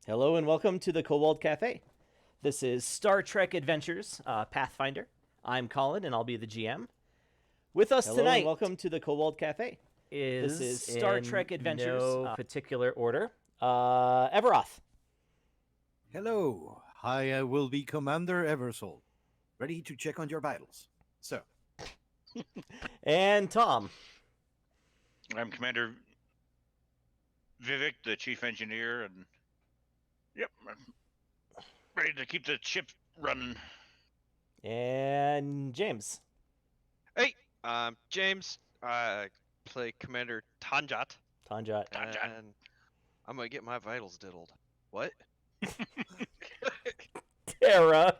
Hello and welcome to the Cobalt Cafe. This is Star Trek Adventures, Pathfinder. I'm Colin and I'll be the GM. With us tonight, and welcome to the Cobalt Cafe. This is Star Trek Adventures, no particular order. Everoth. Hello, I will be Commander Eversol, ready to check on your vitals. So, And Tom. I'm Commander Vivek, the Chief Engineer, and I'm ready to keep the ship running. And James. Hey, James. I play Commander Tanjat. Tanjat. And I'm gonna get my vitals diddled. What? Tara.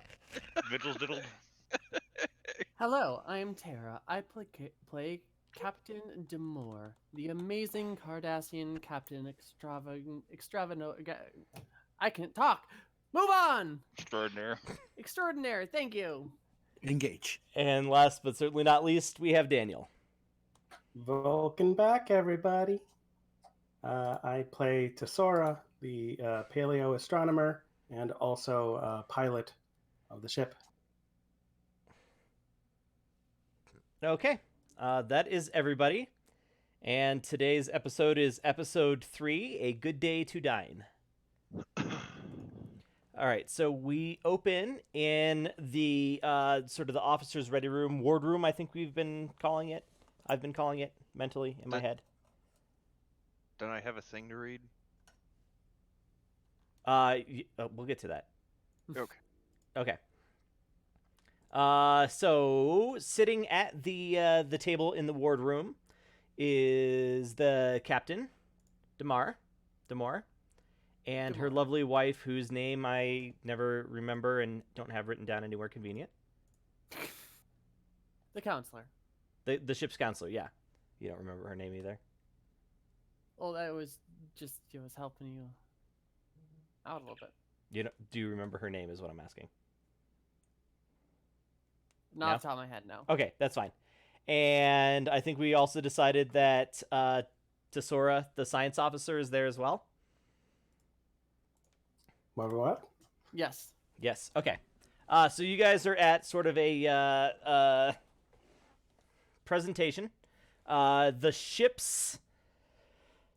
Vigils diddled. Hello, I am Tara. I play Captain Demore, the amazing Cardassian Captain I can't talk. Move on. Extraordinary. Extraordinary. Thank you. engage. And last but certainly not least, we have Daniel. Welcome back, everybody. I play Tesora, the paleo astronomer, and also pilot of the ship. Okay, that is everybody. And today's episode is episode 3, A Good Day to Dine. All right, so we open in the sort of the officer's ready room, wardroom, I think we've been calling it. I've been calling it mentally in my head. Don't I have a thing to read? We'll get to that. Okay. Okay. So sitting at the table in the wardroom is the captain, Demore, and her lovely wife, whose name I never remember and don't have written down anywhere convenient. The counselor. The ship's counselor, yeah. You don't remember her name either? Well, that was just was helping you out a little bit. Do you remember her name is what I'm asking. Not No? off the top of my head, no. Okay, that's fine. And I think we also decided that Tesora, the science officer, is there as well. What? Yes. Yes. Okay. So you guys are at sort of a presentation. The ship's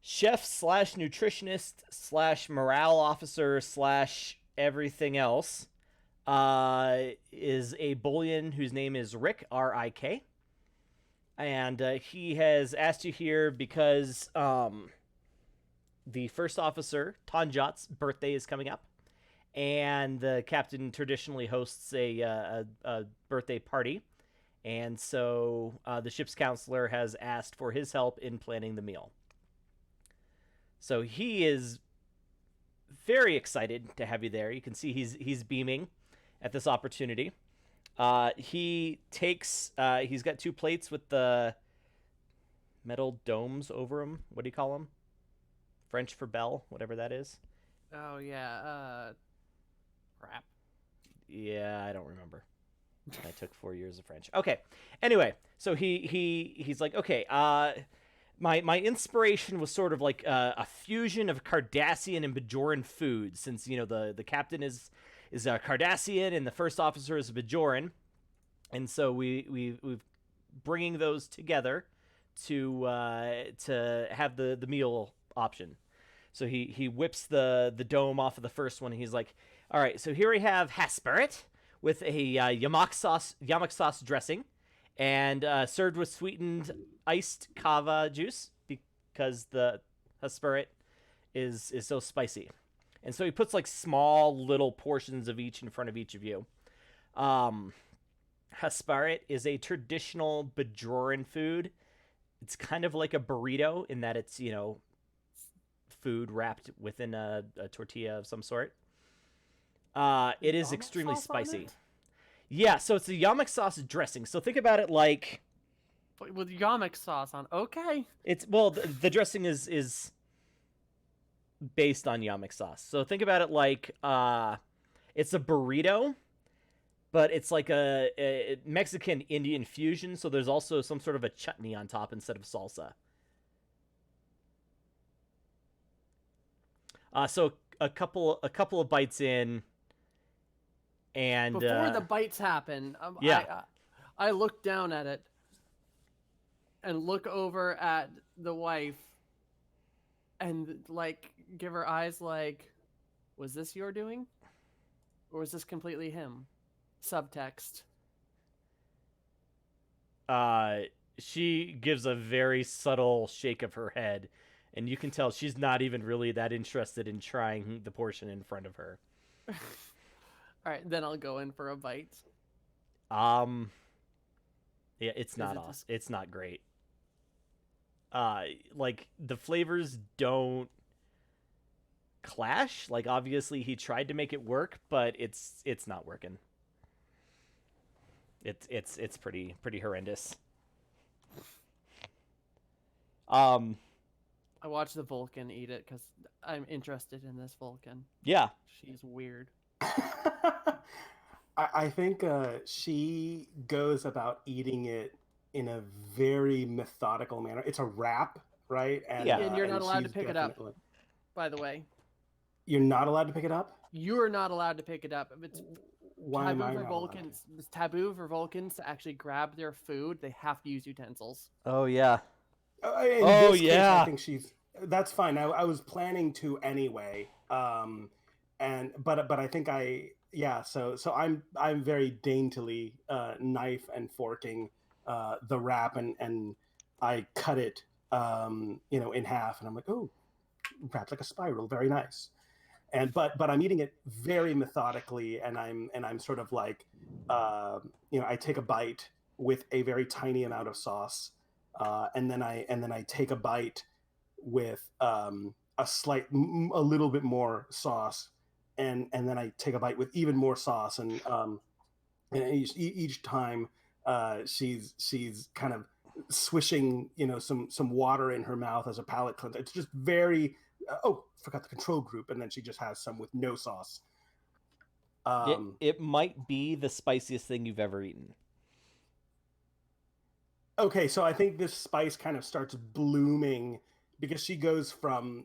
chef slash nutritionist slash morale officer slash everything else is a bullion whose name is Rick, R-I-K. And he has asked you here because the first officer, Tanjat's birthday is coming up. And the captain traditionally hosts a birthday party. And so the ship's counselor has asked for his help in planning the meal. So he is very excited to have you there. You can see he's beaming at this opportunity. He takes, he's got 2 plates with the metal domes over them. What do you call them? French for bell, whatever that is. Oh, yeah. Crap. Yeah, I don't remember. I took 4 years of French. Okay. Anyway, so he's like, okay, my inspiration was sort of like a fusion of Cardassian and Bajoran food, since the captain is a Cardassian and the first officer is a Bajoran, and so we've bringing those together to have the meal option. So he whips the dome off of the first one, and he's like, all right, so here we have hasparet with a yamak sauce dressing, and served with sweetened iced kava juice because the hasparet is so spicy. And so he puts like small little portions of each in front of each of you. Hasparet is a traditional Bajoran food. It's kind of like a burrito in that it's, food wrapped within a tortilla of some sort. It is extremely spicy. Yeah, so it's a yamak sauce dressing. So think about it like With yamak sauce on. Okay. it's the dressing is based on yamak sauce. So think about it like it's a burrito, but it's like a Mexican Indian fusion. So there's also some sort of a chutney on top instead of salsa. So a couple of bites in, and Before the bites happen, yeah. I look down at it and look over at the wife and like give her eyes like, was this your doing? Or was this completely him? Subtext. She gives a very subtle shake of her head, and you can tell she's not even really that interested in trying the portion in front of her. All right, then I'll go in for a bite. Yeah, it's not it awesome. It's not great. Like the flavors don't clash. Like obviously he tried to make it work, but it's not working. It's pretty horrendous. I watch the Vulcan eat it because I'm interested in this Vulcan. Yeah. She's weird. I think she goes about eating it in a very methodical manner. It's a wrap, right? And, Yeah. And you're not allowed to she's pick it up, definitely- by the way. You're not allowed to pick it up? You're not allowed to pick it up. If it's Why am taboo I for not allowed to? Vulcans, it's taboo for Vulcans to actually grab their food. They have to use utensils. Oh yeah. In Oh, this case, yeah. I think that's fine. I was planning to anyway. But I think so I'm very daintily knife and forking the wrap, and I cut it in half, and I'm like, oh, wrapped like a spiral, very nice. But I'm eating it very methodically, and I'm sort of like I take a bite with a very tiny amount of sauce, and then I take a bite with a little bit more sauce, and then I take a bite with even more sauce, and each time she's kind of swishing some water in her mouth as a palate cleanser. It's just very forgot the control group, and then she just has some with no sauce. It might be the spiciest thing you've ever eaten. Okay, so I think this spice kind of starts blooming because she goes from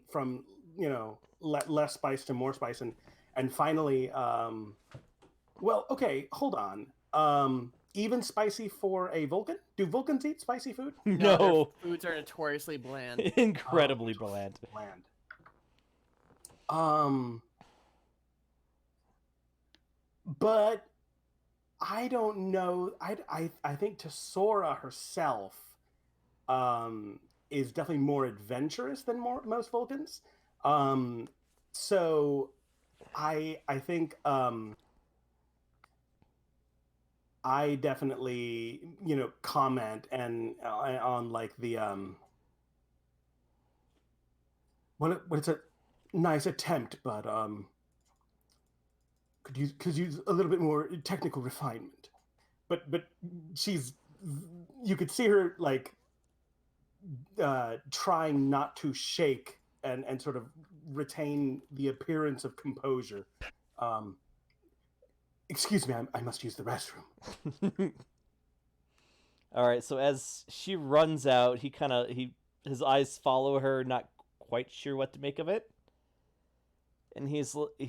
less spice to more spice, and finally, well, okay, hold on. Even spicy for a Vulcan? Do Vulcans eat spicy food? No. Their foods are notoriously bland. Incredibly bland. But I don't know. I think Tesora herself is definitely more adventurous than most Vulcans. So I think I definitely comment and on like the what it's a nice attempt, but could use a little bit more technical refinement. But you could see her like trying not to shake and sort of retain the appearance of composure. Excuse me, I must use the restroom. All right, so as she runs out, his eyes follow her, not quite sure what to make of it. And he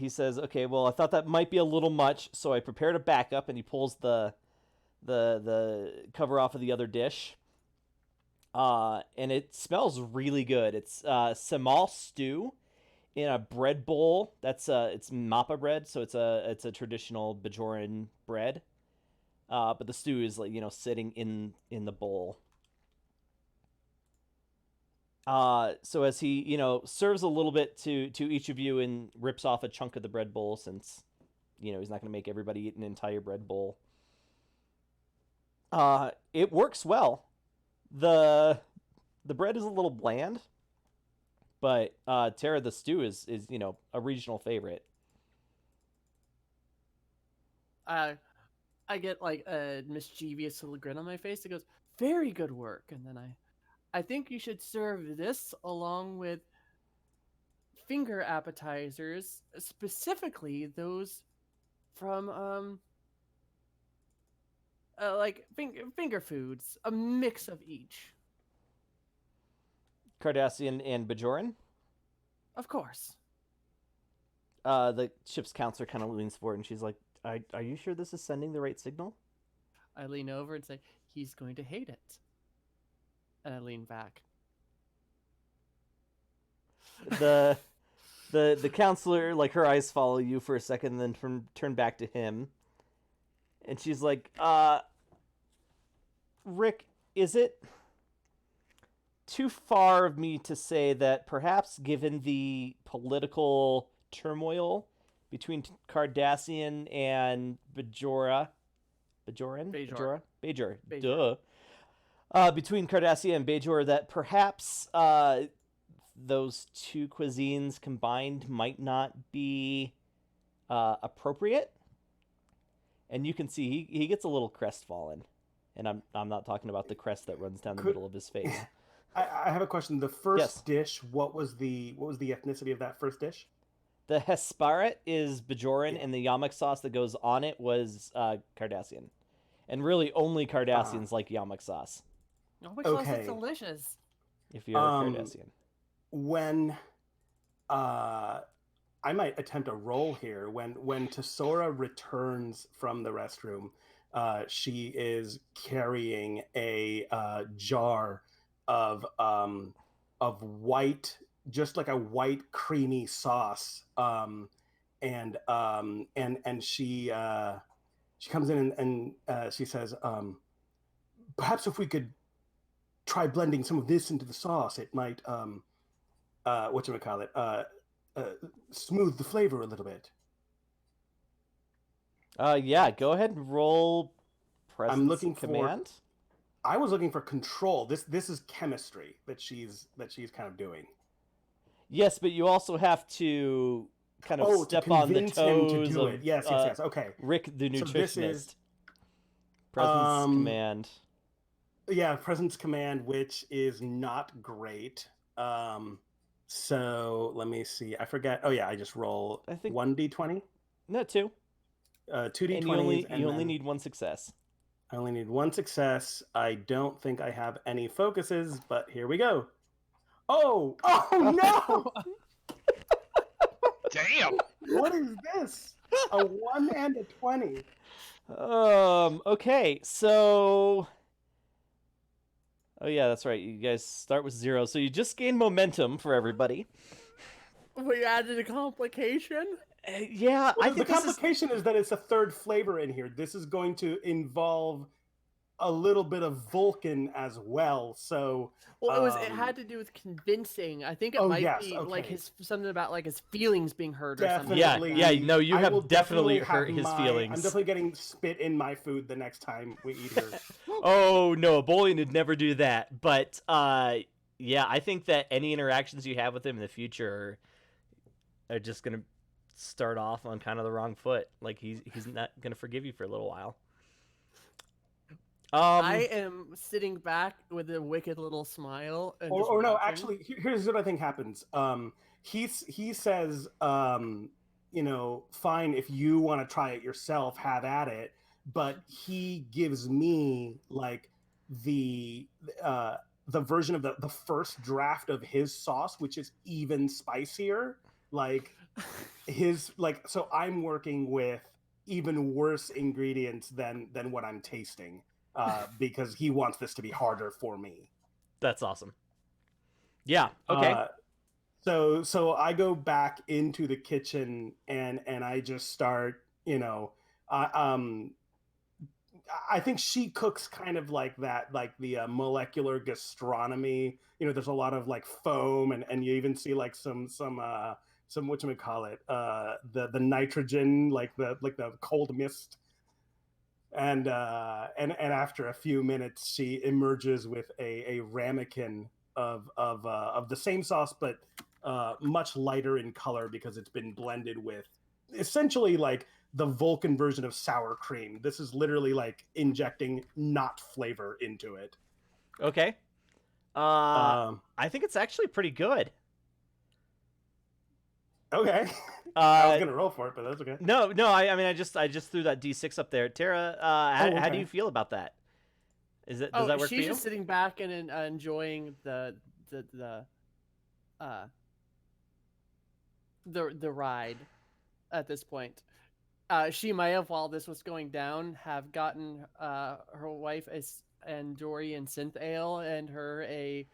says, "Okay, well, I thought that might be a little much, so I prepared a backup." And he pulls the cover off of the other dish. And it smells really good. It's semal stew in a bread bowl. It's mappa bread, so it's a traditional Bajoran bread. But the stew is like sitting in the bowl. So as he serves a little bit to each of you and rips off a chunk of the bread bowl, since he's not going to make everybody eat an entire bread bowl. It works well. The bread is a little bland, but Tara, the stew is a regional favorite. I get like a mischievous little grin on my face that goes, "Very good work," and then I think you should serve this along with finger appetizers, specifically those from like finger foods, a mix of each. Cardassian and Bajoran? Of course. The ship's counselor kind of leans forward and she's like, "Are you sure this is sending the right signal?" I lean over and say, "He's going to hate it." And I lean back. The the counselor, like, her eyes follow you for a second, then turn back to him, and she's like, Rick, is it too far of me to say that perhaps, given the political turmoil between Cardassian and Bajor, Bajor. duh, between Cardassian and Bajor, that perhaps those two cuisines combined might not be appropriate? And you can see he gets a little crestfallen, and I'm not talking about the crest that runs down the middle of his face. I have a question. The first Yes. dish, what was the ethnicity of that first dish? The Hesperit is Bajoran, Yeah. and the yamak sauce that goes on it was Cardassian. And really, only Cardassians like yamak sauce. Oh my gosh, Okay. it's delicious. If you're Cardassian. When I might attempt a roll here. When Tesora returns from the restroom, she is carrying a jar of white, just like a white creamy sauce, and she comes in and she says, perhaps if we could try blending some of this into the sauce, it might whatchamacallit, smooth the flavor a little bit. Yeah, go ahead and roll presence looking and for- command. I was looking for control. This is chemistry that she's kind of doing. Yes, but you also have to kind of step to on the convince him toes to do of it. Yes. Okay. Rick the So nutritionist. this is, Presence command. Yeah, presence command, which is not great. So let me see. I forget. Oh yeah, I just roll. I think 1d20. No, 2. 2d20s. And you only need 1 success. I only need 1 success. I don't think I have any focuses, but here we go. Oh no! Damn. What is this? A 1 and a 20. Okay, so... Oh yeah, that's right. You guys start with 0, so you just gain momentum for everybody. We added a complication. Yeah, Well, I the think this is... complication is that it's a third flavor in here. This is going to involve a little bit of Vulcan as well. So, Well, it had to do with convincing. I think it might be like okay. something about like his feelings being hurt or something. Definitely. Yeah, no, you I have will definitely have hurt his feelings. I'm definitely getting spit in my food the next time we eat here. Oh no, Bolian would never do that. But yeah, I think that any interactions you have with him in the future are just gonna start off on kind of the wrong foot. Like he's not gonna forgive you for a little while. I am sitting back with a wicked little smile. And just or no, watching. actually, here's what I think happens. He says, you know, fine, if you want to try it yourself, have at it. But he gives me like the version of the first draft of his sauce, which is even spicier. Like his so I'm working with even worse ingredients than what I'm tasting. Because he wants this to be harder for me. That's awesome. Yeah. Okay. So I go back into the kitchen and I just start, you know, I think she cooks kind of like that, like the molecular gastronomy. You know, there's a lot of like foam and you even see like some whatchamacallit, the nitrogen, like the cold mist. And after a few minutes, she emerges with a ramekin of the same sauce, but much lighter in color because it's been blended with essentially like the Vulcan version of sour cream. This is literally like injecting not flavor into it. Okay. I think it's actually pretty good. Okay. I was gonna roll for it, but that's okay. No. I mean, I just threw that D6 up there. Tara, how do you feel about that? Does that work for you? She's just sitting back and enjoying the ride. at this point. She may have, while this was going down, have gotten her wife and Dorian synth ale and her a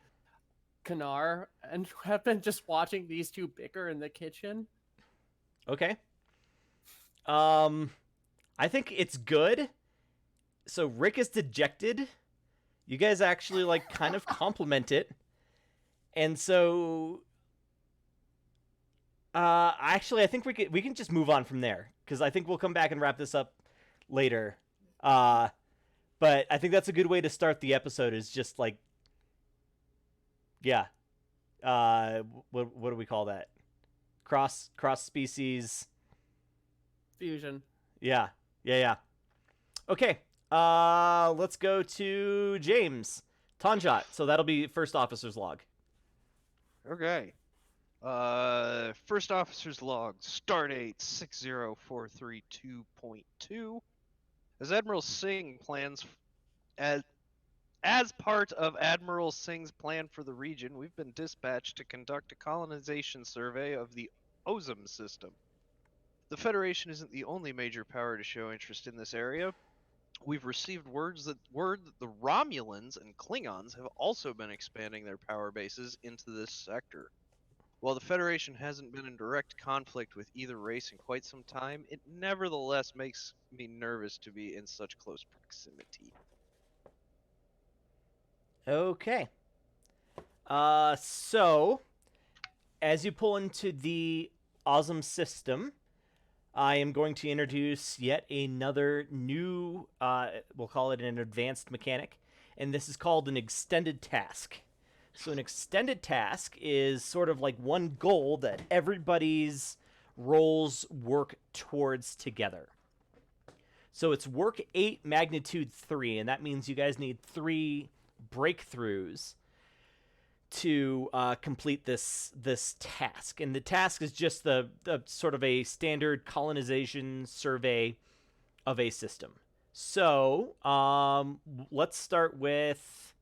Canar, and have been just watching these two bicker in the kitchen. Okay. I think it's good. So Rick is dejected. You guys actually like kind of compliment it. And so actually I think we can just move on from there cuz I think we'll come back and wrap this up later. But I think that's a good way to start the episode is just like yeah. What do we call that? Cross species Fusion. Yeah. Okay. Let's go to James Tanjat. So that'll be first officer's log. Okay. First officer's log, stardate 60432.2. As Admiral Singh plans as part of Admiral Singh's plan for the region, we've been dispatched to conduct a colonization survey of the Ozum system. The Federation isn't the only major power to show interest in this area. We've received word that the Romulans and Klingons have also been expanding their power bases into this sector. While the Federation hasn't been in direct conflict with either race in quite some time, it nevertheless makes me nervous to be in such close proximity. Okay. So as you pull into the Ozum system, I am going to introduce yet another new, we'll call it an advanced mechanic, and this is called an extended task. So an extended task is sort of like one goal that everybody's roles work towards together. So it's work 8, magnitude 3, and that means you guys need 3 breakthroughs to complete this task. And the task is just the sort of a standard colonization survey of a system. So let's start with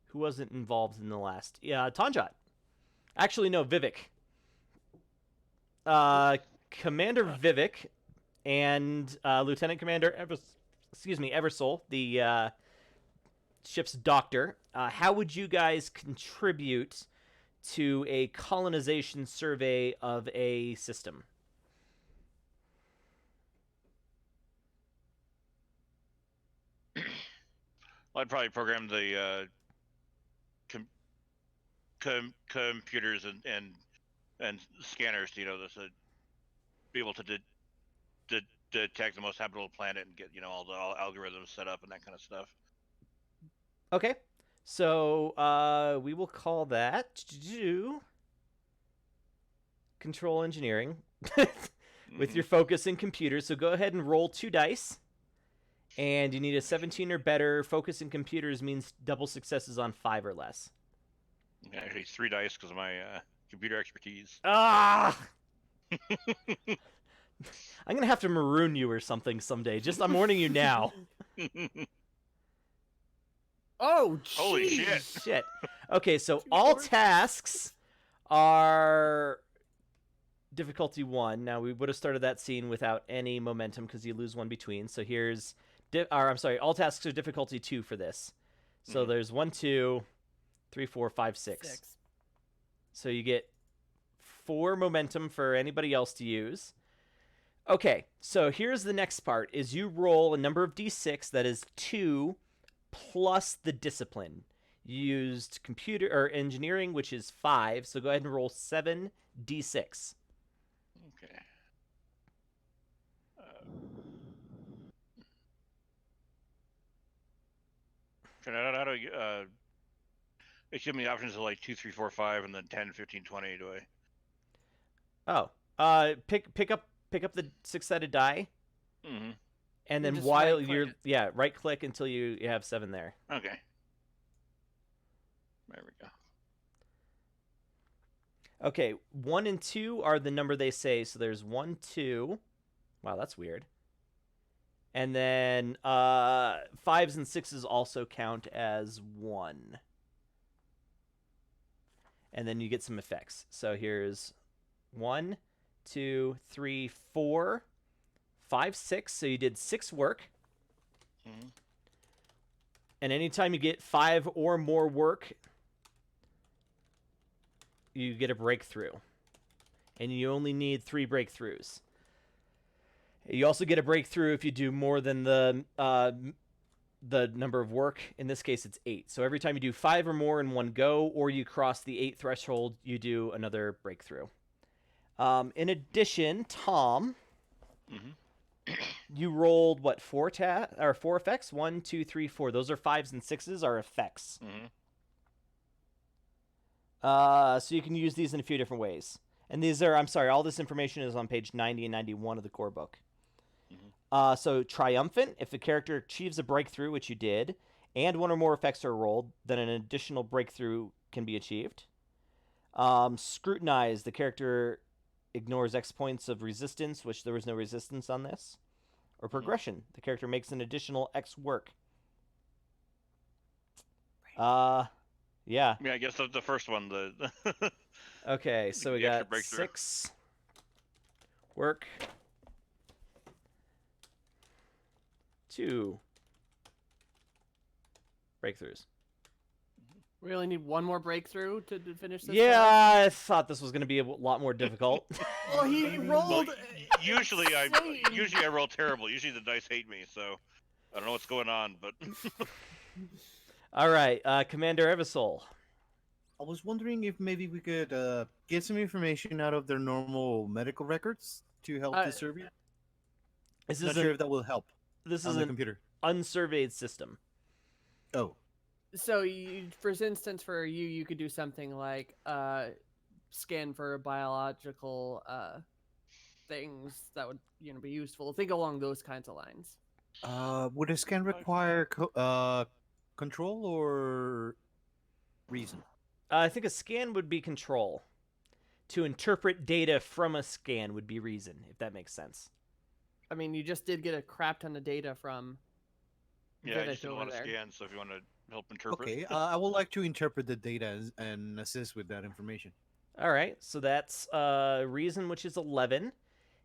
who wasn't involved in the last. Yeah, Tanjat. Actually, no, Vivek. Commander Vivek and Lieutenant Commander Eversole, the ship's doctor. How would you guys contribute to a colonization survey of a system? Well, I'd probably program the computers and scanners, to, to be able to detect the most habitable planet and get all the algorithms set up and that kind of stuff. Okay, so we will call that control engineering with your focus in computers. So go ahead and roll 2 dice. And you need a 17 or better. Focus in computers means double successes on 5 or less. Yeah, actually 3 dice because of my computer expertise. Ah! I'm gonna have to maroon you or something someday. I'm warning you now. Oh, Holy jeez. Shit. Okay, so all tasks are difficulty 1. Now, we would have started that scene without any momentum because you lose 1 between. So here's... all tasks are difficulty 2 for this. So there's 1, 2, 3, 4, 5, 6. So you get 4 momentum for anybody else to use. Okay, so here's the next part, is you roll a number of d6 that is 2 plus the discipline. You used computer or engineering, which is 5, so go ahead and roll 7 d6. Okay. How do I it give me options of like 2, 3, 4, 5, and then 10, 15, 20. Do I? Oh, pick up the 6-sided die, and then while you're right click until you have 7 there. Okay. There we go. Okay, 1 and 2 are the number they say, so there's 1, 2. Wow, that's weird. And then 5s and 6s also count as 1. And then you get some effects. So here's 1, 2, 3, 4, 5, 6. So you did 6 work. Mhm. And anytime you get 5 or more work, you get a breakthrough. And you only need 3 breakthroughs. You also get a breakthrough if you do more than the number of work. In this case, it's 8. So every time you do 5 or more in one go, or you cross the 8 threshold, you do another breakthrough. In addition, Tom, you rolled what, 4 effects? 1, 2, 3, 4. Those are 5s and 6s are effects. So you can use these in a few different ways. And these are, I'm sorry, all this information is on page 90 and 91 of the core book. So triumphant, if the character achieves a breakthrough, which you did, and 1 or more effects are rolled, then an additional breakthrough can be achieved. Scrutinize, the character ignores X points of resistance, which there was no resistance on this. Or progression, the character makes an additional X work. Yeah. Yeah, I guess the first one, the Okay, so we the extra got breakthrough. 6 work. 2 breakthroughs. We only need 1 more breakthrough to finish this. Yeah, task? I thought this was going to be a lot more difficult. Well, he rolled. usually insane. I roll terrible. Usually the dice hate me, so I don't know what's going on, but All right, Commander Eversole. I was wondering if maybe we could get some information out of their normal medical records to help the survey. This Not is sure if that will help this on is the an computer. unsurveyed system. Oh, So, for instance, for you, you could do something like scan for biological things that would be useful. Think along those kinds of lines. would a scan require control or reason? I think a scan would be control. To interpret data from a scan would be reason, if that makes sense. I mean, you just did get a crap ton of data from yeah, I Vivek just did a over lot of there. scans. So if you want to help interpret, Okay, I would like to interpret the data and assist with that information. All right, so that's reason, which is 11,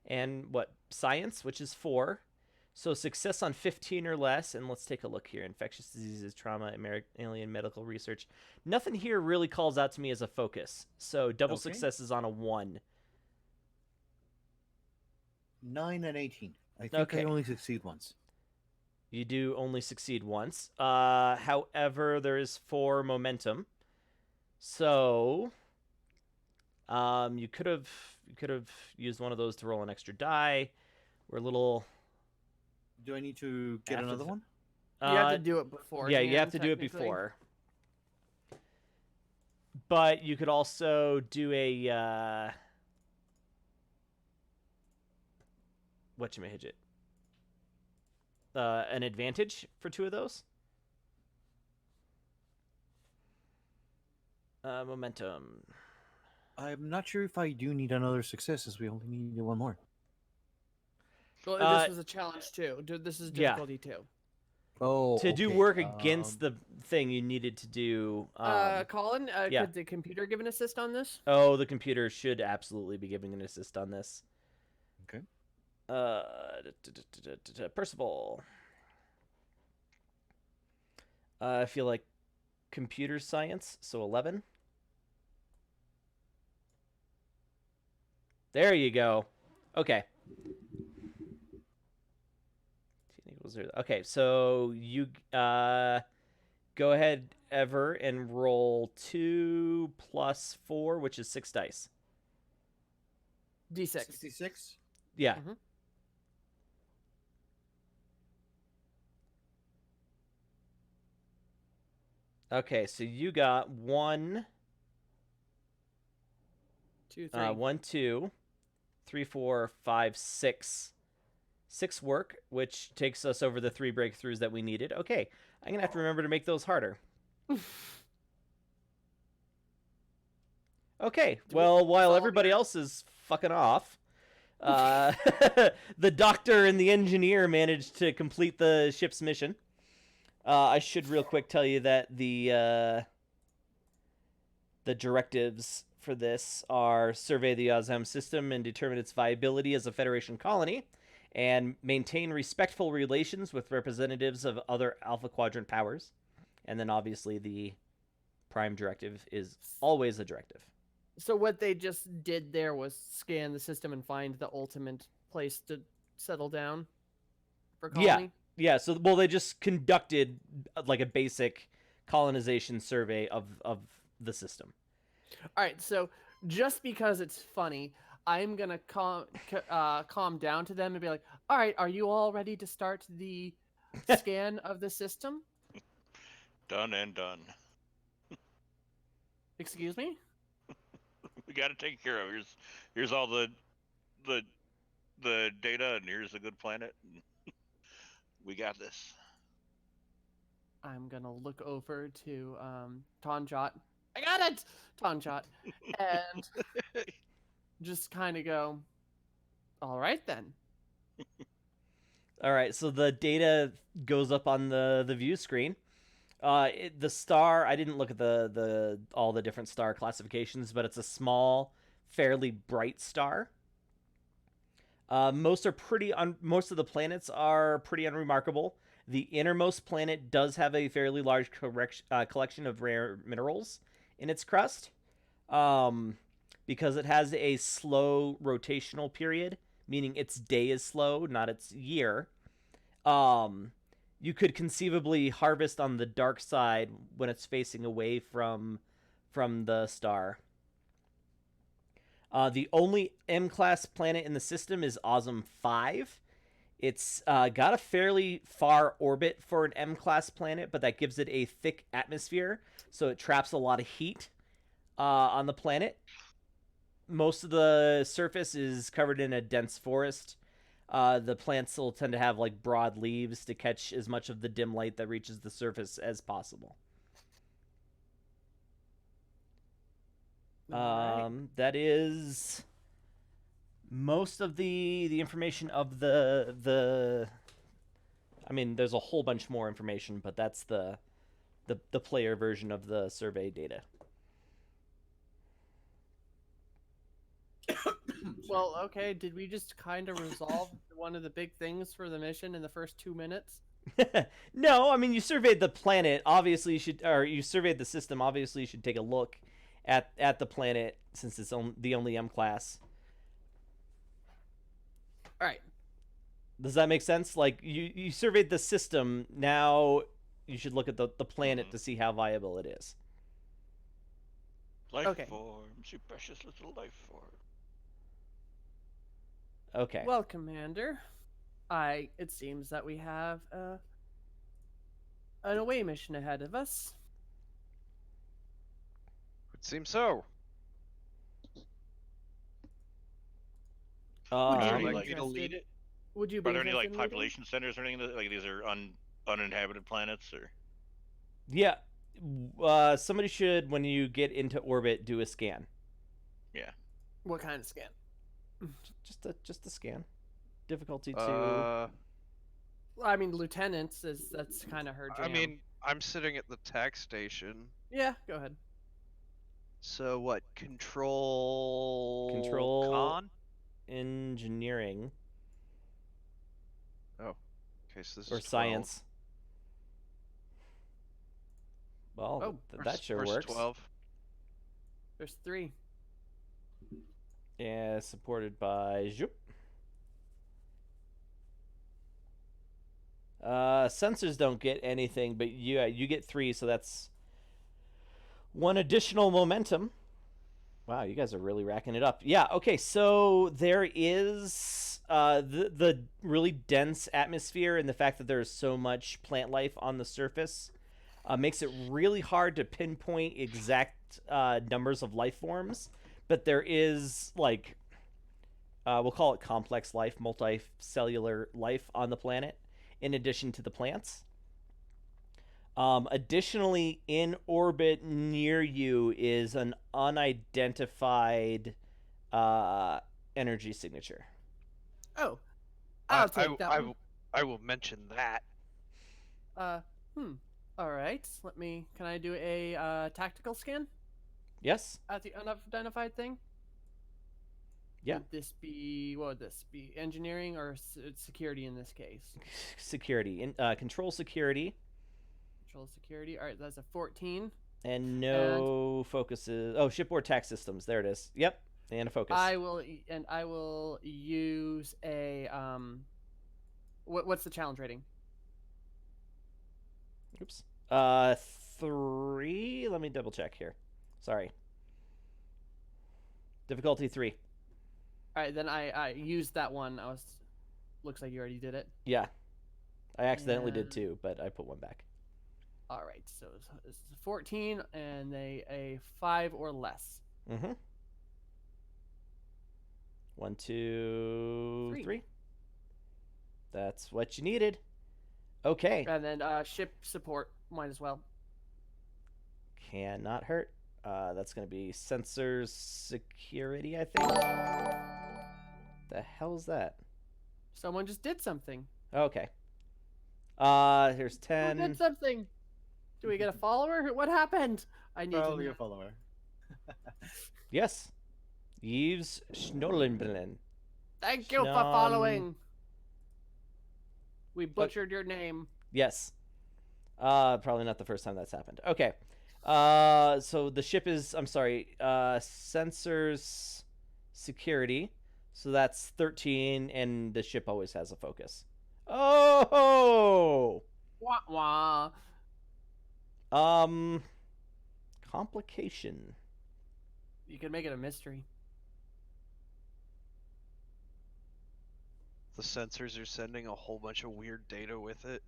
and what, science, which is 4. So success on 15 or less, and let's take a look here. Infectious diseases, trauma, alien medical research. Nothing here really calls out to me as a focus. So double Okay. success is on a 1. 9 and 18. I think Okay. I only succeed once. You do only succeed once. However, there is 4 momentum. So you could have used one of those to roll an extra die. We're a little. Do I need to get After another the- one? You have to do it before. Yeah, you have to do it before. But you could also do a whatchamahidget. An advantage for 2 of those. Momentum. I'm not sure if I do need another success, as we only need one more. Well, this was a challenge too. This is yeah. difficulty too. Oh, To do okay. work against the thing, you needed to do. Colin, yeah. could the computer give an assist on this? Oh, the computer should absolutely be giving an assist on this. Okay. Percival. I feel like computer science, so 11. There you go. Okay. Okay, so you go ahead, Ever, and roll 2 plus 4, which is 6 dice. D6. 66? Yeah. Mhm. Okay, so you got 1, 2, 3. 1, 2, 3, 4, 5, 6. 6 work, which takes us over the 3 breakthroughs that we needed. Okay, I'm gonna have to remember to make those harder. Okay, well, while everybody else is fucking off, the doctor and the engineer managed to complete the ship's mission. I should real quick tell you that the directives for this are survey the Ozam system and determine its viability as a Federation colony, and maintain respectful relations with representatives of other Alpha Quadrant powers. And then obviously the Prime Directive is always a directive. So what they just did there was scan the system and find the ultimate place to settle down for colony. Yeah. So they just conducted like a basic colonization survey of the system. All right, so just because it's funny, I'm gonna calm down to them and be like, "All right, are you all ready to start the scan of the system?" Done and done. Excuse me? We got to take care of. Here's all the data, and here's a good planet. We got this. I'm gonna look over to Tonjot. I got it, Tonjot, and just kind of go, "All right then." All right, so the data goes up on the view screen. The star, I didn't look at the all the different star classifications, but it's a small, fairly bright star. Most of the planets are pretty unremarkable. The innermost planet does have a fairly large collection of rare minerals in its crust, because it has a slow rotational period, meaning its day is slow, not its year. You could conceivably harvest on the dark side when it's facing away from the star. The only M-class planet in the system is Ozum 5. It's got a fairly far orbit for an M-class planet, but that gives it a thick atmosphere, so it traps a lot of heat on the planet. Most of the surface is covered in a dense forest. The plants will tend to have like broad leaves to catch as much of the dim light that reaches the surface as possible. That is most of the information of the. I mean, there's a whole bunch more information, but that's the player version of the survey data. Well, okay. Did we just kind of resolve one of the big things for the mission in the first 2 minutes? No, I mean, you surveyed the planet. Obviously, you surveyed the system. Obviously, you should take a look at the planet since it's the only M class. All right. Does that make sense? Like you surveyed the system. Now you should look at the planet to see how viable it is. Life Okay. forms, you precious little life form. Okay. Well, Commander, it seems that we have an away mission ahead of us. Would seem so. Would you Are be there like any, me to lead interested? it? Would you be are there any interested like in leading? population centers or anything like these are uninhabited planets or? Yeah. Somebody should, when you get into orbit, do a scan. Yeah. What kind of scan? Just a scan. Difficulty 2. Well, I mean, Lieutenant's that's kind of her jam. I mean, I'm sitting at the tax station. yeah, go ahead. So what? Control con? Engineering Oh. Okay, so this or is 12. science. Well, Oh, that sure Where's works. 12. There's 3. Yeah, supported by Zoop. Sensors don't get anything, but you get 3, so that's 1 additional momentum. Wow, you guys are really racking it up. Yeah, okay, so there is the really dense atmosphere, and the fact that there's so much plant life on the surface makes it really hard to pinpoint exact numbers of life forms. But there is, like, we'll call it complex life, multicellular life on the planet, in addition to the plants. Additionally, in orbit near you is an unidentified energy signature. Oh, I'll take that one. I will mention that. All right. Can I do a tactical scan? Yes. at the unidentified thing? Yeah. Would this be, what would this be? Engineering or security in this case? Security. Control security. Control security. All right, that's a 14. And no focuses. Oh, shipboard tax systems. There it is. Yep. And a focus. I will use a what's the challenge rating? Oops. 3. Let me double check here. Sorry. Difficulty 3. All right, then I used that one. Looks like you already did it. Yeah. I accidentally did And- 2, but I put 1 back. All right, so it's 14 and a 5 or less. Mm-hmm. 1, 2, 3. 3. That's what you needed. Okay. And then ship support might as well. Cannot hurt. That's going to be sensors security, I think. The hell's that? Someone just did something. Okay. Here's Who 10. did something? Do we get a follower? What happened? I need Probably to a follower. Yes. Yves Schnollenblen. Thank you for Snom- following. We butchered your name. Yes. Probably not the first time that's happened. Okay. So the ship is, I'm sorry, sensors security. So that's 13, and the ship always has a focus. Oh! Wah wah. Complication. You could make it a mystery. The sensors are sending a whole bunch of weird data with it.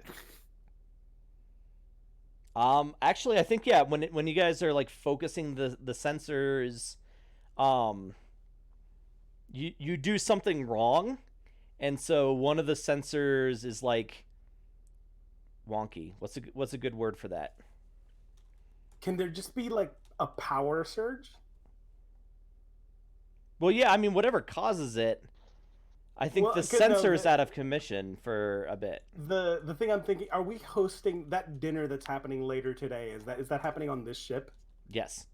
Actually, I think, yeah, when you guys are like focusing the sensors, you do something wrong, and so one of the sensors is like wonky. What's a good word for that? Can there just be like a power surge? Well, yeah, I mean, whatever causes it. I think Well, the okay, no, sensor's the- out of commission for a bit. The thing I'm thinking, are we hosting that dinner that's happening later today? Is that happening on this ship? Yes.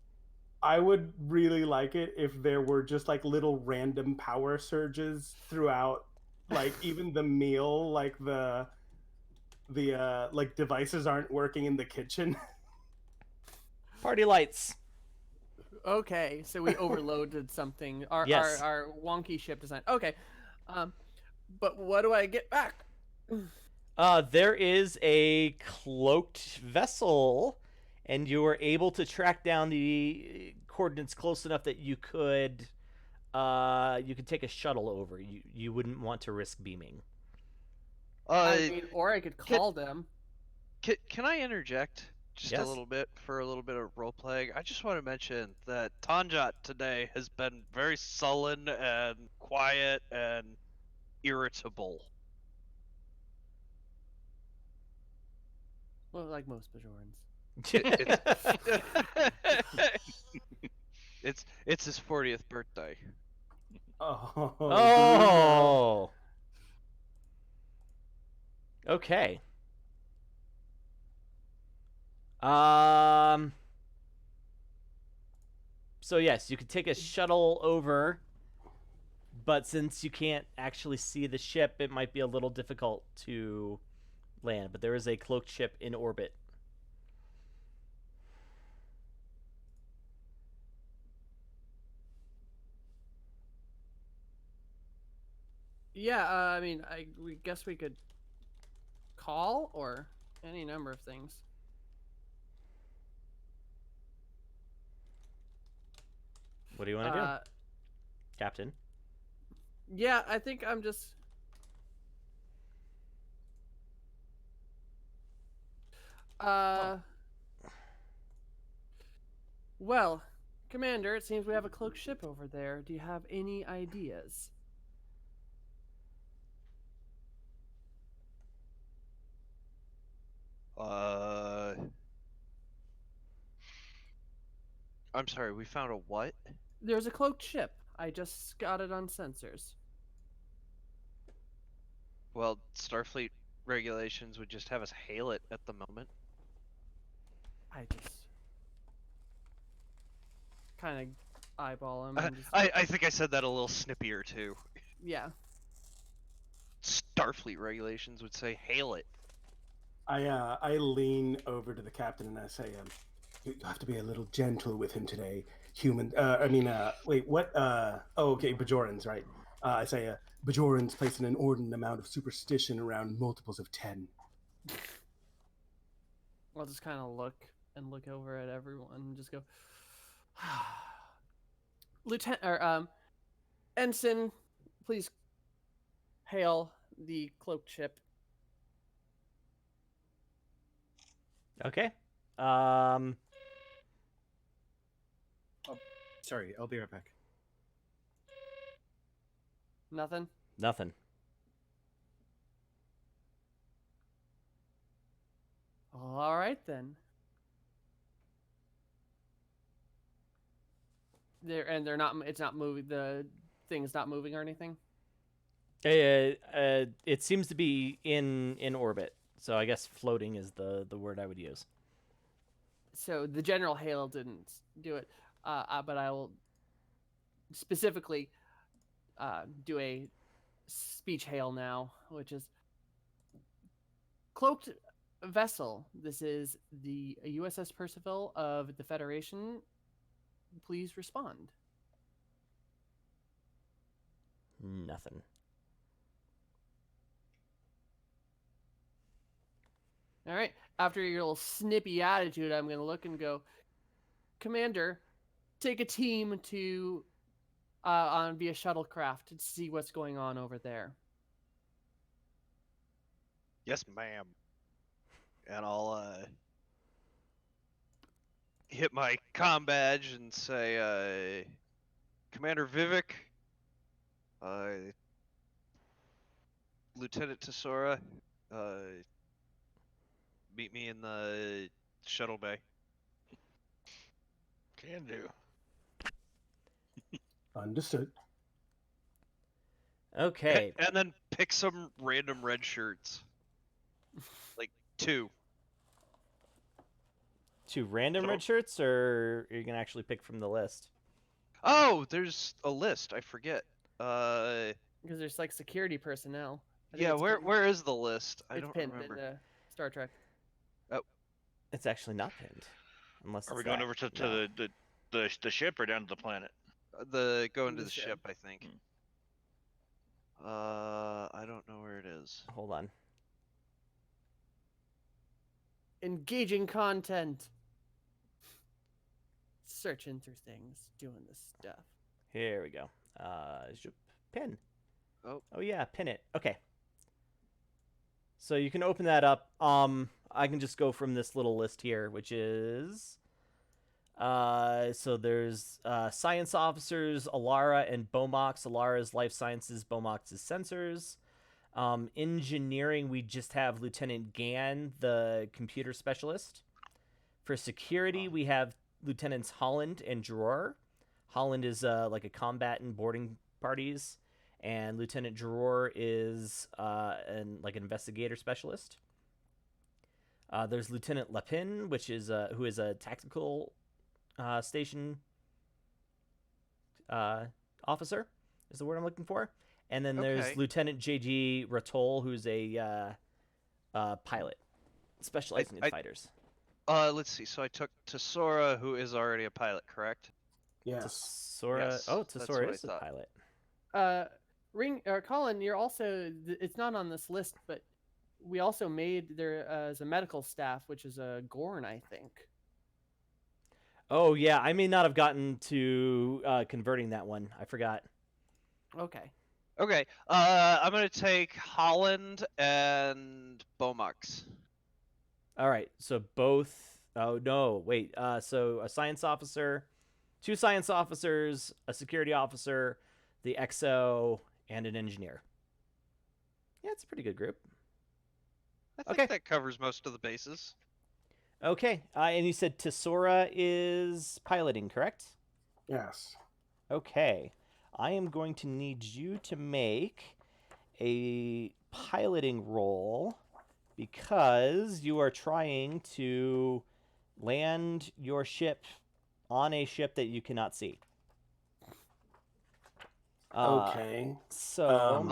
I would really like it if there were just like little random power surges throughout, like even the meal, like the like devices aren't working in the kitchen. Party lights. Okay, so we overloaded something. Yes. Our wonky ship design. Okay, but what do I get back? There is a cloaked vessel, and you were able to track down the coordinates close enough that you could take a shuttle over. You wouldn't want to risk beaming. I mean, or I could call them. Can I interject just Yes. a little bit for a little bit of role playing? I just want to mention that Tanjat today has been very sullen and quiet and irritable. Well, like most Bajorans. It's his 40th birthday. Oh. Oh. Okay. So yes, you could take a shuttle over, but since you can't actually see the ship, it might be a little difficult to land. But there is a cloaked ship in orbit. Yeah, I mean, we guess we could call or any number of things. What do you want to do, Captain? Yeah, I think I'm just. Well, Commander, it seems we have a cloaked ship over there. Do you have any ideas? I'm sorry, we found a what? There's a cloaked ship. I just got it on sensors. Well, Starfleet regulations would just have us hail it at the moment. I just. kind of eyeball him. I, And just, I think I said that a little snippier too. yeah. Starfleet regulations would say hail it. I lean over to the captain and I say, you have to be a little gentle with him today, human. Wait, what? Oh, okay, Bajorans, right? I say, Bajorans place an inordinate amount of superstition around multiples of 10. I'll just kind of look over at everyone and just go, Lieutenant or Ensign, please hail the cloaked ship. Okay. Sorry, I'll be right back. Nothing. Nothing. All right then. They're not. It's not moving. The thing's not moving or anything. It seems to be in orbit, so I guess floating is the word I would use. So the general hail didn't do it, but I will specifically do a speech hail now, which is cloaked vessel. This is the USS Percival of the Federation. Please respond. Nothing. All right. After your little snippy attitude, I'm going to look and go, Commander, take a team to on via shuttlecraft to see what's going on over there. Yes, ma'am. And I'll hit my comm badge and say, Commander Vivek, Lieutenant Tesora, meet me in the shuttle bay. Can do. Understood. Okay. And then pick some random red shirts. Like 2. Two random So- red shirts, or are you gonna actually pick from the list? Oh, there's a list. I forget. Because there's like security personnel. I think Yeah, it's where pinned- where is the list? I it's don't pinned remember. in Star Trek. It's actually not pinned, unless Are we it's going that. over to No. the ship or down to the planet? Go into The the ship. ship, I think. I don't know where it is. Hold on. Engaging content. Searching through things, doing this stuff. Here we go. Pin. Oh. Oh yeah, pin it. Okay. So you can open that up. I can just go from this little list here, which is so there's science officers, Alara and Bomox. Alara's life sciences, Bomox is sensors. Engineering, we just have Lieutenant Gann, the computer specialist. For security, we have Lieutenants Holland and Dror. Holland is like a combatant boarding parties, and Lieutenant Dror is an investigator specialist. There's Lieutenant Lapin, which is who is a tactical station officer, is the word I'm looking for. And then there's Okay. Lieutenant J.G. Ratol, who's a pilot specializing in I- fighters. Let's see. So I took Tesora, who is already a pilot, correct? Yes. Tesora. Yes, Oh, that's Tesora what I is a thought. pilot. Ring or Colin, you're also. It's not on this list, but we also made there as a medical staff, which is a Gorn, I think. Oh yeah, I may not have gotten to converting that one. I forgot. Okay. Okay. I'm gonna take Holland and Bomox. All right, so both. Oh no, wait. So a science officer, 2 science officers, a security officer, the XO, and an engineer. Yeah, it's a pretty good group. I think Okay. that covers most of the bases. Okay, and you said Tesora is piloting, correct? Yes. Okay, I am going to need you to make a piloting roll because you are trying to land your ship on a ship that you cannot see. Okay. So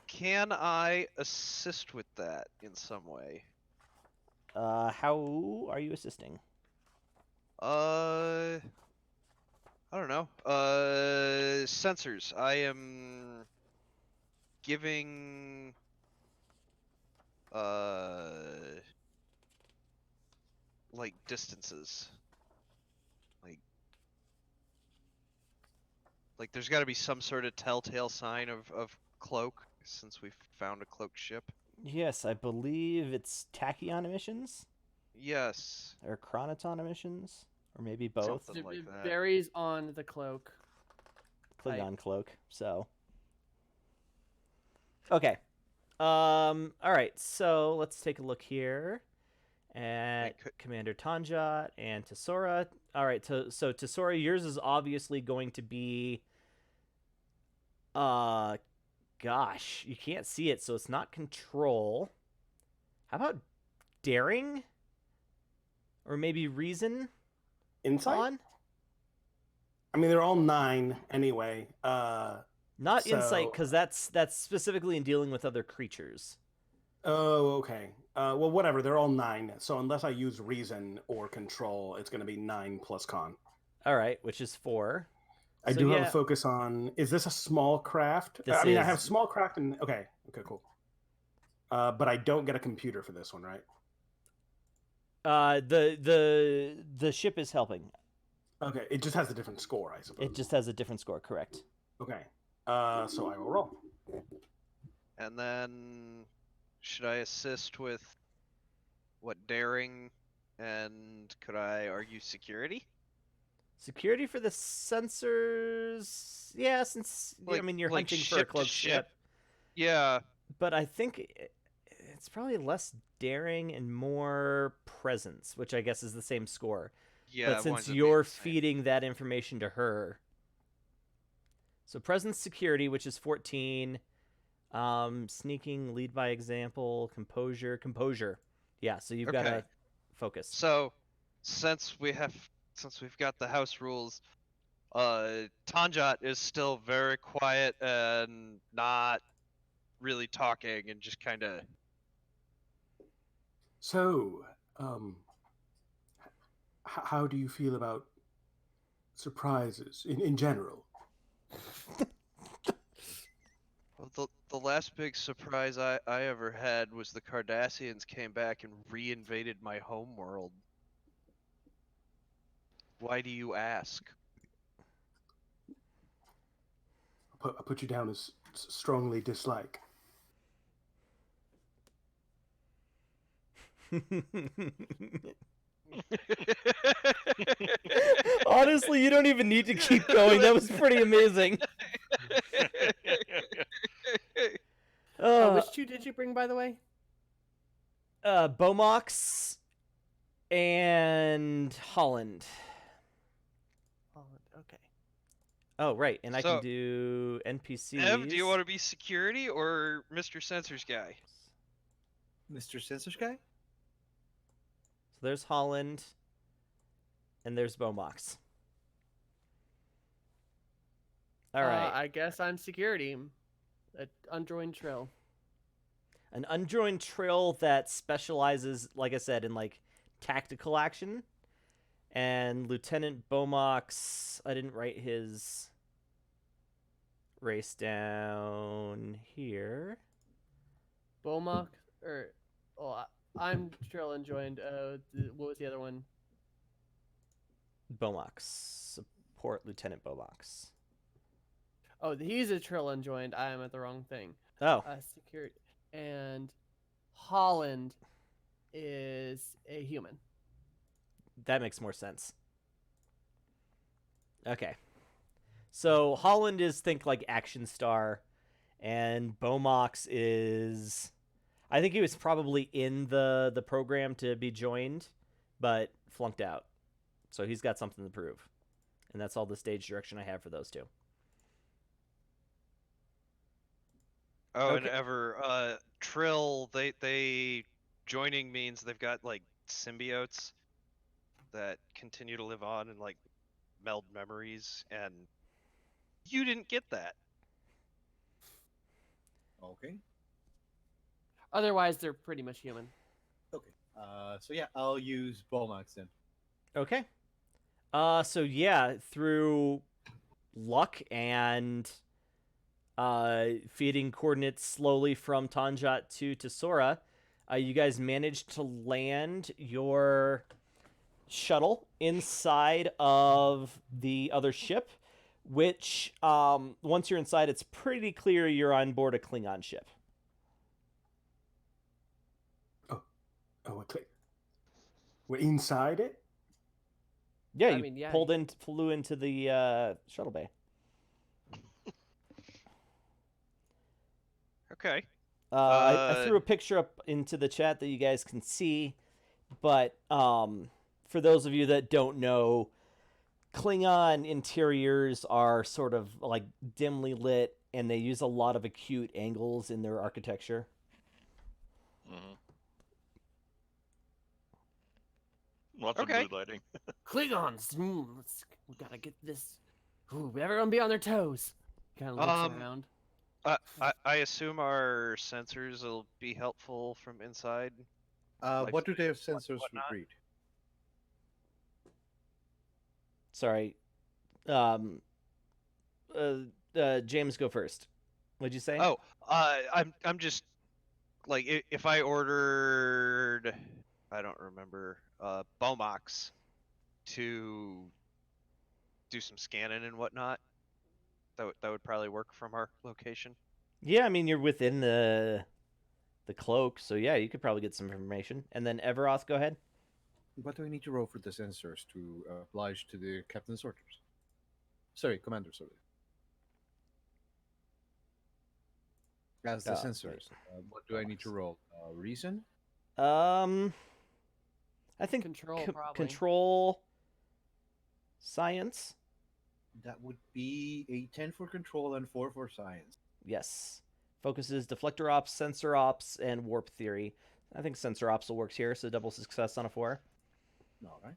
Can I assist with that in some way? how are you assisting? I don't know. Sensors. I am giving like distances. Like there's got to be some sort of telltale sign of cloak since we've found a cloaked ship. Yes, I believe it's tachyon emissions Yes. or chronoton emissions, or maybe both. Something like It that. varies on the cloak. Klingon cloak. So okay. All right. So let's take a look here at Commander Tanjat and Tesora. All right. So Tesora, yours is obviously going to be. Gosh, you can't see it, so it's not control. How about daring? Or maybe reason? Insight? On? I mean, they're all 9 anyway. Not insight, because that's specifically in dealing with other creatures. Oh, okay. Well, whatever. They're all 9. So unless I use reason or control, it's going to be 9 plus con. All right, which is 4. I do have a focus on. Is this a small craft? I mean, I have small craft and okay, cool. But I don't get a computer for this one, right? The ship is helping. Okay, it just has a different score, I suppose. It just has a different score, correct? Okay. So I will roll. And then, should I assist with what daring, and could I argue security? Security for the sensors, yeah. Since I mean, you're hunting for a cloaked ship. Yeah. But I think it's probably less daring and more presence, which I guess is the same score. Yeah. But since you're feeding that information to her, so presence, security, which is 14, sneaking, lead by example, composure. Yeah. So you've got to focus. So, since we've got the house rules, Tanjat is still very quiet and not really talking and just kind of. So, how do you feel about surprises in general? Well, the last big surprise I ever had was the Cardassians came back and reinvaded my home world. Why do you ask? I'll put you down as strongly dislike. Honestly, you don't even need to keep going. That was pretty amazing. Which 2 did you bring, by the way? Bomox and Holland. Okay. Oh, right. And I can do NPCs. Ev, do you want to be security or Mr. Sensors guy? Mr. Sensors guy? So there's Holland. And there's Bomox. All right. I guess I'm security. An unjoined trill. An unjoined trill that specializes, like I said, in like tactical action. And Lieutenant Bomox, I didn't write his race down here. Bomox, I'm trill and joined. What was the other one? Bomox. Support Lieutenant Bomox. Oh, he's a trill and joined. I am at the wrong thing. Oh. Security. And Holland is a human. That makes more sense. Okay. So Holland is, think like action star, and Bomox is, I think he was probably in the program to be joined, but flunked out. So he's got something to prove. And that's all the stage direction I have for those 2. Oh, okay. And Ever, Trill, they joining means they've got like symbiotes that continue to live on and like meld memories, and you didn't get that. Okay. Otherwise, they're pretty much human. Okay. So yeah, I'll use Bulmax then. Okay. So yeah, through luck and feeding coordinates slowly from Tanjat to Tesora, you guys managed to land your shuttle inside of the other ship, which, once you're inside, it's pretty clear you're on board a Klingon ship. Oh, okay. We're inside it? Yeah, I you mean, yeah, flew into the shuttle bay. Okay. I threw a picture up into the chat that you guys can see, but for those of you that don't know, Klingon interiors are sort of like dimly lit, and they use a lot of acute angles in their architecture. Mm-hmm. Lots Okay. of blue lighting. Klingons. We gotta get this. Ooh, everyone be on their toes. Kind of looks around. I assume our sensors will be helpful from inside. What do their sensors whatnot? read? Sorry. James, go first. What'd you say? Oh, I'm just like if I ordered, I don't remember, Bomox to do some scanning and whatnot. That would probably work from our location. Yeah, I mean, you're within the cloak, so yeah, you could probably get some information. And then Everoth, go ahead. What do I need to roll for the sensors to oblige to the captain's orders? Sorry, commander's orders. As the sensors, what do I need to roll? Reason? I think Control, probably. control science. That would be a 10 for control and 4 for science. Yes. Focuses deflector ops, sensor ops, and warp theory. I think sensor ops will work here, so double success on a 4. All right.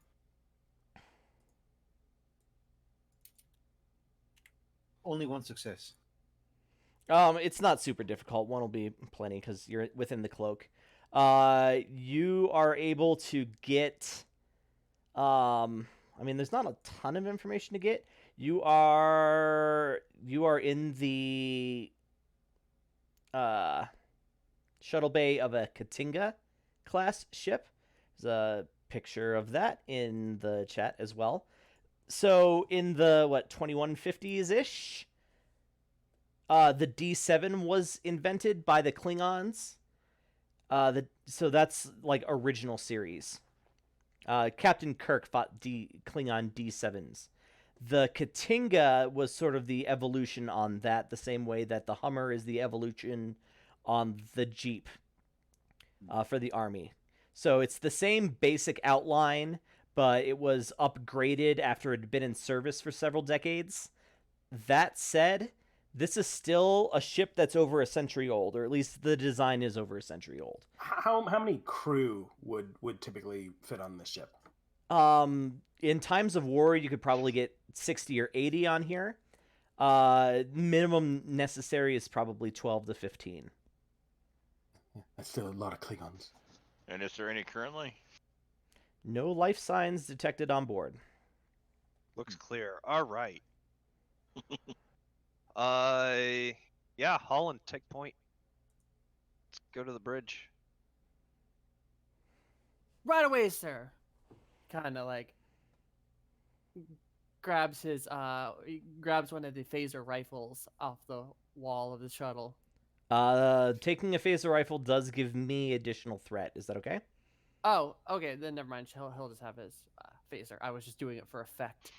Only one success. It's not super difficult. One will be plenty because you're within the cloak. You are able to get. I mean, there's not a ton of information to get. You are in the shuttle bay of a Katinga class ship. There's a picture of that in the chat as well. So in the 2150s ish, the D7 was invented by the Klingons. So that's like original series. Captain Kirk fought Klingon D7s. The Katinga was sort of the evolution on that, the same way that the Hummer is the evolution on the Jeep for the Army. So it's the same basic outline, but it was upgraded after it had been in service for several decades. That said, this is still a ship that's over a century old, or at least the design is over a century old. How many crew would typically fit on this ship? In times of war, you could probably get 60 or 80 on here. Minimum necessary is probably 12 to 15. That's still a lot of Klingons. And is there any currently? No life signs detected on board. Looks clear. All right. Yeah, Holland, take point. Let's go to the bridge. Right away, sir. Kind of like grabs grabs one of the phaser rifles off the wall of the shuttle. Taking a phaser rifle does give me additional threat. Is that okay? Oh, okay. Then never mind. He'll just have his phaser. I was just doing it for effect.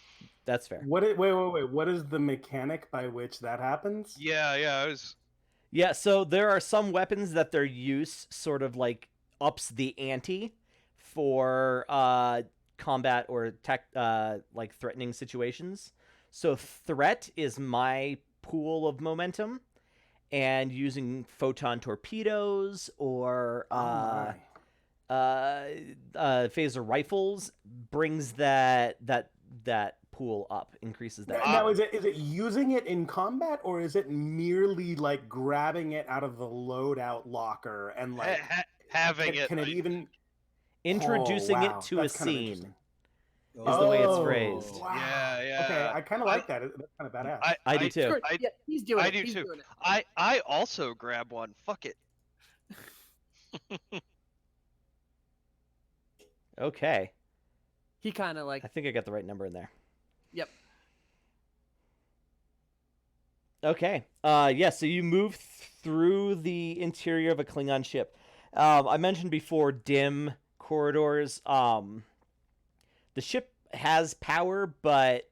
That's fair. Wait. What is the mechanic by which that happens? Yeah, I was. Yeah, so there are some weapons that their use sort of like ups the ante for combat or like threatening situations. So threat is my pool of momentum, and using photon torpedoes or phaser rifles brings that pool up, increases that. Now, is it using it in combat, or is it merely like grabbing it out of the loadout locker and like having it. Can it even Introducing wow, it to that's a kind of scene interesting. is the way it's Oh, phrased. wow. Yeah. Okay, I kind of like that. That's kind of badass. I do too. Screw it. Yeah, he's doing I it. do He's too. doing it. I also grab one. Fuck it. Okay. He kind of like. I think I got the right number in there. Yep. Okay. Yeah, so you move through the interior of a Klingon ship. I mentioned before dim corridors. The ship has power, but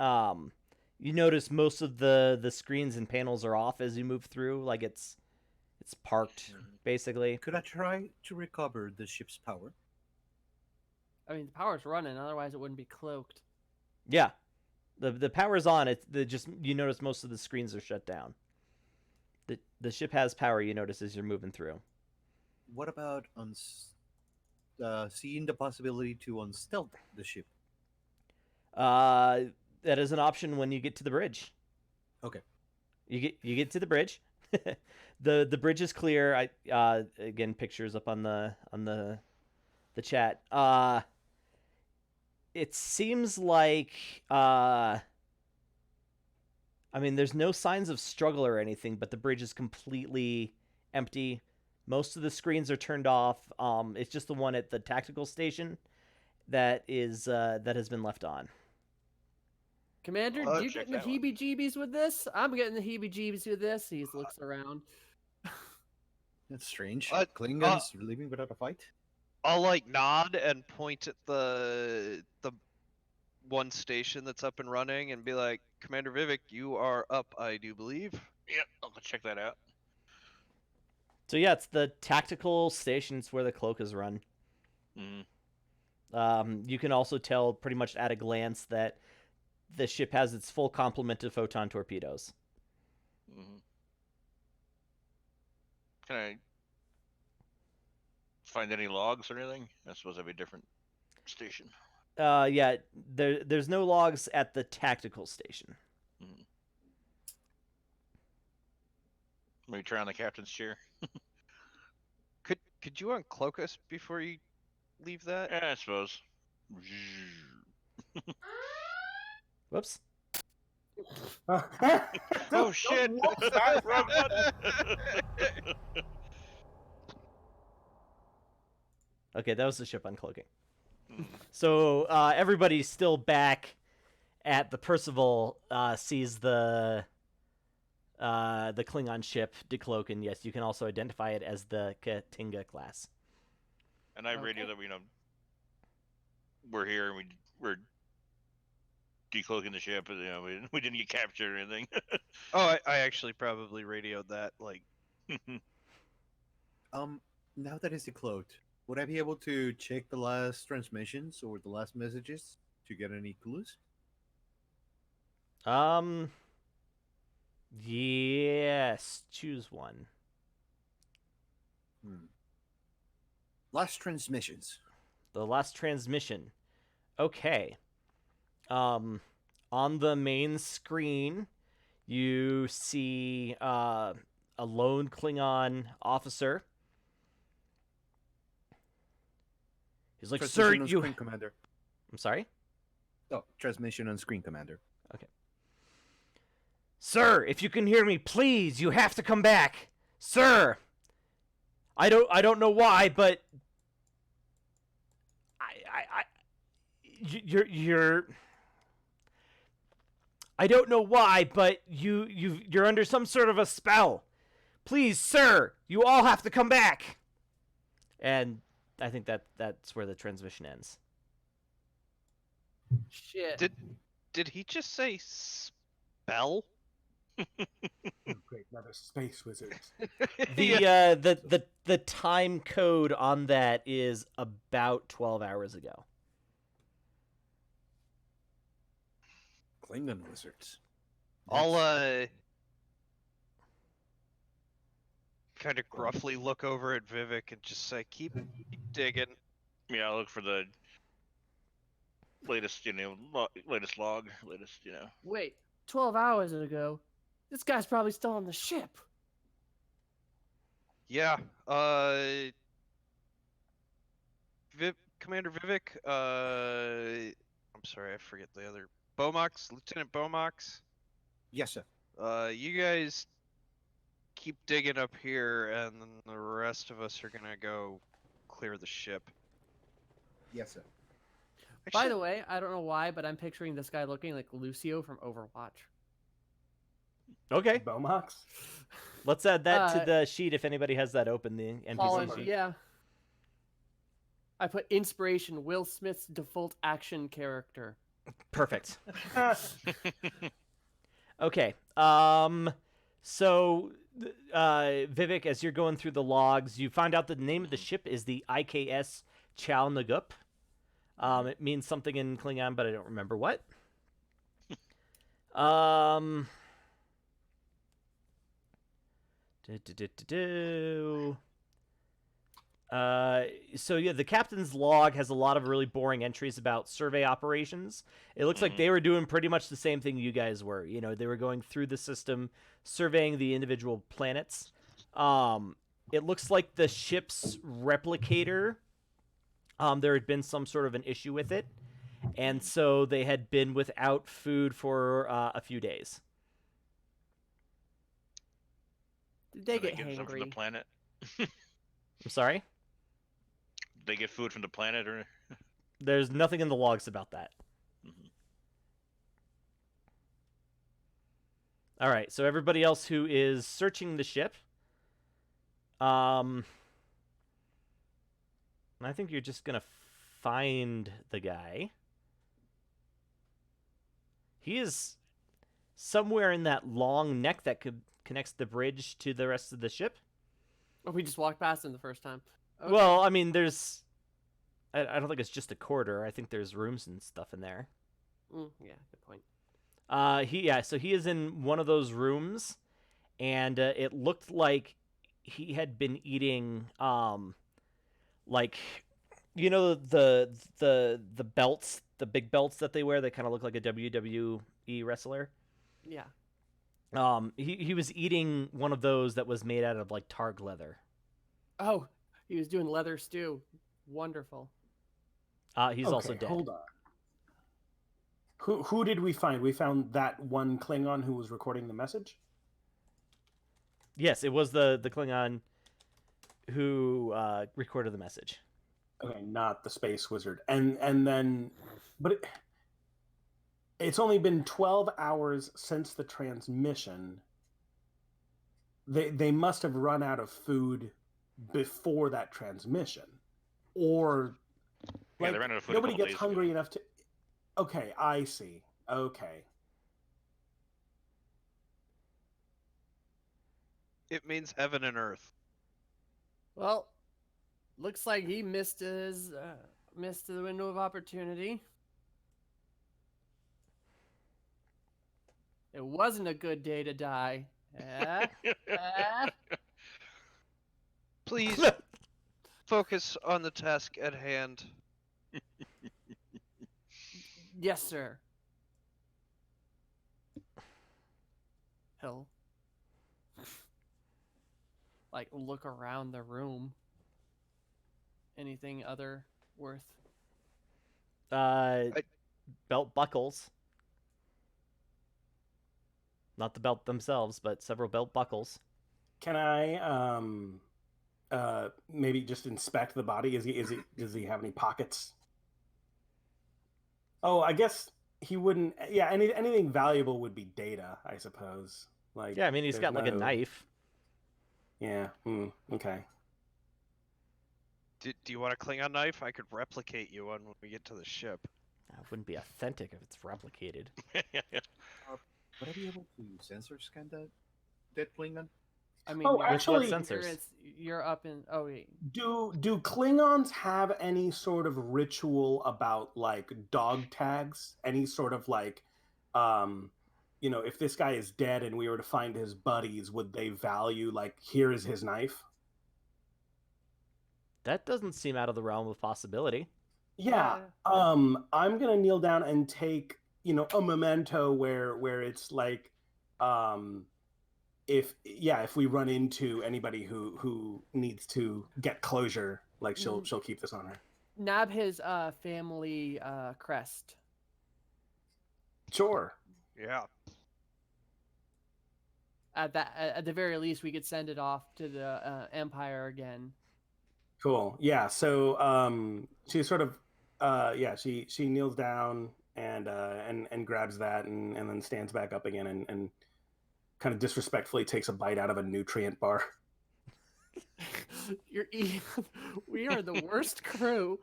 you notice most of the screens and panels are off as you move through, like it's parked basically. Could I try to recover the ship's power? I mean, the power's running. Otherwise, it wouldn't be cloaked. Yeah. The power's on. Just you notice most of the screens are shut down. The ship has power, you notice as you're moving through. What about seeing the possibility to unstealth the ship? That is an option when you get to the bridge. Okay. You get to the bridge. The bridge is clear. I again pictures up on the chat. It seems like I mean there's no signs of struggle or anything, but the bridge is completely empty. Most of the screens are turned off. It's just the one at the tactical station that has been left on. Commander, Well, do you check get the that one. heebie-jeebies with this? I'm getting the heebie-jeebies with this. He looks around. That's strange. Uh, Klingons leaving without a fight? I'll like nod and point at the one station that's up and running and be like, Commander Vivek, you are up, I do believe. Yep, I'll go check that out. So yeah, it's the tactical stations where the cloak is run. You can also tell pretty much at a glance that the ship has its full complement of photon torpedoes. Can I find any logs or anything? I suppose that'd be a different station. Yeah, there's no logs at the tactical station. Maybe try on the captain's chair. Could you uncloak us before you leave that? Yeah, I suppose. Whoops. Oh shit! Wrong button. Okay, that was the ship uncloaking. So everybody's still back at the Percival. Sees the Klingon ship decloak, and yes, you can also identify it as the Katinga class. And I radio that we're here and we're decloaking the ship. We didn't get captured or anything. Oh, I actually probably radioed that. Like, Now that it's decloaked, would I be able to check the last transmissions or the last messages to get any clues? Yes, choose one. Last transmissions. The last transmission. Okay. On the main screen, you see a lone Klingon officer. He's like, "Sir, Transmission on you." screen, Commander. I'm sorry. Oh, transmission on screen, Commander. Sir, if you can hear me, please, you have to come back. Sir. I don't know why, but you're I don't know why, but you're under some sort of a spell. Please, sir, you all have to come back. And I think that's where the transmission ends. Shit. did he just say spell? Great, another space wizards. The time code on that is about 12 hours ago. Klingon wizards. I'll kind of gruffly look over at Vivek and just say, keep digging. Yeah, I'll look for the latest latest log, latest Wait, 12 hours ago, this guy's probably still on the ship. Yeah. Commander Vivek. I'm sorry, I forget the other. Bomox, Lieutenant Bomox. Yes, sir. You guys keep digging up here, and then the rest of us are gonna go clear the ship. Yes, sir. By Actually, the way, I don't know why, but I'm picturing this guy looking like Lucio from Overwatch. Okay, Bomox. let's add that to the sheet if anybody has that open. The NPC Fallen, sheet. yeah. I put inspiration, Will Smith's default action character. Perfect. Okay. So, Vivek, as you're going through the logs, you find out the name of the ship is the IKS Chal Nagup. It means something in Klingon, but I don't remember what. So yeah, the captain's log has a lot of really boring entries about survey operations. It looks like they were doing pretty much the same thing you guys were. You know, they were going through the system, surveying the individual planets. It looks like the ship's replicator, there had been some sort of an issue with it, and so they had been without food for a few days. Did they Are get getting some from the hangry? planet? I'm sorry? They get food from the planet, or There's nothing in the logs about that. All right, so everybody else who is searching the ship, I think you're just gonna find the guy. He is somewhere in that long neck that connects the bridge to the rest of the ship. Oh, we just walked past him the first time. Okay. Well, I mean, there's. I don't think it's just a corridor. I think there's rooms and stuff in there. Yeah, good point. So he is in one of those rooms, and it looked like he had been eating, like, you know, the belts, the big belts that they wear. They kind of look like a WWE wrestler. Yeah. He was eating one of those that was made out of like targ leather. Oh, he was doing leather stew. Wonderful. He's also dead. Hold on. Who did we find? We found that one Klingon who was recording the message? Yes, it was the Klingon who recorded the message. Okay, not the space wizard. And then, but it's only been 12 hours since the transmission. They must have run out of food before that transmission, or yeah, they ran out of food. Nobody a couple gets days hungry ago. enough to. Okay, I see. Okay. it means heaven and earth. Well, looks like he missed the window of opportunity. It wasn't a good day to die. Please focus on the task at hand. Yes, sir. He'll like look around the room. Anything other worth? Belt buckles. Not the belt themselves, but several belt buckles. Can I maybe just inspect the body? Does he have any pockets? Oh, I guess he wouldn't. Yeah, anything valuable would be data, I suppose. Like, Yeah, I mean, he's got like a knife. Yeah. Okay. Do you want a Klingon knife? I could replicate you one when we get to the ship. That wouldn't be authentic if it's replicated. Would I be able to sensor scan that Klingon? I mean, Oh, you're- actually- you're up in. Oh wait. Do Klingons have any sort of ritual about like dog tags? Any sort of like, if this guy is dead and we were to find his buddies, would they value like, here is his knife? That doesn't seem out of the realm of possibility. Yeah. I'm gonna kneel down and take, a memento where it's like, um, if we run into anybody who needs to get closure, like she'll keep this on her. Nab his family crest. Sure. Yeah. At the very least, we could send it off to the Empire again. Cool. Yeah. So she sort of she kneels down and grabs that and then stands back up again and kind of disrespectfully takes a bite out of a nutrient bar. You're eating. We are the worst crew.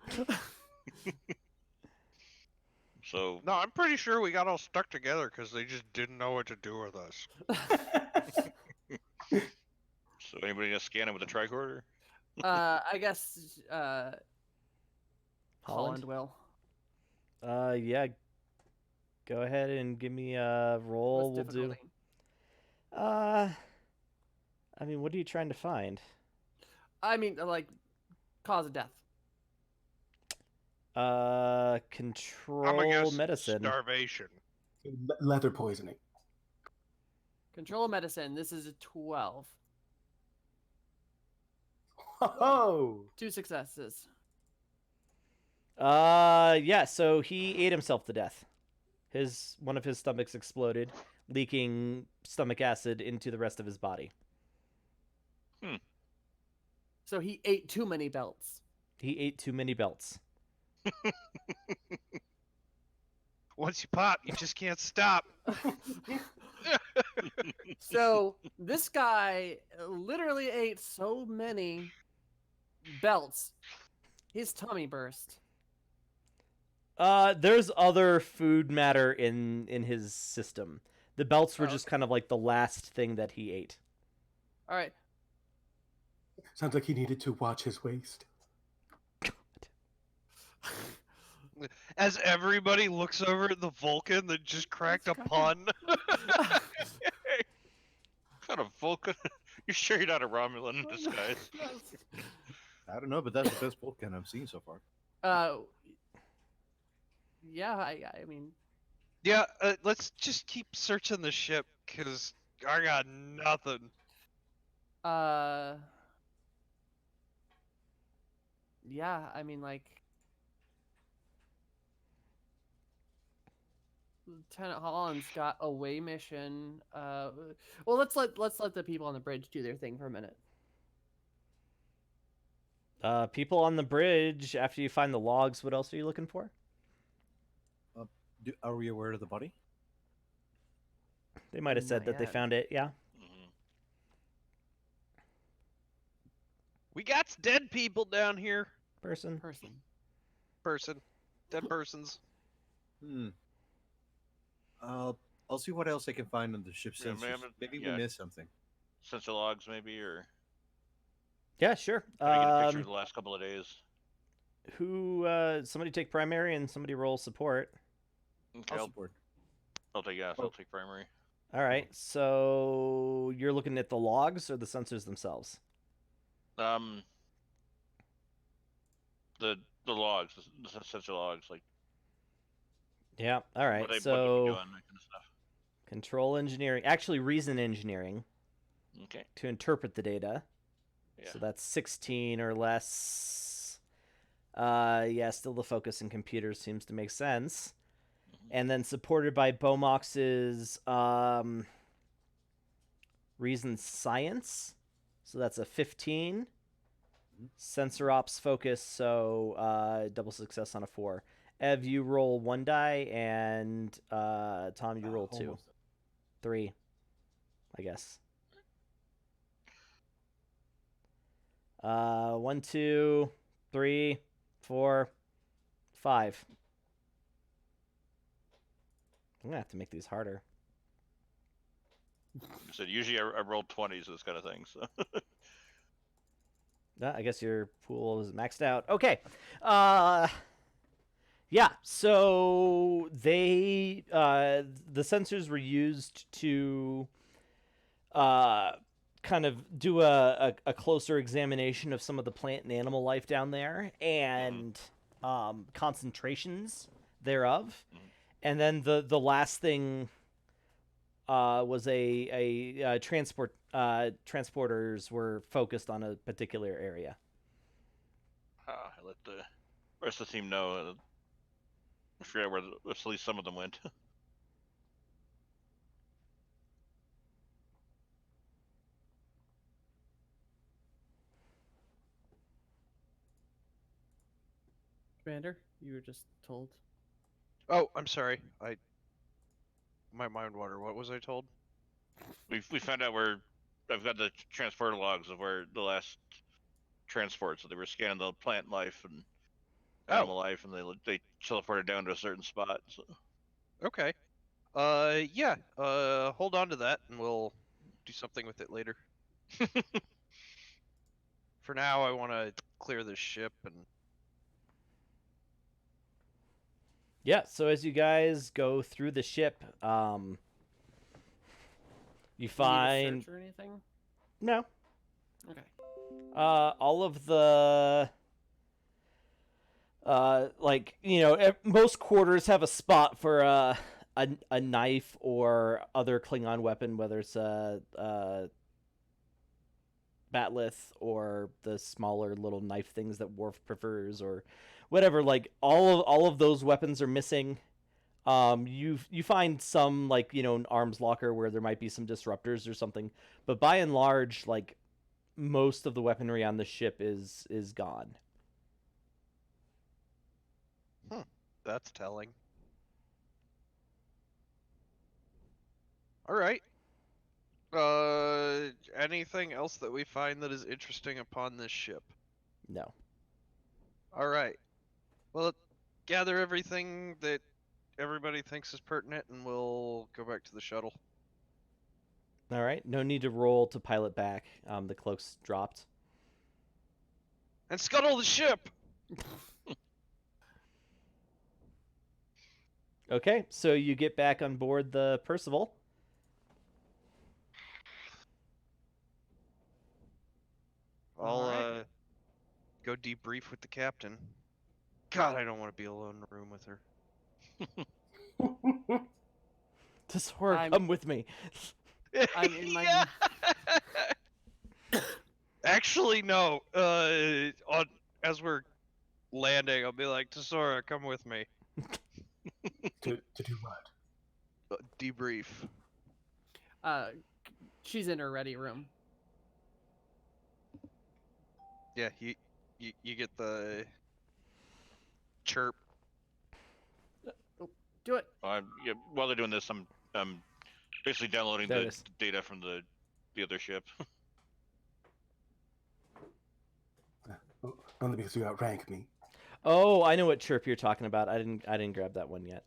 So No, I'm pretty sure we got all stuck together because they just didn't know what to do with us. so anybody gonna scan him with a tricorder? I guess Holland Holland? will. Yeah. Go ahead and give me a roll. What's We'll do. difficulty? I mean, what are you trying to find? I mean, like, cause of death. I'm Control gonna guess medicine. starvation. Leather poisoning. Control medicine. This is a 12. Oh. 2 successes. Yeah. So he ate himself to death. One of his stomachs exploded, leaking stomach acid into the rest of his body. So he ate too many belts. He ate too many belts. Once you pop, you just can't stop. So this guy literally ate so many belts, his tummy burst. There's other food matter in his system. The belts were just kind of like the last thing that he ate. All right. Sounds like he needed to watch his waist. As everybody looks over at the Vulcan that just cracked a pun. Kind of Vulcan. You sure you're not a Romulan in disguise? I don't know, but that's the best Vulcan I've seen so far. Yeah, I mean, Yeah, let's just keep searching the ship, because I got nothing. yeah, I mean, like, Lieutenant Holland's got a way mission. Well, let's let the people on the bridge do their thing for a minute. People on the bridge. After you find the logs, what else are you looking for? Are we aware of the body? They might have said Not that they yet. found it. Yeah. Mhm. We got dead people down here. Person. Person. Dead persons. I'll see what else I can find on the ship Yeah, sensors. Maybe we yeah. missed something. Sensor logs, maybe, or Yeah, sure. trying to get a picture of the last couple of days. Somebody take primary and somebody roll support. Okay, I'll support. I'll take primary. All right. So you're looking at the logs or the sensors themselves? The logs, the sensor logs, like Yeah. All right. what they be So doing, that kind of stuff. control engineering, actually reason engineering Okay. to interpret the data. Yeah. So that's 16 or less. Yeah, still the focus in computers seems to make sense. And then supported by Bomox's reason science. So that's a 15. Sensor ops focus, so double success on a 4. Ev, you roll 1 die, and Tom, you roll 2. Almost. 3, I guess. 1, 2, 3, 4, 5. I'm gonna have to make these harder. So usually I roll 20s, this kind of thing. So I guess your pool is maxed out. Okay. Yeah, so they the sensors were used to kind of do a closer examination of some of the plant and animal life down there, and concentrations thereof. Mhm. And then the last thing was a transporters were focused on a particular area. I let the rest of the team know. I forget where at least some of them went. Commander, you were just told. Oh, I'm sorry. My mind wandered. What was I told? We found out where I've got the transporter logs of where the last transport. So they were scanning the plant life and animal life, and they teleported down to a certain spot. So. Okay. Yeah. Hold on to that, and we'll do something with it later. For now, I want to clear this ship and. Yeah, so as you guys go through the ship, you You need find a search or anything? no. Okay. All of the most quarters have a spot for a knife or other Klingon weapon, whether it's a batleth or the smaller little knife things that Worf prefers or whatever. Like all of those weapons are missing. You find some an arms locker where there might be some disruptors or something, but by and large, like most of the weaponry on the ship is gone. That's telling. All right. Anything else that we find that is interesting upon this ship? No. All right. Well, gather everything that everybody thinks is pertinent, and we'll go back to the shuttle. All right. No need to roll to pilot back. The cloak's dropped. And scuttle the ship! Okay, so you get back on board the Percival. I'll Alright. go debrief with the captain. God, I don't want to be alone in a room with her. Tesora, I'm- come with me. I'm in my- Yeah! Actually, no. As we're landing, I'll be like, Tesora, come with me. To do what? Debrief. She's in her ready room. Yeah, you get the chirp. Do it. Yeah, while they're doing this, I'm basically downloading There it the is. data from the other ship. Only because you outrank me. Oh, I know what chirp you're talking about. I didn't grab that one yet.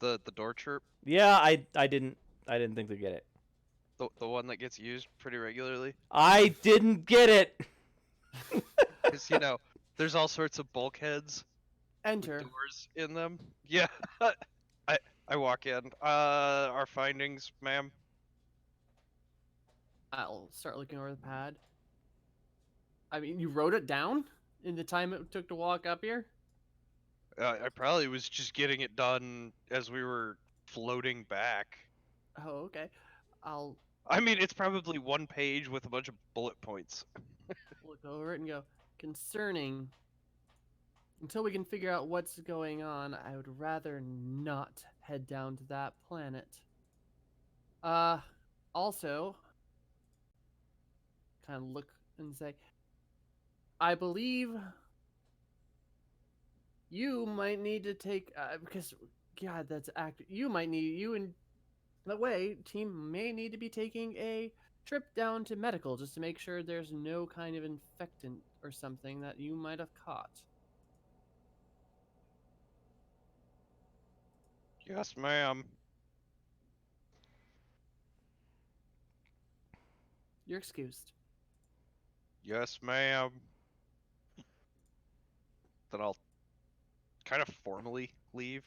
The door chirp. Yeah, I didn't think to get it. The one that gets used pretty regularly. I didn't get it. Because, there's all sorts of bulkheads with Enter. doors in them. Yeah. I walk in. Our findings, ma'am. I'll start looking over the pad. I mean, you wrote it down in the time it took to walk up here? I probably was just getting it done as we were floating back. Oh, okay. I'll I mean, it's probably one page with a bunch of bullet points. look over it and go, concerning. Until we can figure out what's going on, I would rather not head down to that planet. Also, kind of look and say, I believe you might need to take, because, God, that's you might need, you and the way team may need to be taking a trip down to medical just to make sure there's no kind of infectant or something that you might have caught. Yes, ma'am. You're excused. Yes, ma'am. Then I'll kind of formally leave.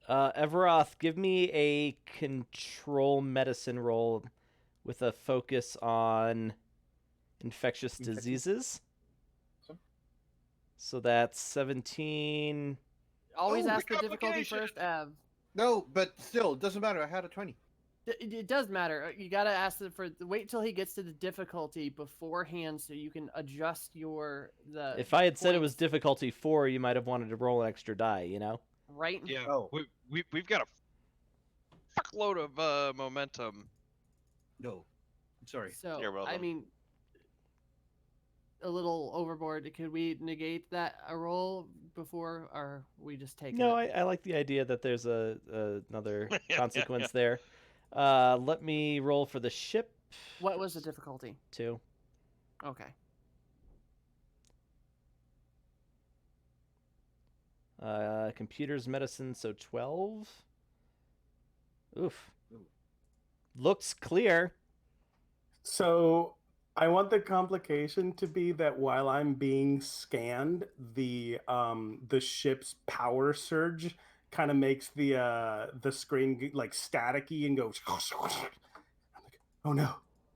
Everoth, give me a control medicine roll with a focus on Infectious Infectious. diseases. So? So that's 17. Always Oh, ask the difficulty complication. first, Av. No, but still, it doesn't matter. I had a 20. It does matter. You gotta ask it for. Wait till he gets to the difficulty beforehand, so you can adjust the. If I had said it was points, difficulty 4, you might have wanted to roll an extra die, you know? right. Yeah, Oh. we've got a fuckload of momentum. No. I'm sorry. So You're welcome. I mean, a little overboard. Could we negate that a roll before, or we just take No, it? I like the idea that there's another Yeah, consequence yeah. there. Let me roll for the ship. What was the difficulty? 2. Okay. Computers, medicine, so 12. Oof. Ooh. Looks clear. So I want the complication to be that while I'm being scanned, the ship's power surge kind of makes the screen like staticky and goes. I'm like, oh no,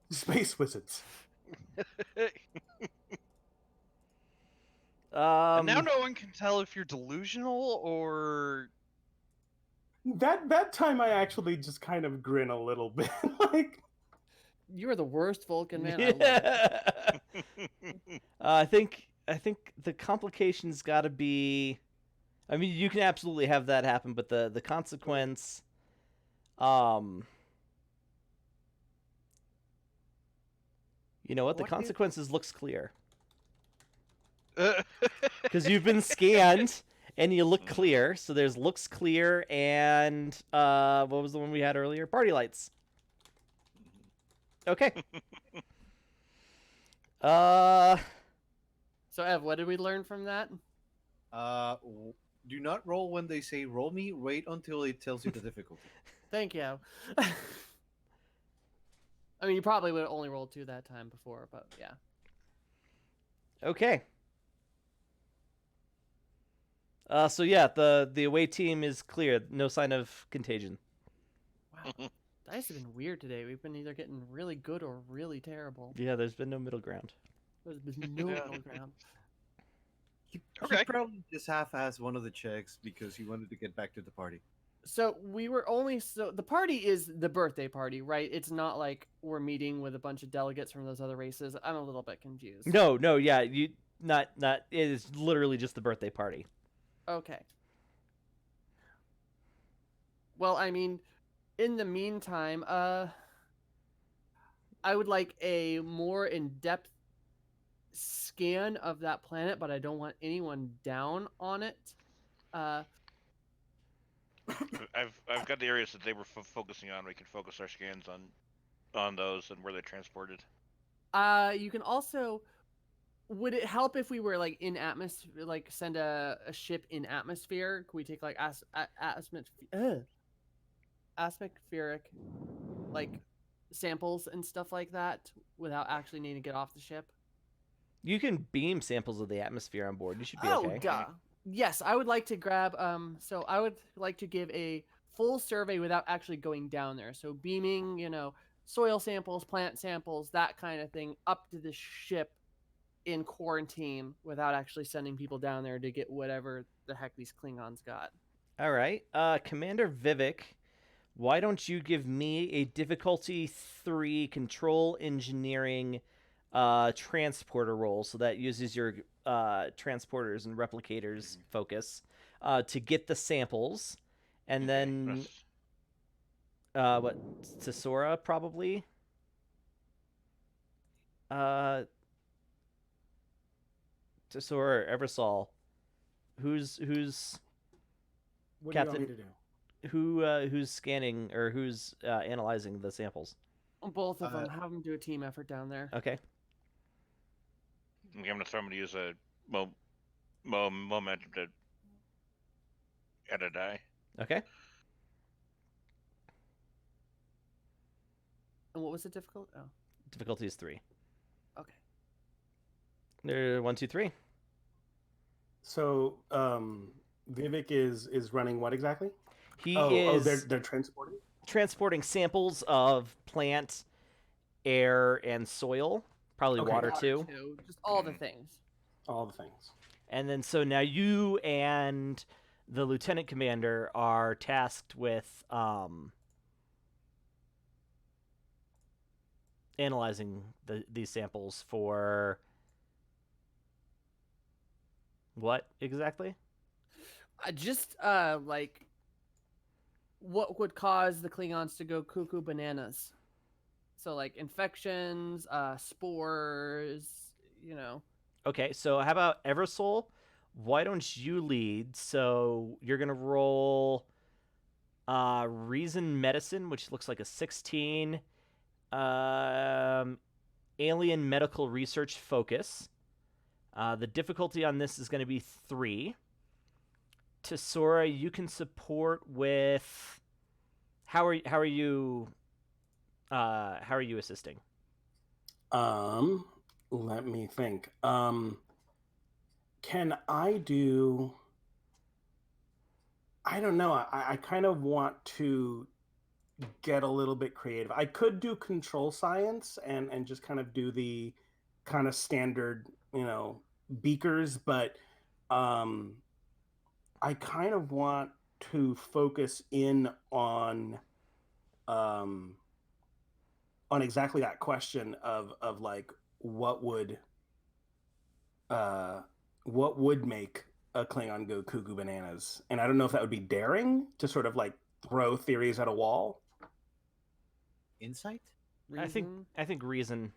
space wizards. And now no one can tell if you're delusional or. That time I actually just kind of grin a little bit, like. You are the worst Vulcan man. I love it. Yeah. I think the complication's got to be. I mean, you can absolutely have that happen, but the consequence. You know what? The What is- consequences looks clear because you've been scanned and you look clear. So there's looks clear and what was the one we had earlier? Party lights. Okay. So Ev, what did we learn from that? Do not roll when they say roll me. Wait until it tells you the difficulty. Thank you. I mean, you probably would have only rolled 2 that time before, but yeah. Okay. So yeah, the away team is clear. No sign of contagion. Wow. Dice have been weird today. We've been either getting really good or really terrible. Yeah, there's been no middle ground. There's been no middle ground. He Okay. probably just half-assed one of the checks because he wanted to get back to the party. So the party is the birthday party, right? It's not like we're meeting with a bunch of delegates from those other races. I'm a little bit confused. No, yeah, you not. It is literally just the birthday party. Okay. Well, I mean, in the meantime, I would like a more in-depth scan of that planet, but I don't want anyone down on it. I've got the areas that they were focusing on. We can focus our scans on those and where they transported. You can also. Would it help if we were like in atmosphere, like send a ship in atmosphere? Could we take like atmospheric like samples and stuff like that without actually needing to get off the ship? You can beam samples of the atmosphere on board. You should be Oh, okay. duh. Yes, I would like to grab. So I would like to give a full survey without actually going down there. So beaming, soil samples, plant samples, that kind of thing, up to the ship in quarantine without actually sending people down there to get whatever the heck these Klingons got. All right, Commander Vivek, why don't you give me a difficulty 3 control engineering transporter roll? So that uses your transporters and replicators focus to get the samples, and then what? Tesora probably. Tesora or Eversol. Who's What Captain- do you want me to do? who's scanning or who's analyzing the samples? Both of them. Have them do a team effort down there. Okay. I'm gonna throw him to use a momentum to add a die. Okay. And what was the difficult? Oh, Difficulty is 3. okay. 1, 2, 3. So Vivek is running what exactly? He Oh, is they're transporting. transporting samples of plant, air, and soil Probably Okay. water too. Just all the things. All the things. And then so now you and the lieutenant commander are tasked with analyzing these samples for what exactly? Just like what would cause the Klingons to go cuckoo bananas? So like infections, spores, you know. Okay, so how about Eversol? Why don't you lead? So you're gonna roll reason medicine, which looks like a 16. Um, alien medical research focus. The difficulty on this is going to be 3. Tesora, you can support with. How are you assisting? Let me think. Can I do? I don't know. I kind of want to get a little bit creative. I could do control science and just kind of do the kind of standard, beakers, but um I kind of want to focus in um on exactly that question of like uh what would make a Klingon go cuckoo bananas. And I don't know if that would be daring to sort of like throw theories at a wall. Insight? Reason. I think reason.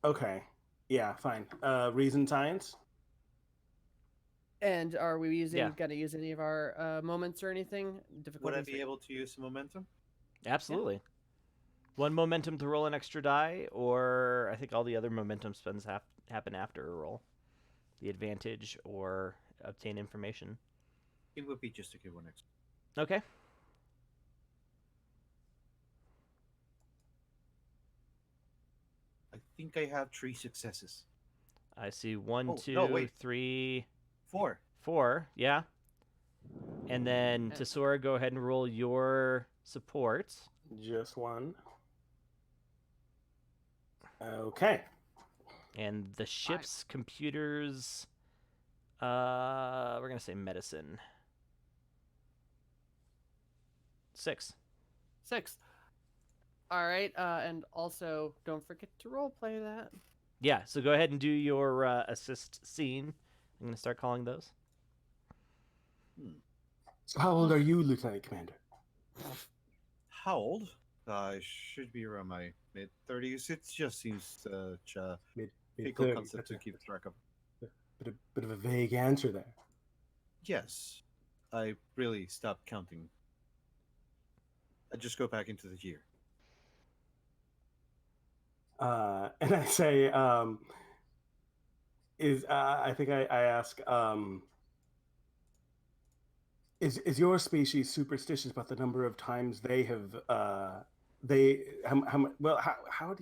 Okay. Yeah, fine. Reason science? And are we Yeah. gonna use any of our moments or anything? Would I Difficulties be able to use some momentum? Absolutely. 1 momentum to roll an extra die, or I think all the other momentum spends happen after a roll. The advantage or obtain information. It would be just to get one extra. Okay. I think I have 3 successes. I see 1, Oh, 2, no, wait. 3, 4. 4. Yeah. And then Yeah. Tesora, go ahead and roll your support. Just one. Okay. And the ship's computers. We're gonna say medicine. 6. 6. All right, and also don't forget to role play that. Yeah. So go ahead and do your assist scene. I'm gonna start calling those. So how old are you, Lieutenant Commander? How old? I should be around my mid-30s. It just seems such a Mid fickle 30s. concept That's to a keep track of. bit of a vague answer there. Yes, I really stopped counting. I just go back into the year. And I say, I think I ask, is your species superstitious about the number of times they have how do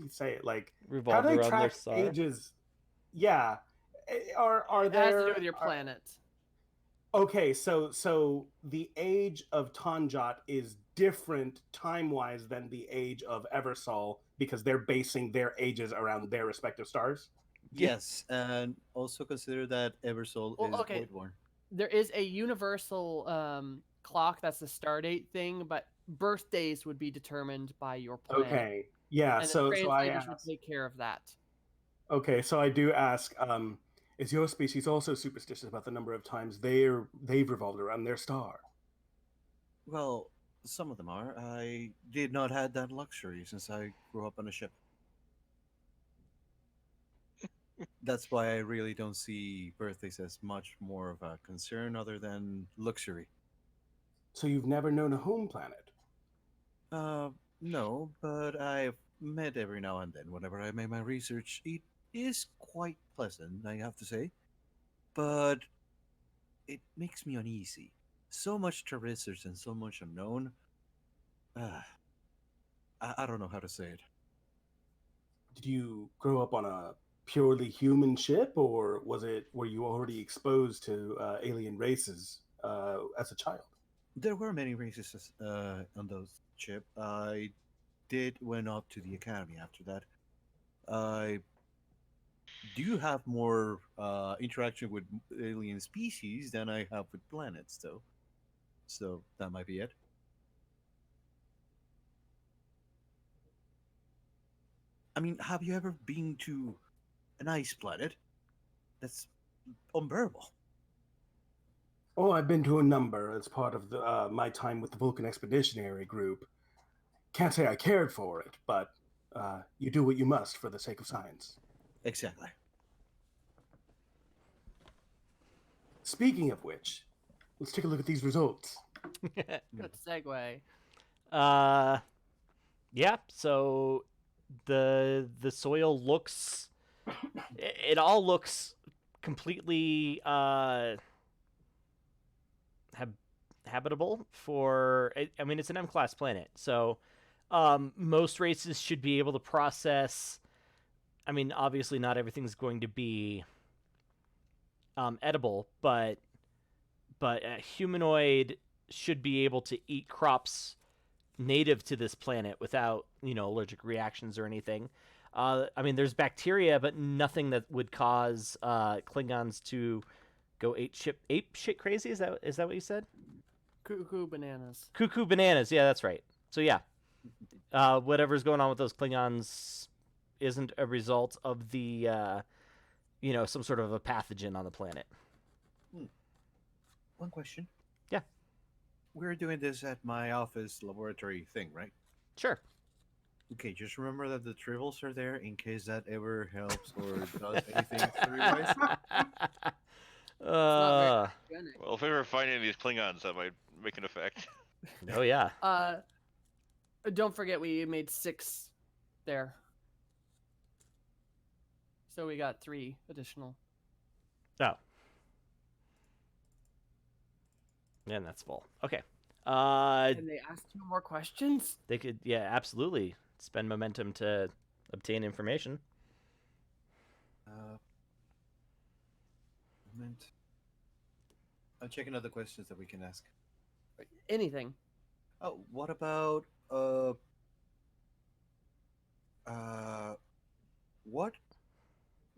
you say it, like how Revolved do they around their track star. ages? Yeah, are It there has to do with your planet. okay, so the age of Tanjat is different time-wise than the age of Eversol because they're basing their ages around their respective stars. Yeah. Yes, and also consider that Eversol Well, is okay. Voidborn. There is a universal clock that's the stardate thing, but birthdays would be determined by your planet. Okay, yeah. And So the I translators would ask. take care of that. Okay, so I do ask. Is your species also superstitious about the number of times they've revolved around their star? Well, some of them are. I did not have that luxury since I grew up on a ship. That's why I really don't see birthdays as much more of a concern other than luxury. So you've never known a home planet? No, but I've met every now and then whenever I make my research. It is quite pleasant, I have to say, but it makes me uneasy. So much to research and so much unknown. Uh, I don't know how to say it. Did you grow up on a purely human ship, or were you already exposed to alien races as a child? There were many races on those ship. I did went up to the academy after that. I do have more interaction with alien species than I have with planets, though. So that might be it. I mean, have you ever been to an ice planet? That's unbearable. Oh, I've been to a number as part of my time with the Vulcan Expeditionary Group. Can't say I cared for it, but you do what you must for the sake of science. Exactly. Speaking of which, let's take a look at these results. Good segue. Yeah. So the soil looks, it all looks completely habitable for. I mean, it's an M-class planet, so most races should be able to process. I mean, obviously, not everything's going to be edible, but a humanoid should be able to eat crops native to this planet without allergic reactions or anything. I mean, there's bacteria, but nothing that would cause Klingons to go ape shit crazy. Is that what you said? Cuckoo bananas. Cuckoo bananas. Yeah, that's right. So yeah, whatever's going on with those Klingons isn't a result of the some sort of a pathogen on the planet. One question. Yeah. We're doing this at my office laboratory thing, right? Sure. Okay, just remember that the tribbles are there in case that ever helps or does anything story-wise. Not very hygienic. Well, if we ever find any of these Klingons, that might make an effect. Oh yeah. Don't forget we made 6 there. So we got 3 additional. Oh. And that's full. Okay. Can they ask 2 more questions? They could, yeah, absolutely spend momentum to obtain information. Moment. I'm checking other questions that we can ask. Anything. Oh, what about what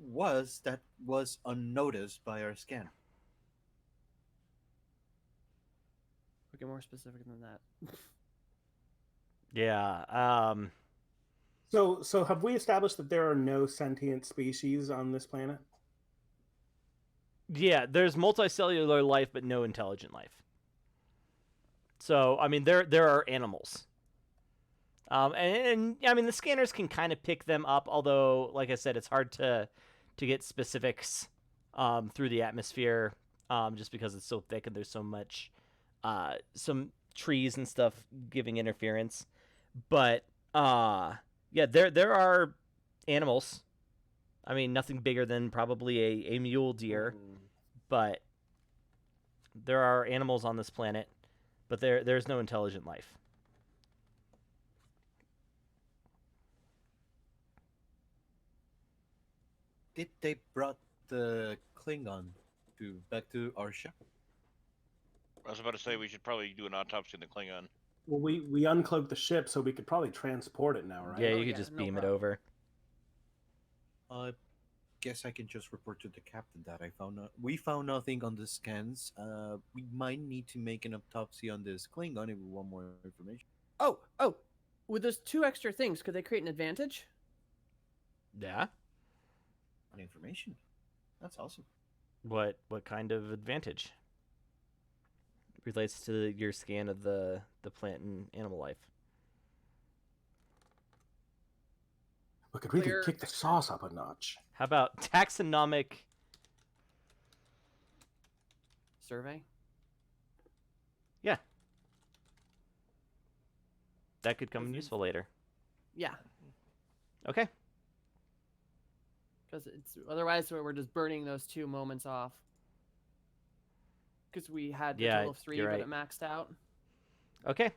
was unnoticed by our scan? We'll get more specific than that. Yeah. So have we established that there are no sentient species on this planet? Yeah, there's multicellular life, but no intelligent life. So, I mean, there are animals. And I mean, the scanners can kind of pick them up, although, like I said, it's hard to get specifics through the atmosphere, just because it's so thick and there's so much, some trees and stuff giving interference. But yeah, there are animals. I mean, nothing bigger than probably a mule deer, but there are animals on this planet, but there's no intelligent life. Did they brought the Klingon back to our ship? I was about to say we should probably do an autopsy on the Klingon. Well, we uncloaked the ship, so we could probably transport it now, right? Yeah, Oh, you could yeah, just no beam it problem. over. I guess I can just report to the captain that we found nothing on the scans. We might need to make an autopsy on this Klingon if we want more information. Oh, with those 2 extra things, could they create an advantage? Yeah. On information. That's awesome. What kind of advantage? Relates to your scan of the plant and animal life. We could really Clear- kick the sauce up a notch. How about taxonomic? Survey? Yeah. That could come in useful later. Yeah. Okay. Because it's otherwise we're just burning those 2 moments off. Because we had the Yeah, total of 3, you're but right. it maxed out. Okay.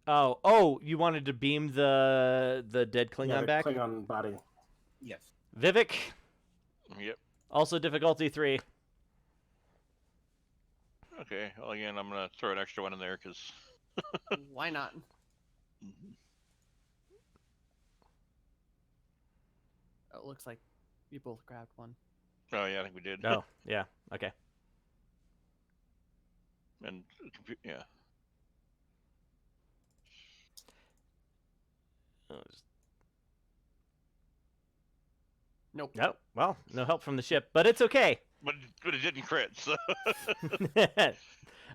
Oh, you wanted to beam the dead Klingon Yeah, the back? Klingon body. Yes. Vivek, Yep. also difficulty 3. Okay. Well, again, I'm gonna throw an extra one in there because Why not? Mhm. Oh, it looks like you both grabbed one. Oh yeah, I think we did. Oh, yeah. Okay. And yeah. Oh, just- Nope. No, well, no help from the ship, but it's okay. But it didn't crit. So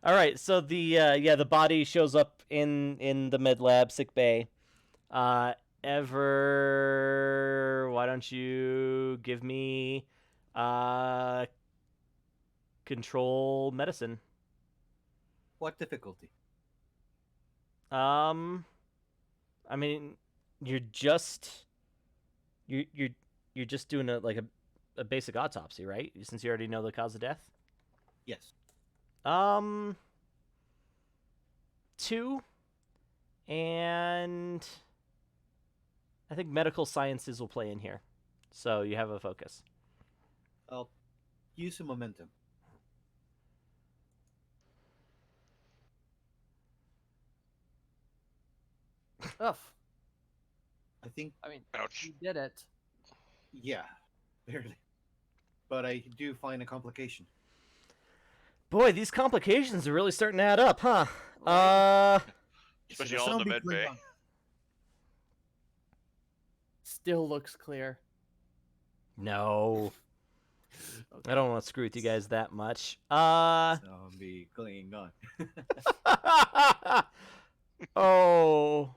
All right, so the body shows up in the med lab sick bay. Ever, why don't you give me control medicine? What difficulty? I mean, you're just you you're just doing a basic autopsy, right? Since you already know the cause of death. Yes. 2, and I think medical sciences will play in here, so you have a focus. I'll use some momentum. Ugh. I think, I mean, ouch. you did it. yeah, barely. But I do find a complication. Boy, these complications are really starting to add up, huh? Right. Especially It's a all in the zombie med bay. Klingon. Still looks clear. No, Okay. I don't want to screw with you guys that much. Zombie Klingon. Oh.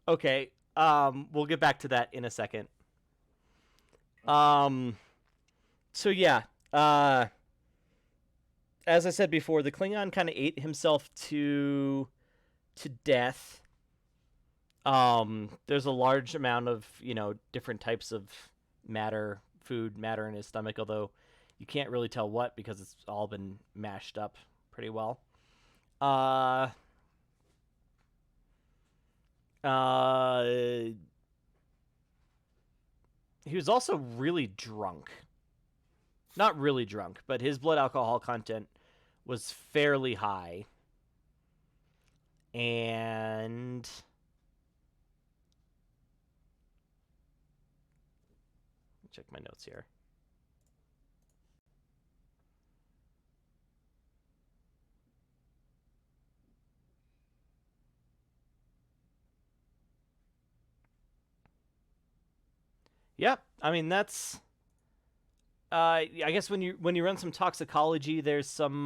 Okay. We'll get back to that in a second. So yeah. As I said before, the Klingon kind of ate himself to death. There's a large amount of, different types of food matter in his stomach, although you can't really tell what because it's all been mashed up pretty well. He was also really drunk. Not really drunk, but his blood alcohol content was fairly high. And check my notes here. Yep, I mean that's. I guess when you run some toxicology, there's some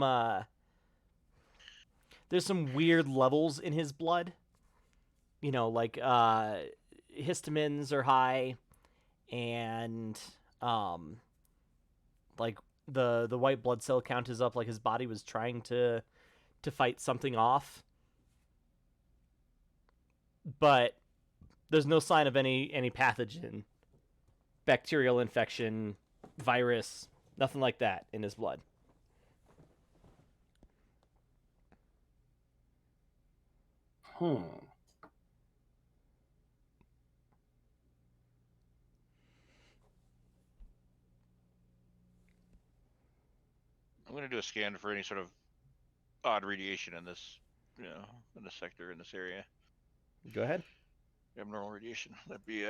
weird levels in his blood. Like histamines are high, and like the white blood cell count is up. Like his body was trying to fight something off, but there's no sign of any pathogen, bacterial infection, virus, nothing like that in his blood. Hmm. I'm gonna do a scan for any sort of odd radiation in this, in this sector, in this area. Go ahead. Abnormal radiation. That'd be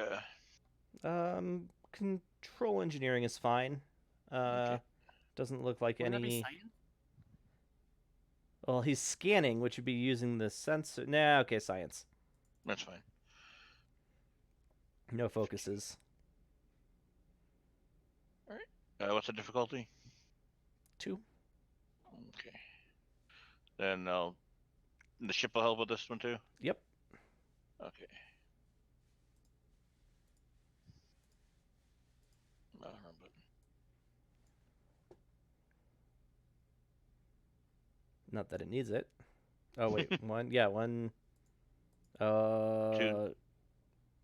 Control engineering is fine. Okay. Doesn't look like Wouldn't that be any. science? Well, he's scanning, which would be using the sensor. Nah, okay, science. That's fine. No focuses. All right. What's the difficulty? 2. Okay. Then the ship will help with this one too. Yep. Okay. Wrong button. Not that it needs it. Oh wait, 1. Yeah, 1. 2.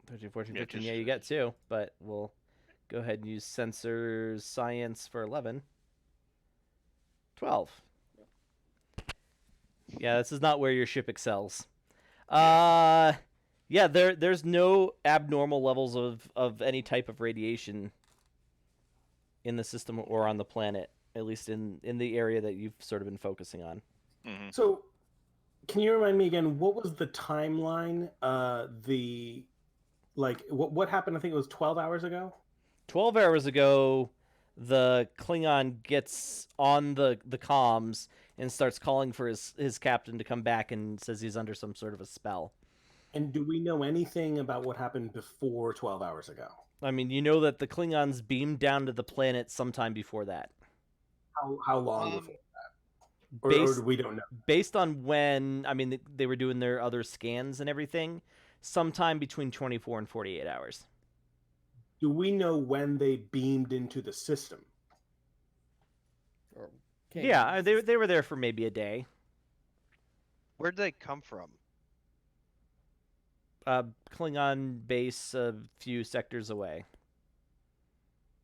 13, 14, Yeah, 15. just- Yeah, you got 2, but we'll go ahead and use sensors science for 11. 12. Yeah, this is not where your ship excels. Yeah, there's no abnormal levels of any type of radiation in the system or on the planet, at least in the area that you've sort of been focusing on. Mhm. So, Can you remind me again? What was the timeline? What happened? I think it was 12 hours ago. 12 hours ago, the Klingon gets on the comms and starts calling for his captain to come back and says he's under some sort of a spell. And do we know anything about what happened before 12 hours ago? I mean, you know that the Klingons beamed down to the planet sometime before that. How long before? Or Based we don't know. based on when, I mean, they were doing their other scans and everything, sometime between 24 and 48 hours. Do we know when they beamed into the system? Or Yeah, they were there for maybe a day. Where'd they come from? Klingon base a few sectors away.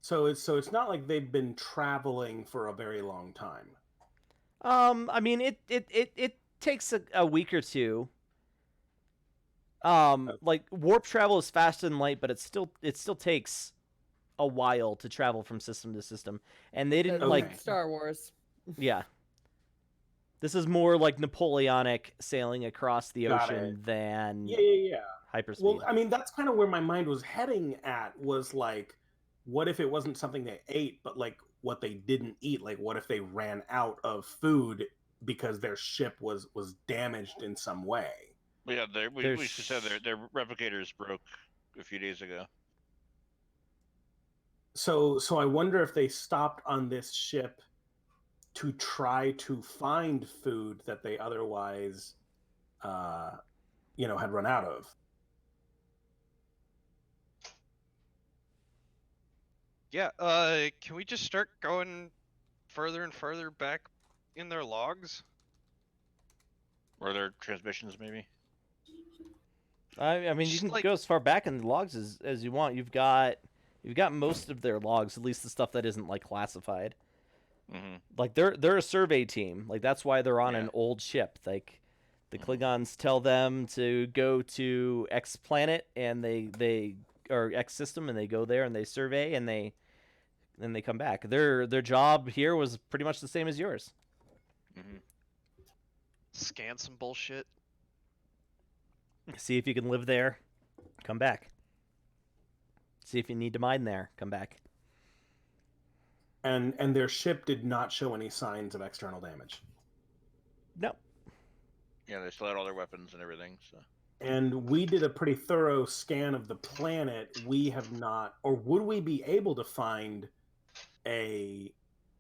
So it's not like they've been traveling for a very long time. I mean, it takes a week or two. Like warp travel is fast and light, but it still takes a while to travel from system to system. And they didn't Okay. Star Wars. yeah. This is more like Napoleonic sailing across the Got ocean than Yeah. hyperspeed. Well, I mean, that's kind of where my mind was heading at, was like, what if it wasn't something they ate, but like what they didn't eat? Like, what if they ran out of food because their ship was damaged in some way? But yeah, we said their replicators broke a few days ago. So I wonder if they stopped on this ship to try to find food that they otherwise, had run out of. Yeah, can we just start going further and further back in their logs? Or their transmissions, maybe? I mean, you Just can like- go as far back in the logs as you want. You've got most of their logs, at least the stuff that isn't like classified. Mm-hmm. Like they're a survey team. Like that's why they're on Yeah. an old ship. Like the Klingons tell them to go to X planet and they or X system and they go there and they survey and they come back. Their job here was pretty much the same as yours. Mm-hmm. Scan some bullshit. See if you can live there, come back. See if you need to mine there, come back. And their ship did not show any signs of external damage. No. Yeah, they still had all their weapons and everything. So. And we did a pretty thorough scan of the planet. We have not, or would we be able to find a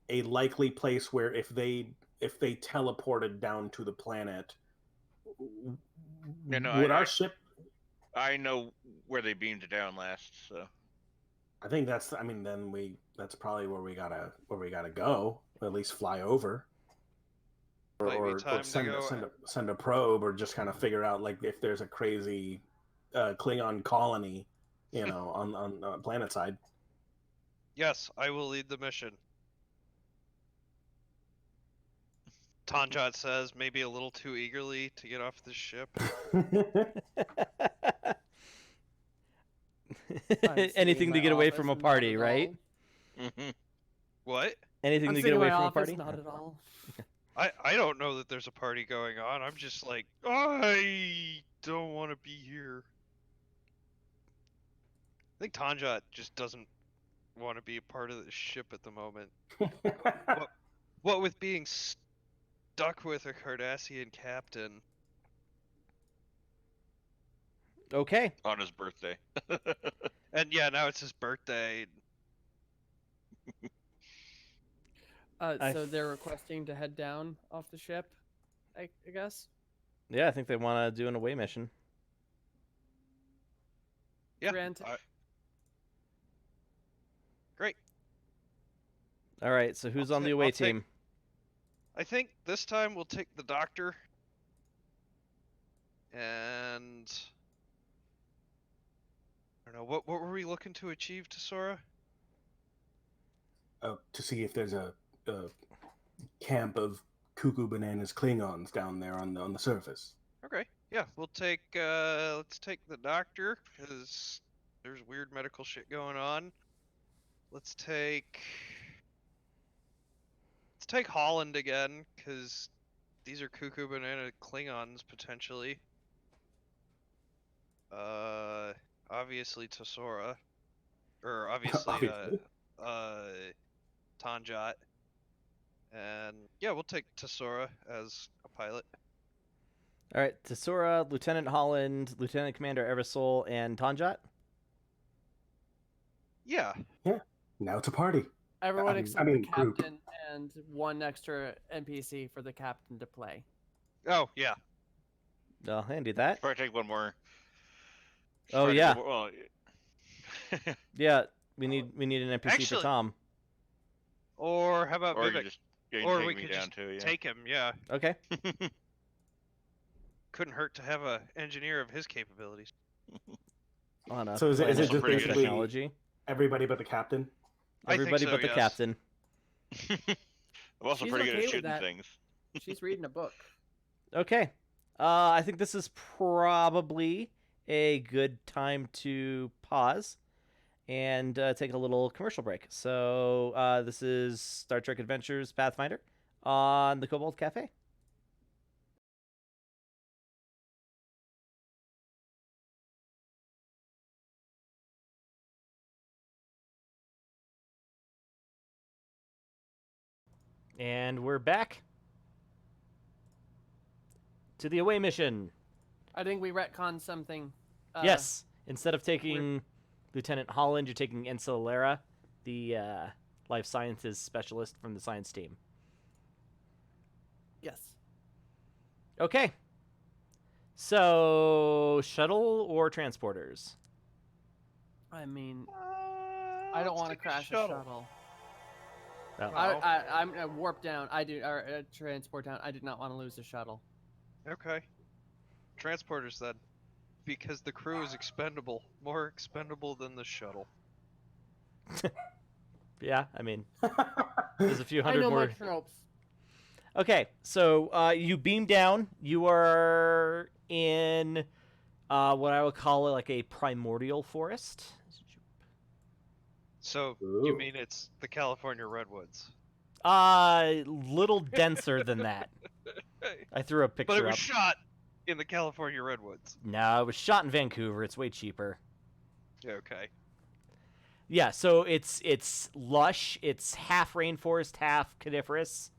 likely place where if they teleported down to the planet, Yeah, no, would our ship? I know where they beamed down last, so. I think that's probably where we gotta go. At least fly over, Might be or time to send a probe, or just kind of figure out like if there's a crazy Klingon colony, on planet side. Yes, I will lead the mission. Tanjat says, maybe a little too eagerly to get off the ship. Anything to get away from a party, right? Mm-hmm. What? Anything I'm to sitting get in away my from office, a party? not at all. I don't know that there's a party going on. I'm just like, I don't want to be here. I think Tanjat just doesn't want to be a part of the ship at the moment. What with being stuck with a Cardassian captain. Okay. On his birthday. And yeah, now it's his birthday. So they're requesting to head down off the ship, I guess. Yeah, I think they want to do an away mission. Yeah. Granted. Great. All right, so who's on the I'll away take- team? I think this time we'll take the doctor. And I don't know, what were we looking to achieve, Tesora? To see if there's a camp of cuckoo bananas Klingons down there on the surface. Okay. Yeah, we'll take let's take the doctor because there's weird medical shit going on. Let's take Holland again because These are cuckoo banana Klingons potentially. Obviously Tesora, or obviously Obviously. Tanjat, and yeah, we'll take Tesora as a pilot. All right, Tesora, Lieutenant Holland, Lieutenant Commander Eversole, and Tanjat. Yeah. Yeah. Now it's a party. Everyone I except mean, the group. captain and one extra NPC for the captain to play. Oh yeah. Oh, handy that. Should probably take one more. Should Oh, probably take yeah. one more- well, Yeah, we need an NPC for Actually- Tom. Or how about or you Vivek? just you can Or take we me could down just too. Yeah. take him. Yeah. Okay. Couldn't hurt to have a engineer of his capabilities. On a So is it planet just with great basically technology? everybody but the captain? I think Everybody so, but the yes. captain. I'm also She's pretty good okay at with shooting that. things. She's reading a book. Okay. I think this is probably a good time to pause and take a little commercial break. So this is Star Trek Adventures Pathfinder on the Cobalt Cafe. And we're back to the away mission. I think we retconned something. Yes. Instead of taking Lieutenant Holland, you're taking Ensolera, the life sciences specialist from the science team. Yes. Okay. So, shuttle or transporters? I mean, I don't want to crash a shuttle. Oh. I'm gonna warp down. Or transport down. I did not want to lose a shuttle. Okay. Transporters then. Because the crew is expendable. More expendable than the shuttle. Yeah, I mean, there's a few I hundred know more. my tropes. Okay, so you beam down. You are in what I would call like a primordial forest. So, you Ooh. mean it's the California Redwoods? Little denser than that. I threw a picture But it was up. shot in the California Redwoods. No, it was shot in Vancouver. It's way cheaper. Okay. Yeah, so it's lush. It's half rainforest, half coniferous.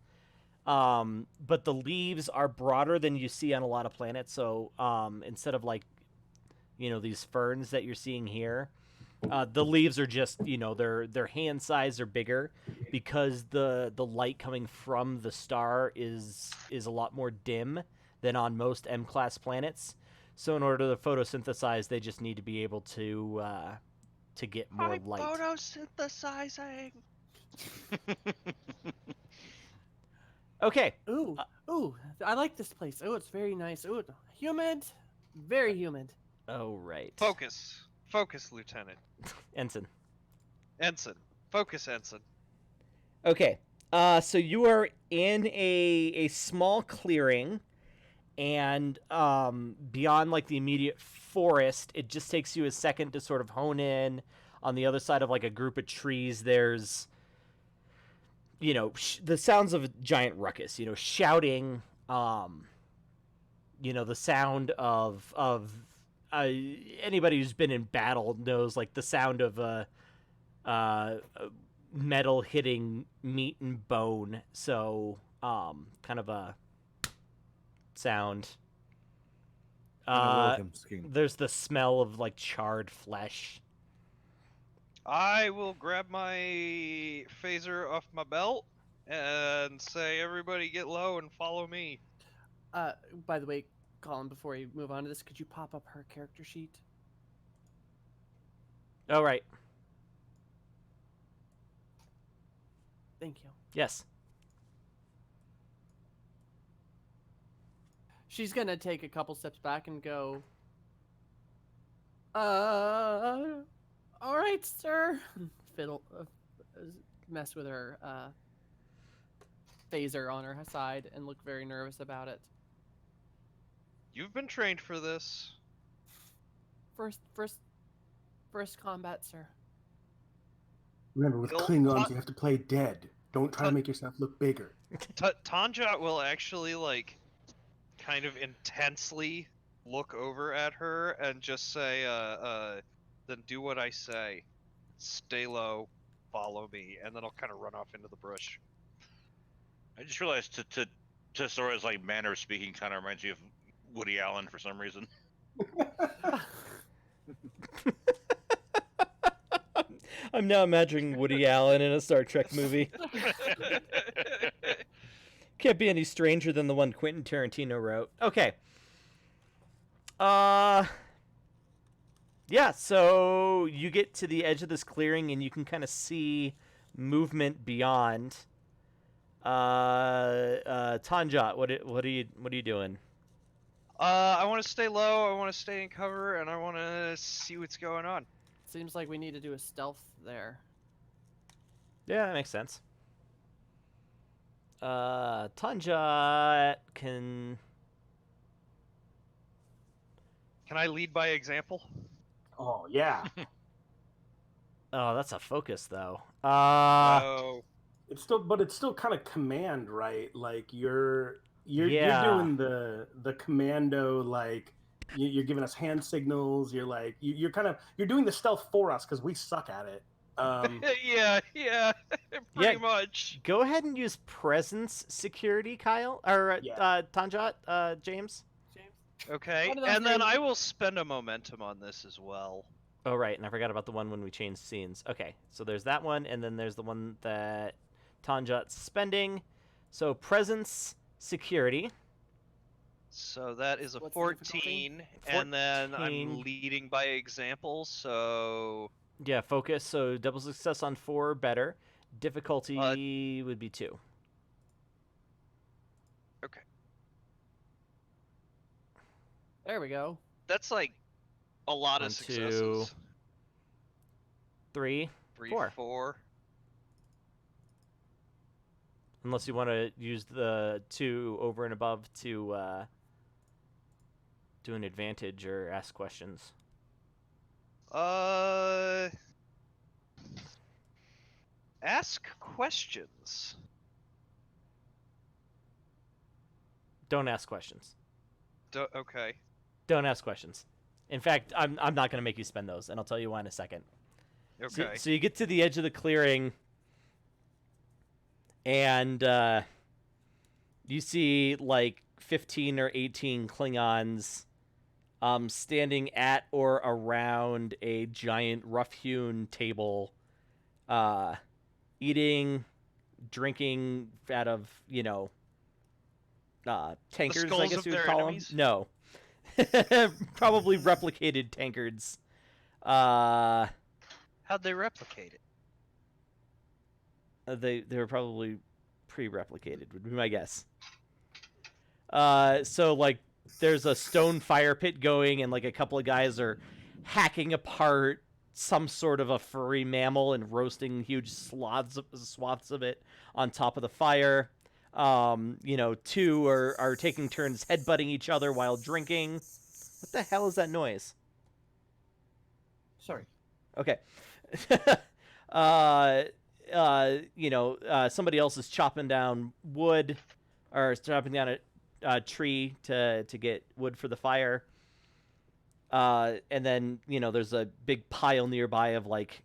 But the leaves are broader than you see on a lot of planets. So instead of like, these ferns that you're seeing here, the leaves are just their hand size are bigger because the light coming from the star is a lot more dim than on most M-class planets. So in order to photosynthesize, they just need to be able to get more light. Photosynthesizing. Okay. Ooh, I like this place. Oh, it's very nice. Ooh, humid, very humid. Oh right. Focus, Lieutenant. Ensign. Ensign. Focus, Ensign. Okay. So you are in a small clearing, and beyond like the immediate forest, it just takes you a second to sort of hone in. On the other side of like a group of trees, there's the sounds of a giant ruckus. Shouting. The sound of anybody who's been in battle knows like the sound of metal hitting meat and bone. So kind of a sound. And a welcome scheme. There's the smell of like charred flesh. I will grab my phaser off my belt and say, everybody get low and follow me. By the way, Colin, before you move on to this, could you pop up her character sheet? Oh right. Thank you. Yes. She's gonna take a couple steps back and go, all right, sir. Fiddle, mess with her phaser on her side and look very nervous about it. You've been trained for this. First combat, sir. Remember, with You'll- Klingons, you have to play dead. Don't try to make yourself look bigger. Tanja will actually like kind of intensely look over at her and just say, then do what I say. Stay low, follow me, and then I'll kind of run off into the bush. I just realized to Sora's like manner of speaking kind of reminds me of Woody Allen for some reason. I'm now imagining Woody Allen in a Star Trek movie. Can't be any stranger than the one Quentin Tarantino wrote. Okay. Yeah, so you get to the edge of this clearing and you can kind of see movement beyond. Tanjat, what are you doing? I want to stay low, I want to stay in cover, and I want to see what's going on. Seems like we need to do a stealth there. Yeah, that makes sense. Tanjat can. Can I lead by example? Oh yeah. Oh, that's a focus though. No. It's still kind of command, right? Like you're Yeah. doing the commando, like you're giving us hand signals. You're like you're kind of you're doing the stealth for us because we suck at it. Yeah, pretty Yeah. much. Go ahead and use presence security, Kyle or Yeah. Tanjat, James. Okay, One of those and then things- I will spend a momentum on this as well. Oh right, and I forgot about the one when we changed scenes. Okay, so there's that one, and then there's the one that Tanjat's spending. So presence security. So that is a What's the difficulty? 14, and then I'm 14. leading by example, so... Yeah, focus. So double success on 4 or better. Difficulty would be 2. Okay. There we go. That's like a lot 1, of successes. 2, 3, 3, 4. 4. Unless you want to use the 2 over and above to do an advantage or ask questions. Ask questions. Don't ask questions. Okay. Don't ask questions. In fact, I'm not going to make you spend those, and I'll tell you why in a second. Okay. So you get to the edge of the clearing, and you see like 15 or 18 Klingons standing at or around a giant rough-hewn table, eating, drinking out of, tankards, I skulls guess of you would their call enemies? them. No. Probably replicated tankards. How'd they replicate it? They were probably pre-replicated, would be my guess. So like there's a stone fire pit going, and like a couple of guys are hacking apart some sort of a furry mammal and roasting huge swaths of it on top of the fire. 2 are taking turns headbutting each other while drinking. What the hell is that noise? Sorry. Okay. Somebody else is chopping down wood, or chopping down a tree to get wood for the fire. And then, there's a big pile nearby of, like,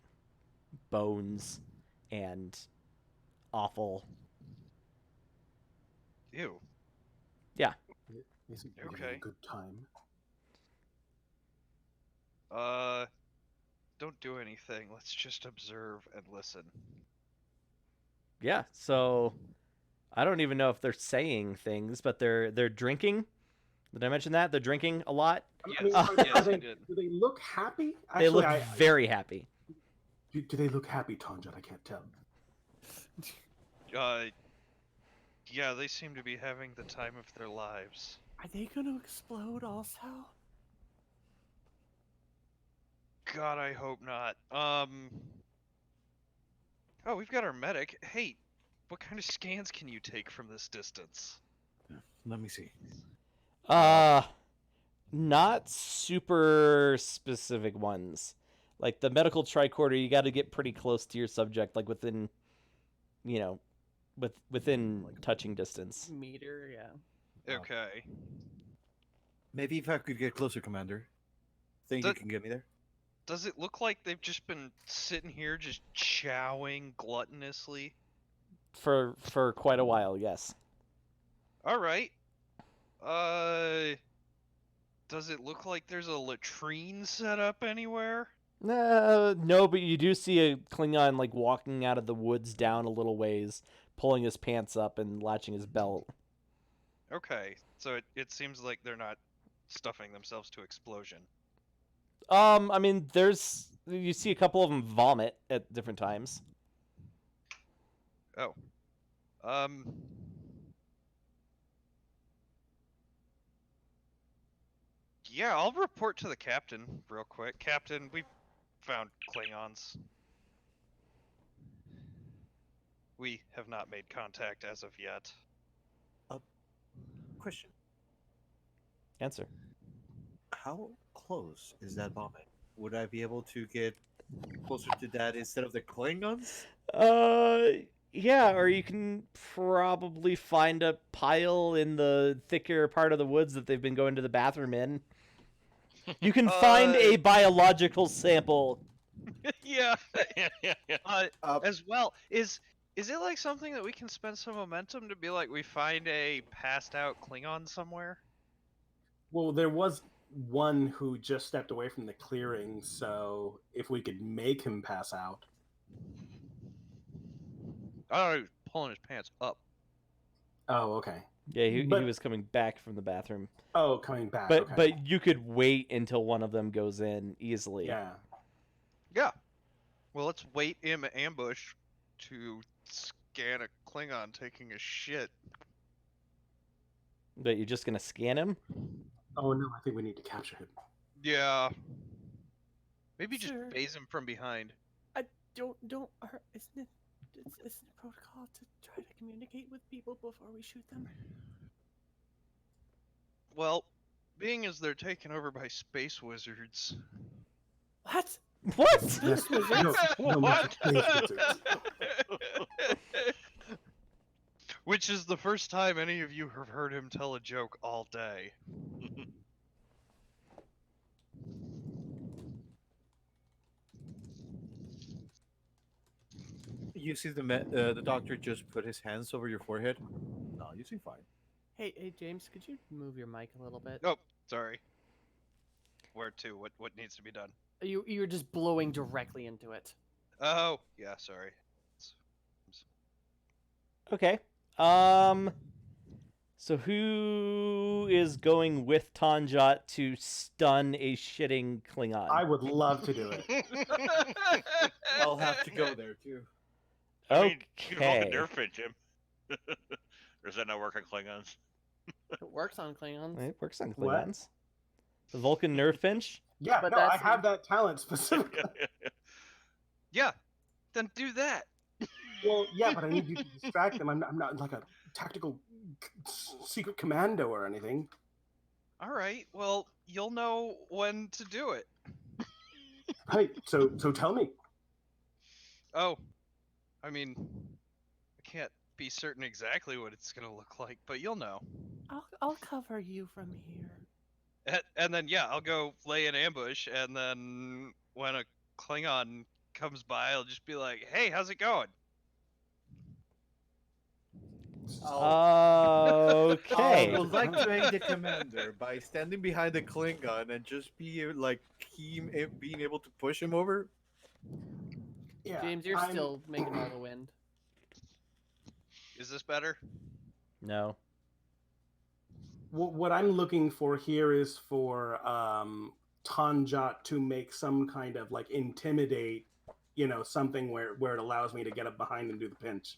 bones and offal. Ew. Isn't it Okay. a good time? Don't do anything. Let's just observe and listen. Yeah, so I don't even know if they're saying things, but they're drinking. Did I mention that? They're drinking a lot. I mean, Yes, yes, they, you did. do they look happy? They Actually, look very happy. do they look happy, Tanjat? I can't tell. Yeah, they seem to be having the time of their lives. Are they going to explode also? God, I hope not. Oh, we've got our medic. Hey, what kind of scans can you take from this distance? Let me see. Not super specific ones. Like the medical tricorder, you got to get pretty close to your subject, like within, within touching distance. Meter, yeah. Okay. Maybe if I could get closer, Commander. Think you That- can get me there? Does it look like they've just been sitting here just chowing gluttonously? For quite a while, yes. All right. Does it look like there's a latrine set up anywhere? No, but you do see a Klingon like walking out of the woods down a little ways, pulling his pants up and latching his belt. Okay, so it seems like they're not stuffing themselves to explosion. I mean, you see a couple of them vomit at different times. Oh. Yeah, I'll report to the captain real quick. Captain, we've found Klingons. We have not made contact as of yet. Question: Answer. how close is that vomit? Would I be able to get closer to that instead of the Klingons? Yeah, or you can probably find a pile in the thicker part of the woods that they've been going to the bathroom in. You can find a biological sample. Yeah. yeah. As well, is it like something that we can spend some momentum to be like we find a passed out Klingon somewhere? Well, there was one who just stepped away from the clearing, so if we could make him pass out. Oh, he was pulling his pants up. Oh, okay. Yeah, he But- was coming back from the bathroom. Oh, coming back. But okay. but you could wait until one of them goes in easily. Yeah. Yeah. Well, let's wait in ambush to scan a Klingon taking a shit. But you're just gonna scan him? Oh no, I think we need to capture him. Yeah. Maybe just Sir. phase him from behind. Don't hurt. Isn't it protocol to try to communicate with people before we shoot them? Well, being as they're taken over by space wizards. What? What? Yes, no, What? space wizards. Which is the first time any of you have heard him tell a joke all day. You see the doctor just put his hands over your forehead? No, you seem fine. Hey, James, could you move your mic a little bit? Oh, sorry. Where to? What needs to be done? You were just blowing directly into it. Oh, yeah, sorry. Okay. So who is going with Tanjat to stun a shitting Klingon? I would love to do it. I'll have to go there too. I mean, you can Okay. Vulcan nerf pinch him. Or does that not work on Klingons? It works on Klingons. It works on What? Klingons. The Vulcan nerf finch? Yeah, But no, I that's- have that talent specifically. Yeah, then do that. Well, yeah, but I need you to distract them. I'm not like a tactical secret commando or anything. All right. Well, you'll know when to do it. Hey, so tell me. Oh, I mean, I can't be certain exactly what it's gonna look like, but you'll know. I'll cover you from here. And then yeah, I'll go lay an ambush, and then when a Klingon comes by, I'll just be like, "Hey, how's it going?" Okay. I would like to aid the commander by standing behind the Klingon and just be like being able to push him over. Yeah, James, you're I'm- still making all the wind. Is this better? No. What I'm looking for here is for Tanjat to make some kind of like intimidate, something where it allows me to get up behind and do the pinch.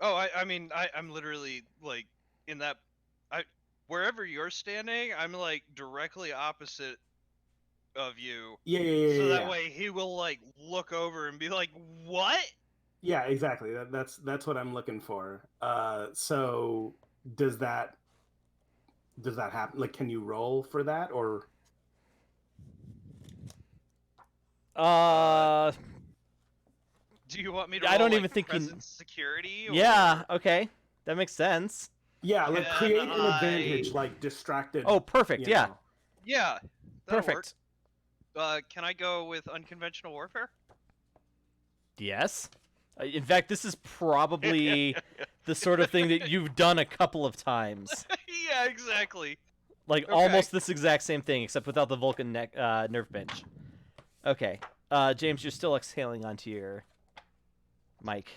Oh, I mean, I'm literally like in that. Wherever you're standing, I'm like directly opposite of you. Yeah. So that way he will like look over and be like, "What?" Yeah, exactly. That's what I'm looking for. So does that happen? Like, can you roll for that or? Do you want me to I roll, don't like, even think you- presence security? Yeah, or- okay. That makes sense. Yeah, like Can create an I- advantage, like distracted. Oh, perfect. you Yeah. know. Yeah, that'll Perfect. work. Can I go with unconventional warfare? Yes. In fact, this is probably the sort of thing that you've done a couple of times. Yeah, exactly. Like Okay. almost this exact same thing, except without the Vulcan nerve pinch. Okay. James, you're still exhaling onto your mic.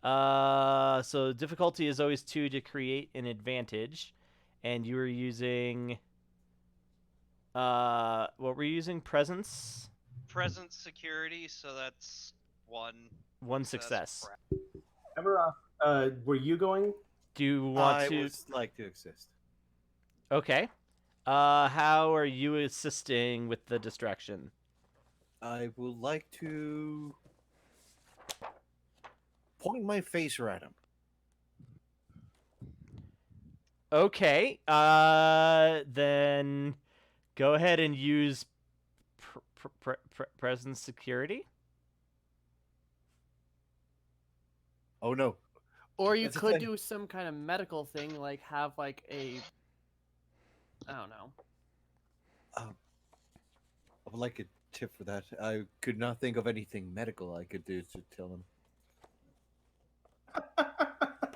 So difficulty is always 2 to create an advantage, and you were using. What were you using? Presence. Presence security, so that's one. One success. Crap. Ever, were you going? Do you want I to? would like to exist. Okay. How are you assisting with the distraction? I would like to point my phaser at him. Okay. Then go ahead and use presence security. Oh no. Or you That's the could thing. do some kind of medical thing, like have like a, I don't know. I would like a tip for that. I could not think of anything medical I could do to tell him.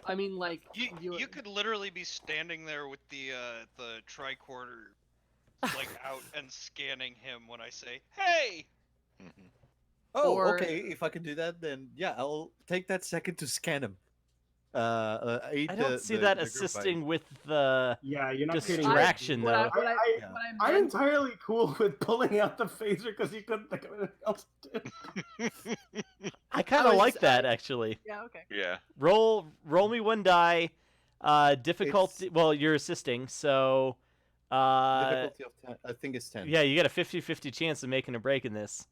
I mean, like You could literally be standing there with the tricorder like out and scanning him when I say, "Hey!" Mhm. Oh, Or- okay. If I can do that, then yeah, I'll take that second to scan him. I don't see that assisting with the Yeah, you're not creating distraction, what I, though. what I, Yeah. what I I'm meant, entirely cool with pulling out the phaser because you couldn't think of anything else to do. I kind of was like just- that actually. yeah, okay. Yeah. Roll me 1 die. Difficulty. Well, you're assisting, so. Difficulty of 10. I think it's 10. Yeah, you got a 50-50 chance of making a break in this.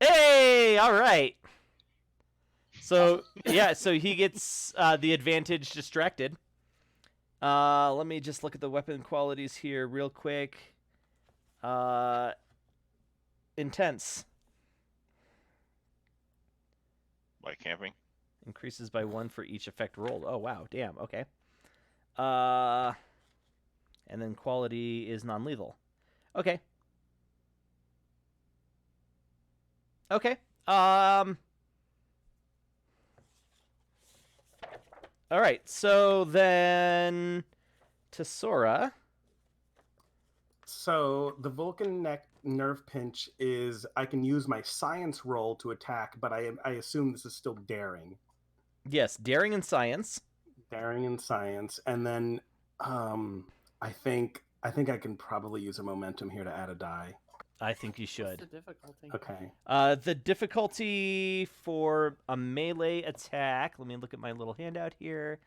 Hey, all right. So yeah, so he gets the advantage distracted. Let me just look at the weapon qualities here real quick. Intense Like camping. increases by 1 for each effect rolled. Oh wow, damn. Okay. And then quality is non-lethal. Okay. Okay. All right. So then, Tesora. So the Vulcan neck nerve pinch is I can use my science roll to attack, but I assume this is still daring. Yes, daring and science. Daring and science, and then I think I can probably use a momentum here to add a die. I think you What's should. the difficulty? Okay. The difficulty for a melee attack. Let me look at my little handout here.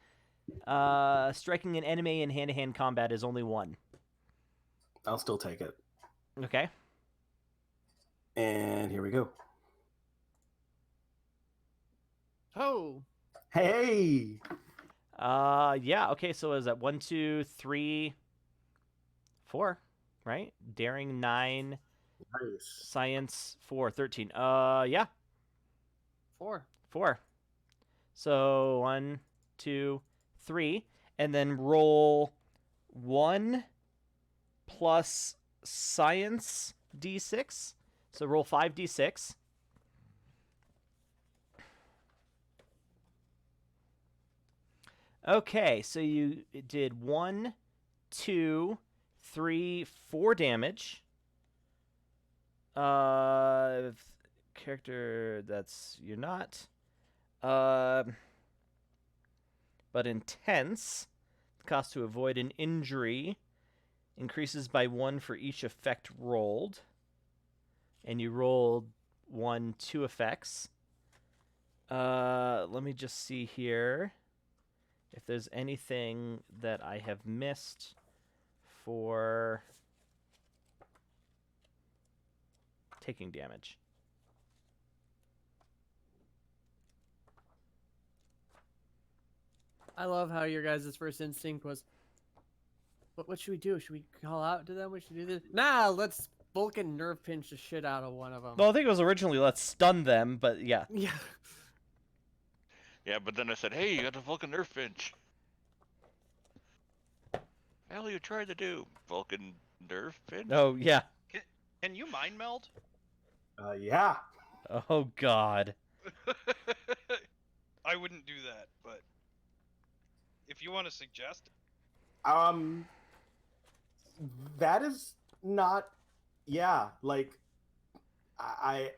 Striking an enemy in hand-to-hand combat is only 1. I'll still take it. Okay. And here we go. Oh, Hey! Yeah. Okay. So is that 1, 2, 3, 4? Right. Daring 9, Nice. science 4, 13. Yeah. 4. 4. So 1, 2, 3, and then roll 1 plus science d6. So roll 5d6. Okay, so you did 1, 2, 3, 4 damage. Character that's you're not. But intense. Cost to avoid an injury increases by 1 for each effect rolled. And you rolled 2 effects. Let me just see here if there's anything that I have missed for taking damage. I love how your guys' first instinct was, what should we do? Should we call out to them? We should do this. Nah, let's Vulcan nerve pinch the shit out of one of them. Well, I think it was originally let's stun them, but yeah. Yeah. Yeah, but then I said, hey, you got the Vulcan nerf pinch. Hell, you tried to do Vulcan nerf pinch? Oh yeah. Can you mind meld? Yeah. Oh God. I wouldn't do that, but if you want to suggest, That is not. Yeah, like I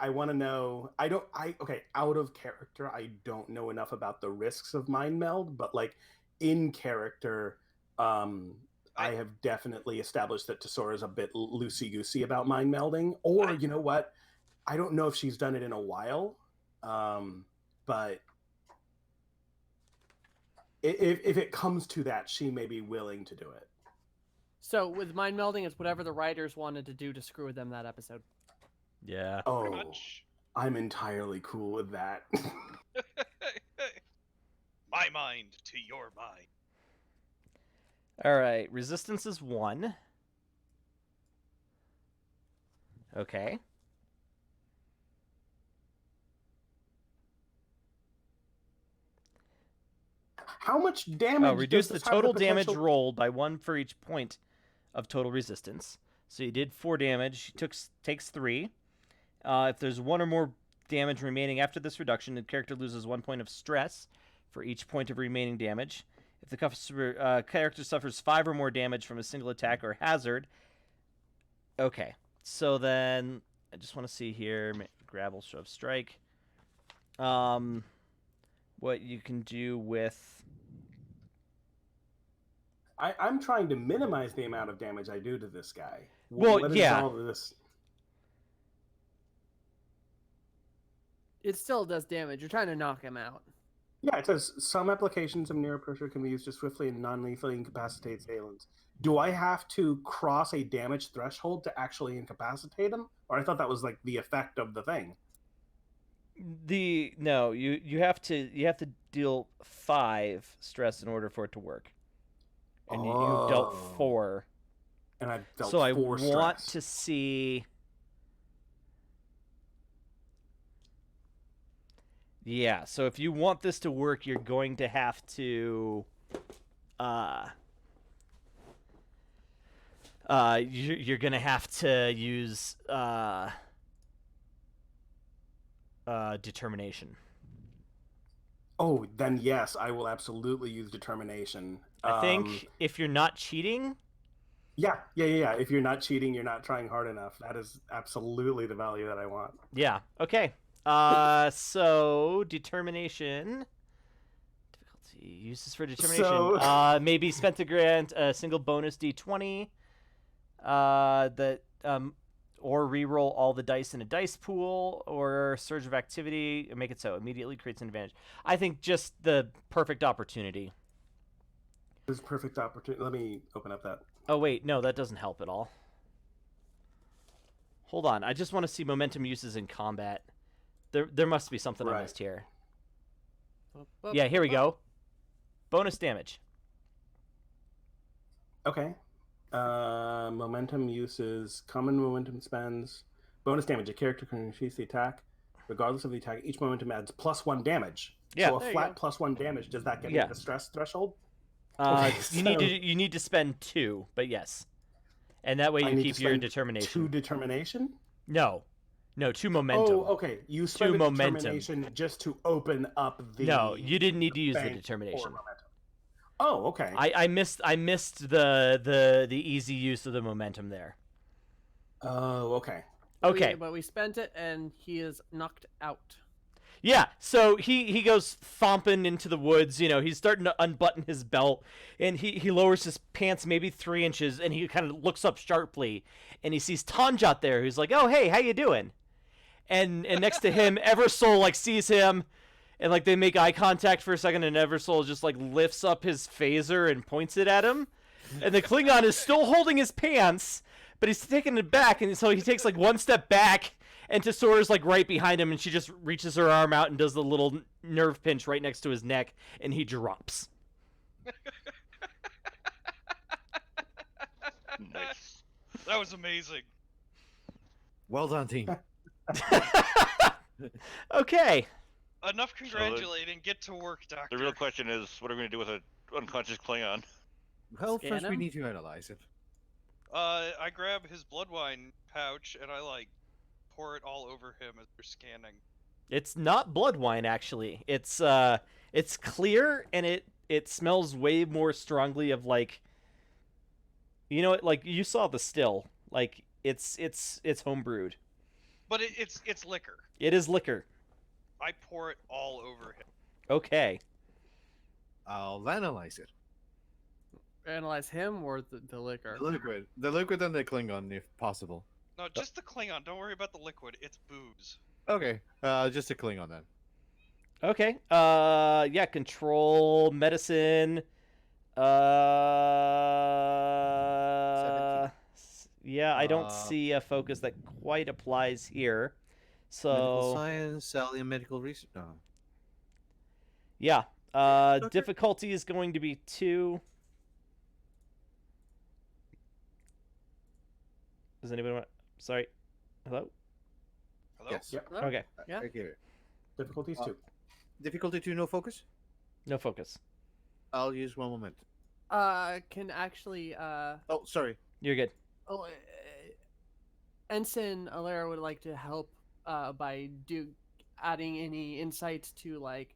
want to know. Okay, out of character, I don't know enough about the risks of mind meld, but like in character, I have definitely established that Tesora's a bit loosey goosey about mind melding. Or you know what? I don't know if she's done it in a while, but if it comes to that, she may be willing to do it. So with mind melding, it's whatever the writers wanted to do to screw with them that episode. Yeah. Oh, pretty much. I'm entirely cool with that. My mind to your mind. All right. Resistance is 1. Okay. How much damage? Oh, reduce does the this have total damage potential- rolled by 1 for each point of total resistance. So you did 4 damage. He takes 3. If there's 1 or more damage remaining after this reduction, the character loses 1 point of stress for each point of remaining damage. If the character suffers 5 or more damage from a single attack or hazard. Okay. So then I just want to see here. Grapple, shove, strike. What you can do with. I'm trying to minimize the amount of damage I do to this guy. Well, What is yeah. all of this? It still does damage. You're trying to knock him out. Yeah, it says some applications of neuropressure can be used to swiftly and non-lethally incapacitate assailants. Do I have to cross a damage threshold to actually incapacitate him? Or I thought that was like the effect of the thing. No, you have to deal 5 stress in order for it to work. And you've dealt 4. And I've dealt So 4 I want stress. to see. Yeah, so if you want this to work, you're going to have to you're going to have to use determination. Oh, then yes, I will absolutely use determination. I think if you're not cheating, Yeah. If you're not cheating, you're not trying hard enough. That is absolutely the value that I want. yeah, okay. So determination difficulty uses for determination. So- Maybe spent to grant a single bonus d20. Or reroll all the dice in a dice pool, or surge of activity, make it so immediately creates an advantage. I think just the perfect opportunity. This is perfect opportunity. Let me open up that. Oh wait, no, that doesn't help at all. Hold on, I just want to see momentum uses in combat. There must be something I Right. missed here. Yeah, here we go. Bonus damage. Okay. Momentum uses common momentum spends. Bonus damage. A character can increase the attack. Regardless of the attack, each momentum adds +1 damage. Yeah. So There a you flat go. +1 damage, does that get Yeah. me the stress threshold? You Okay, need to spend 2, but yes, and that way I you need keep to your spend determination. 2 determination? No, 2 momentum. Oh, okay. You spend 2 a momentum. determination just to open up the. No, you didn't need to use the bank for determination. momentum. Oh, okay. I missed the easy use of the momentum there. Oh, okay. Okay. But we spent it, and he is knocked out. Yeah, so he goes thomping into the woods, he's starting to unbutton his belt, and he lowers his pants maybe 3 inches, and he kind of looks up sharply, and he sees Tanjat there, who's like, oh, hey, how you doing? And next to him, Eversoul, like, sees him, and, like, they make eye contact for a second, and Eversoul just, like, lifts up his phaser and points it at him, and the Klingon is still holding his pants, but he's taking it back, and so he takes, like, 1 step back, and Tesora's like right behind him, and she just reaches her arm out and does the little nerve pinch right next to his neck, and he drops. Nice. That was amazing. Well done, team. Okay. Enough congratulating. Get to work, Doctor. The real question is, what are we going to do with an unconscious Klingon? Well, Scan first we him? need to analyze it. I grab his blood wine pouch and I pour it all over him as we're scanning. It's not blood wine, actually. It's clear, and it smells way more strongly of like, like you saw the still. Like it's homebrewed. But it's liquor. It is liquor. I pour it all over him. Okay. I'll analyze it. Analyze him or the liquor? The liquid and the Klingon, if possible. No, just the Klingon. Don't worry about the liquid. It's booze. Okay, just a Klingon then. Okay. Yeah. Control medicine. Yeah, I don't see a focus that quite applies here. Medical So science, alien medical research. No. yeah. Doctor? Difficulty is going to be 2. Does anybody want? Sorry. Hello. Hello? Yes. Yep. Hello? Okay. Yeah. I get it. Difficulties 2. Difficulty 2, no focus. No focus. I'll use one moment. Can actually Oh, sorry. You're good. oh, Ensign Alera would like to help by adding any insights to like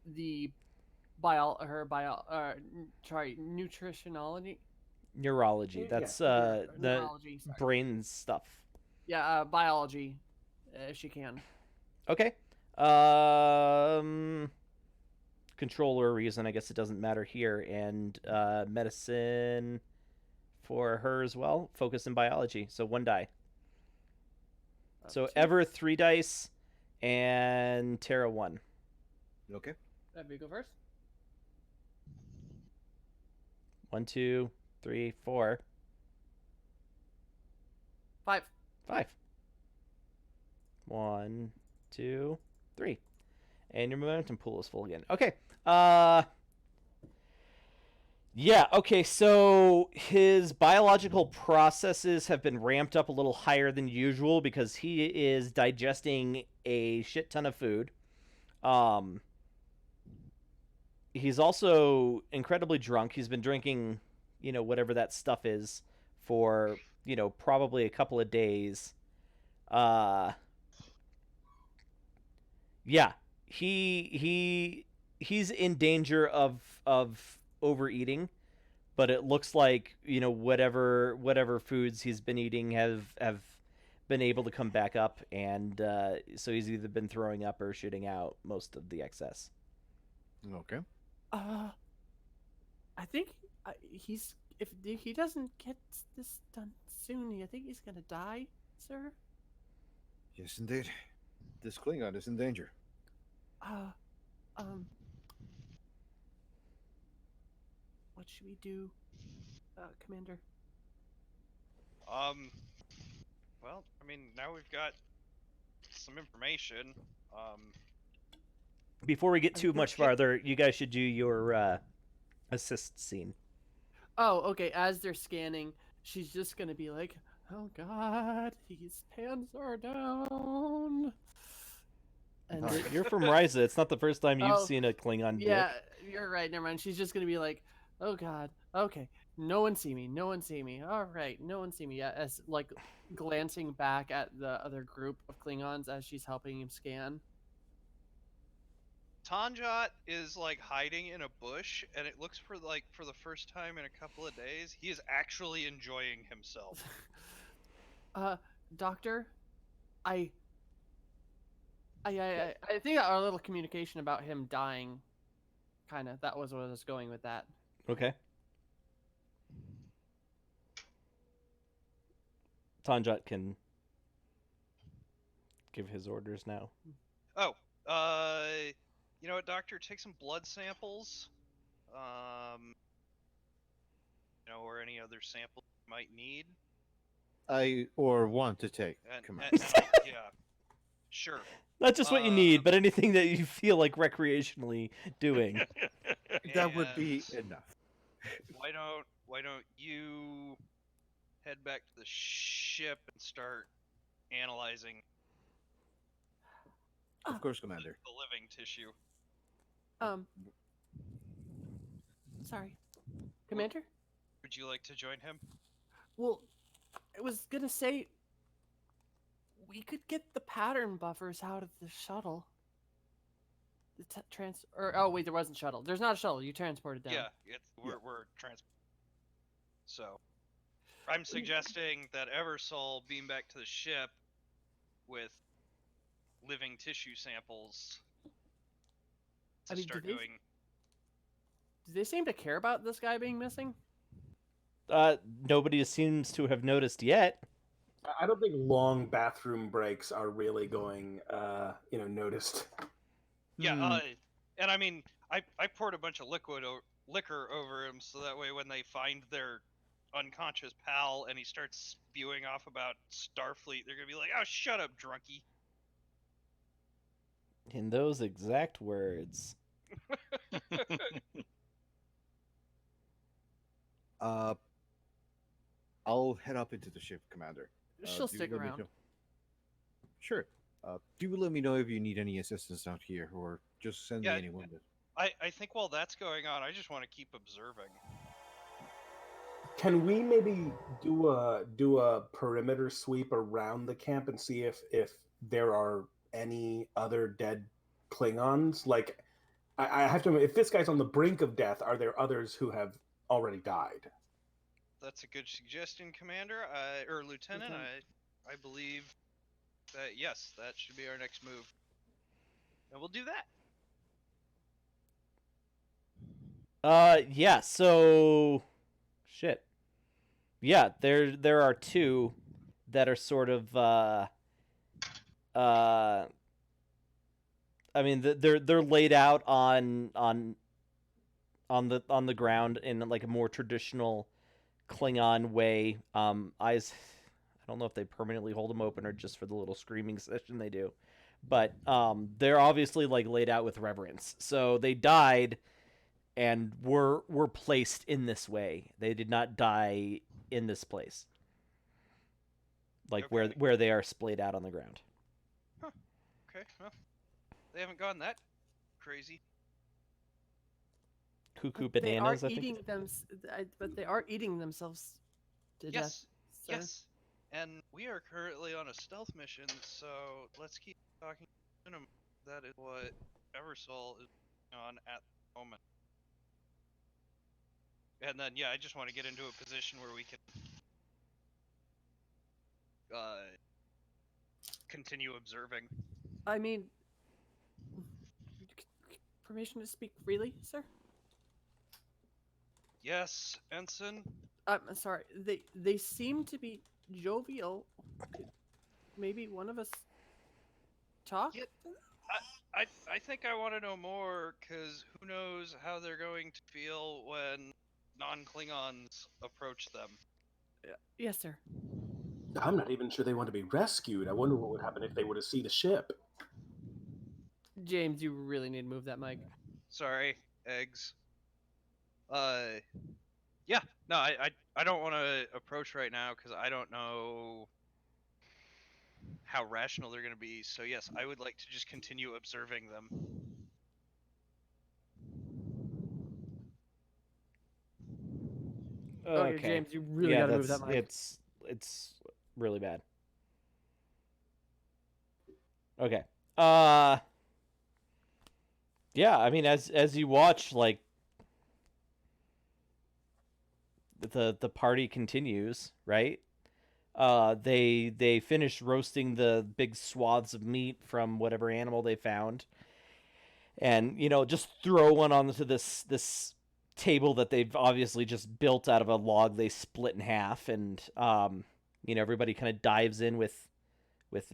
the nutritionology. Neurology. Yeah. That's the Neurology, sorry. brain stuff. Yeah, biology, if she can. Okay. Controller reason, I guess it doesn't matter here, and medicine for her as well. Focus in biology, so 1 die. So 2. Ever 3 dice, and Tara 1. Okay. Let me go first. 1, 2, 3, 4, 5. 5. 1, 2, 3. And your momentum pool is full again. Okay. Yeah, okay, so his biological processes have been ramped up a little higher than usual because he is digesting a shit ton of food. He's also incredibly drunk. He's been drinking, whatever that stuff is for, probably a couple of days. Yeah, he's in danger of overeating, but it looks like whatever foods he's been eating have been able to come back up, and so he's either been throwing up or shooting out most of the excess. Okay. I think if he doesn't get this done soon, I think he's gonna die, sir. Yes, indeed. This Klingon is in danger. What should we do, Commander? Well, I mean, now we've got some information. Before we get I too think much farther, you guys should do your assist scene. Oh, okay. As they're scanning, she's just gonna be like, "Oh God, his pants are down." And You're from Ryza. It's not the first time you've Oh, seen a Klingon yeah, you're right. Never mind. She's just gonna be like, "Oh God, okay, no one see me. No one see me. All right, no one see me." Yeah, as like glancing back at the other group of Klingons as she's helping him scan. Tanjot is hiding in a bush, and it looks for the first time in a couple of days, he is actually enjoying himself. Doctor, I think our little communication about him dying, that was what I was going with that. Okay. Tanjot can give his orders now. Oh, you know what, Doctor? Take some blood samples, or any other sample you might need. Or want to take. And yeah, sure. Not just what you need, but anything that you feel like recreationally doing. That would be enough. Why don't you head back to the ship and start analyzing Of course, Commander. the living tissue. Um. Sorry, Commander. Would you like to join him? Well, I was gonna say we could get the pattern buffers out of the shuttle. The oh wait, there wasn't shuttle. There's not a shuttle. You transported down. Yeah, we're trans. So, I'm suggesting that Eversol beam back to the ship with living tissue samples to start doing. Do they seem to care about this guy being missing? Nobody seems to have noticed yet. I don't think long bathroom breaks are really going, noticed. Yeah, and I mean, I poured a bunch of liquor over him so that way when they find their unconscious pal and he starts spewing off about Starfleet, they're gonna be like, "Oh, shut up, drunkie." In those exact words. I'll head up into the ship, Commander. She'll Do stick let me around. know- Sure. Do let me know if you need any assistance out here, or just send Yeah, me anyone. I think while that's going on, I just want to keep observing. Can we maybe do a perimeter sweep around the camp and see if there are any other dead Klingons? Like, I have to. If this guy's on the brink of death, are there others who have already died? That's a good suggestion, Commander, or Lieutenant. I believe that yes, that should be our next move, and we'll do that. Yeah. So, shit. Yeah, there are two that are sort of I mean, they're laid out on the ground in like a more traditional Klingon way. Eyes, I don't know if they permanently hold them open or just for the little screaming session they do, but they're obviously like laid out with reverence. So they died and were placed in this way. They did not die in this place, like Okay. where they are splayed out on the ground. Okay, well, they haven't gone that crazy. Cuckoo But they are bananas, I think. eating them. But they are eating themselves to death. Yes, Sir. yes. And we are currently on a stealth mission, so let's keep talking. That is what Eversol is on at the moment. And then, yeah, I just want to get into a position where we can continue observing. I mean, permission to speak freely, sir? Yes, Ensign. I'm sorry. They seem to be jovial. Could maybe one of us talk? Yeah. I think I want to know more, because who knows how they're going to feel when non-Klingons approach them. Yes, sir. I'm not even sure they want to be rescued. I wonder what would happen if they were to see the ship. James, you really need to move that mic. Sorry, eggs. Yeah, no, I don't want to approach right now because I don't know how rational they're going to be. So yes, I would like to just continue observing them. Oh, yeah, Okay. James, you really yeah, gotta move that mic. It's really bad. Okay. Yeah, I mean, as you watch, like the party continues, right? They finish roasting the big swaths of meat from whatever animal they found, and just throw one onto this table that they've obviously just built out of a log they split in half, and everybody kind of dives in with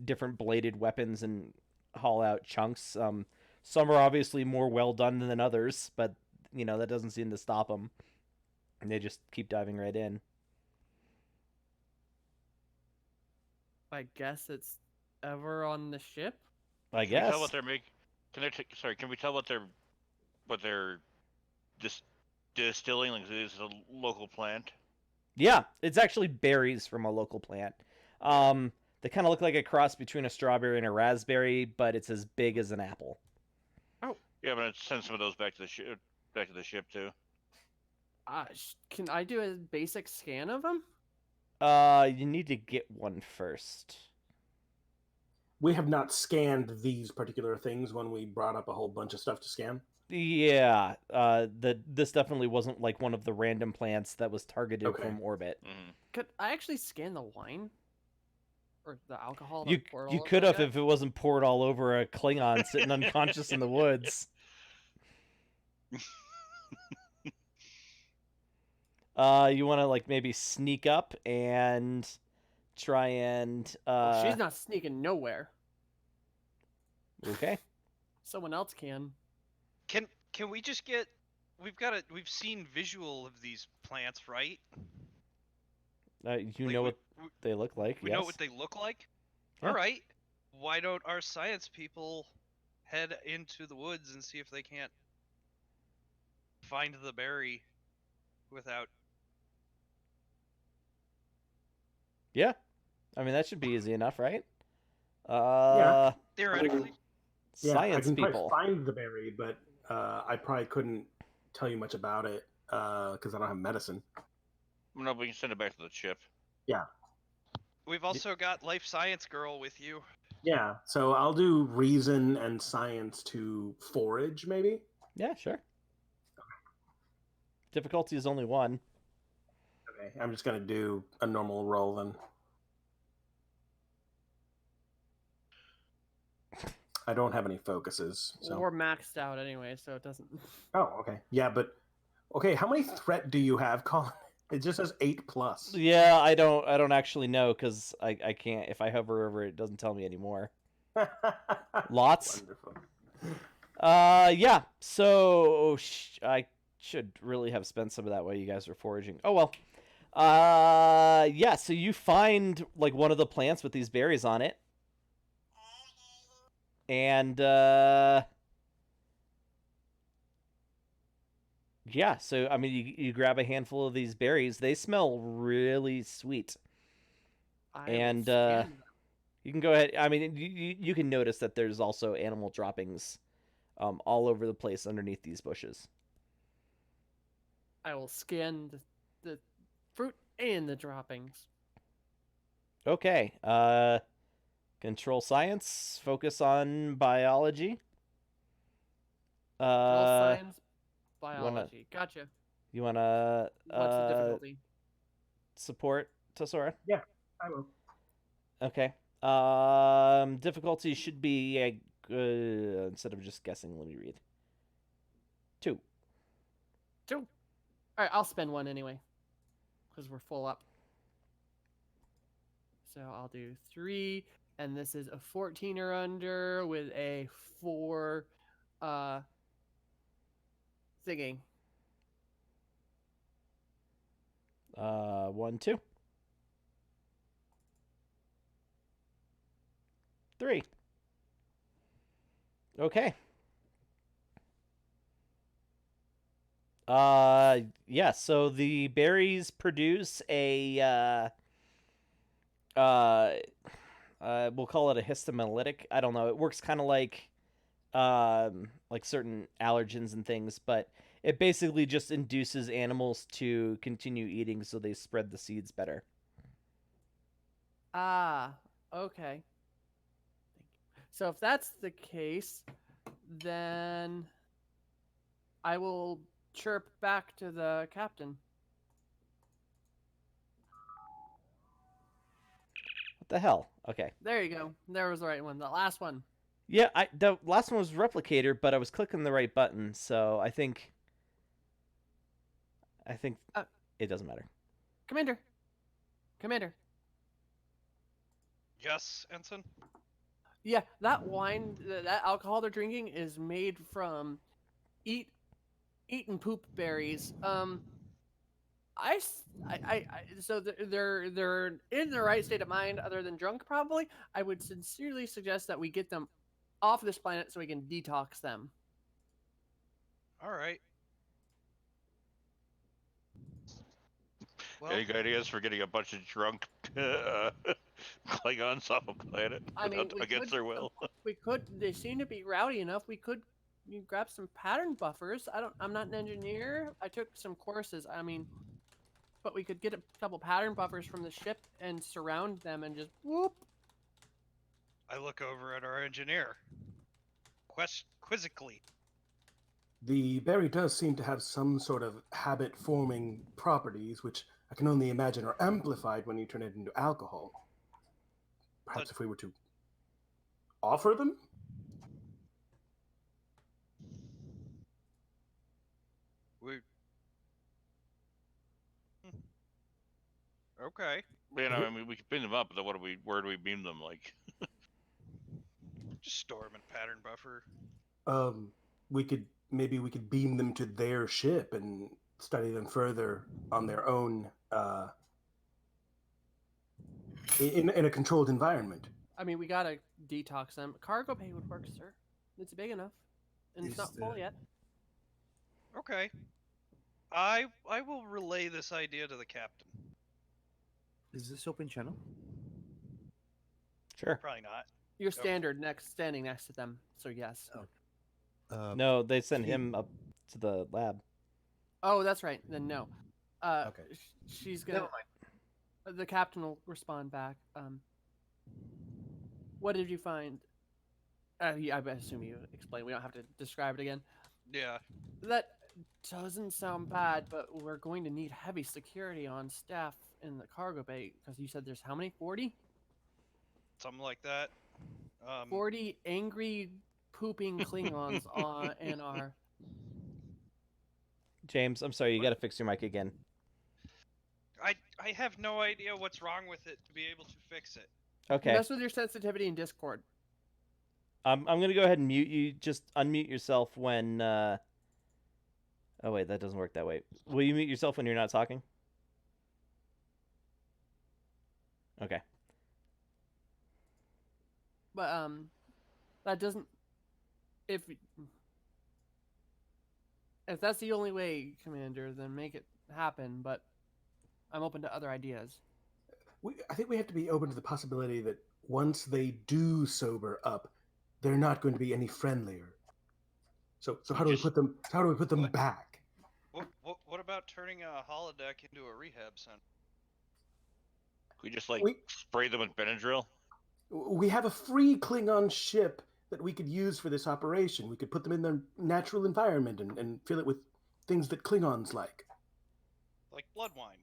different bladed weapons and haul out chunks. Some are obviously more well done than others, but that doesn't seem to stop them, and they just keep diving right in. I guess it's ever on the ship. I Can we guess. tell what they're making? Can we tell what they're distilling? Like, is it a local plant? Yeah, it's actually berries from a local plant. They kind of look like a cross between a strawberry and a raspberry, but it's as big as an apple. Yeah, but I'd send some of those back to the ship. Back to the ship too. Can I do a basic scan of them? You need to get one first. We have not scanned these particular things when we brought up a whole bunch of stuff to scan. Yeah, this definitely wasn't like one of the random plants that was targeted Okay. from orbit. Mm-hmm. Could I actually scan the wine? Or the alcohol? You That poured all you over could the have guy? if it wasn't poured all over a Klingon sitting unconscious in the woods. You want to like maybe sneak up and try and Well, she's not sneaking nowhere. okay. Someone else can. Can we just get? We've seen visual of these plants, right? You Like, know we- what they look like. We yes. know what they look like. Yeah. All right. Why don't our science people head into the woods and see if they can't find the berry without? Yeah. I mean that should be easy enough, right? Theoretically. Yeah, I Science can people. probably find the berry, but I probably couldn't tell you much about it because I don't have medicine. No, we can send it back to the ship. We've also got Life Science Girl with you. Yeah, so I'll do reason and science to forage, maybe. Yeah, sure. Difficulty is only 1. Okay, I'm just gonna do a normal roll then. I don't have any focuses, so. We're maxed out anyway, so it doesn't. Oh, okay. Yeah, but okay. How many threat do you have, Colin? It just says 8+. Yeah, I don't actually know because I can't. If I hover over it, it doesn't tell me anymore. Lots. Wonderful. Yeah. So I should really have spent some of that while you guys were foraging. Oh well. Yeah. So you find like one of the plants with these berries on it, and yeah. So I mean, you grab a handful of these berries. They smell really sweet. I will And, scan them. You can go ahead. I mean, you can notice that there's also animal droppings all over the place underneath these bushes. I will scan the fruit and the droppings. Okay. Control science. Focus on biology. Control science, biology. Gotcha. You wanna What's the difficulty? support Tesora? I will. Okay. Difficulty should be instead of just guessing. Let me read. 2. 2. All right, I'll spend 1 anyway, because we're full up. So I'll do 3, and this is a 14 or under with a 4 thinking. 1, 2. 3. Okay. Yeah, so the berries produce a we'll call it a histamilytic. I don't know. It works kind of like certain allergens and things, but it basically just induces animals to continue eating so they spread the seeds better. Ah, okay. So if that's the case, then I will chirp back to the captain. What the hell? Okay. There you go. There was the right one. The last one. Yeah, the last one was replicator, but I was clicking the right button, so I think it doesn't matter. Commander. Commander. Yes, Ensign. Yeah, that wine, that alcohol they're drinking is made from eat and poop berries. So they're in the right state of mind, other than drunk, probably. I would sincerely suggest that we get them off this planet so we can detox them. All right. Well, Any ideas for getting a bunch of drunk Klingons off a planet I mean, against their will? we could. They seem to be rowdy enough. We could grab some pattern buffers. I'm not an engineer. I took some courses. I mean, but we could get a couple pattern buffers from the ship and surround them and just whoop. I look over at our engineer. Quizzically. The berry does seem to have some sort of habit-forming properties, which I can only imagine are amplified when you turn it into alcohol. Perhaps if we were to offer them? We. Okay. You know, I mean, we could beam them up, but then where do we beam them? Like, Just store them in pattern buffer. We could beam them to their ship and study them further on their own, in a controlled environment. I mean, we gotta detox them. Cargo bay would work, sir. It's big enough, and it's Is not full yet. Okay. I will relay this idea to the captain. Is this open channel? Sure. Probably not. You're standing next to them, so yes. No, they sent he- him up to the lab. Oh, that's right. Then no. Okay. She's gonna. Never mind. The captain will respond back. What did you find? I assume you explain. We don't have to describe it again. Yeah. That doesn't sound bad, but we're going to need heavy security on staff in the cargo bay because you said there's how many? 40? Something like that. 40 angry pooping Klingons in our. James, I'm sorry, you got to fix your mic again. I have no idea what's wrong with it to be able to fix it. Okay. Mess with your sensitivity in Discord. I'm going to go ahead and mute you. Just unmute yourself when... Oh, wait, that doesn't work that way. Will you mute yourself when you're not talking? Okay. But that doesn't. If that's the only way, Commander, then make it happen. But I'm open to other ideas. I think we have to be open to the possibility that once they do sober up, they're not going to be any friendlier. So how do we put them? How do we put them What? back? What about turning a holodeck into a rehab center? we just like We- spray them with Benadryl? We have a free Klingon ship that we could use for this operation. We could put them in their natural environment and fill it with things that Klingons like. Like blood wine.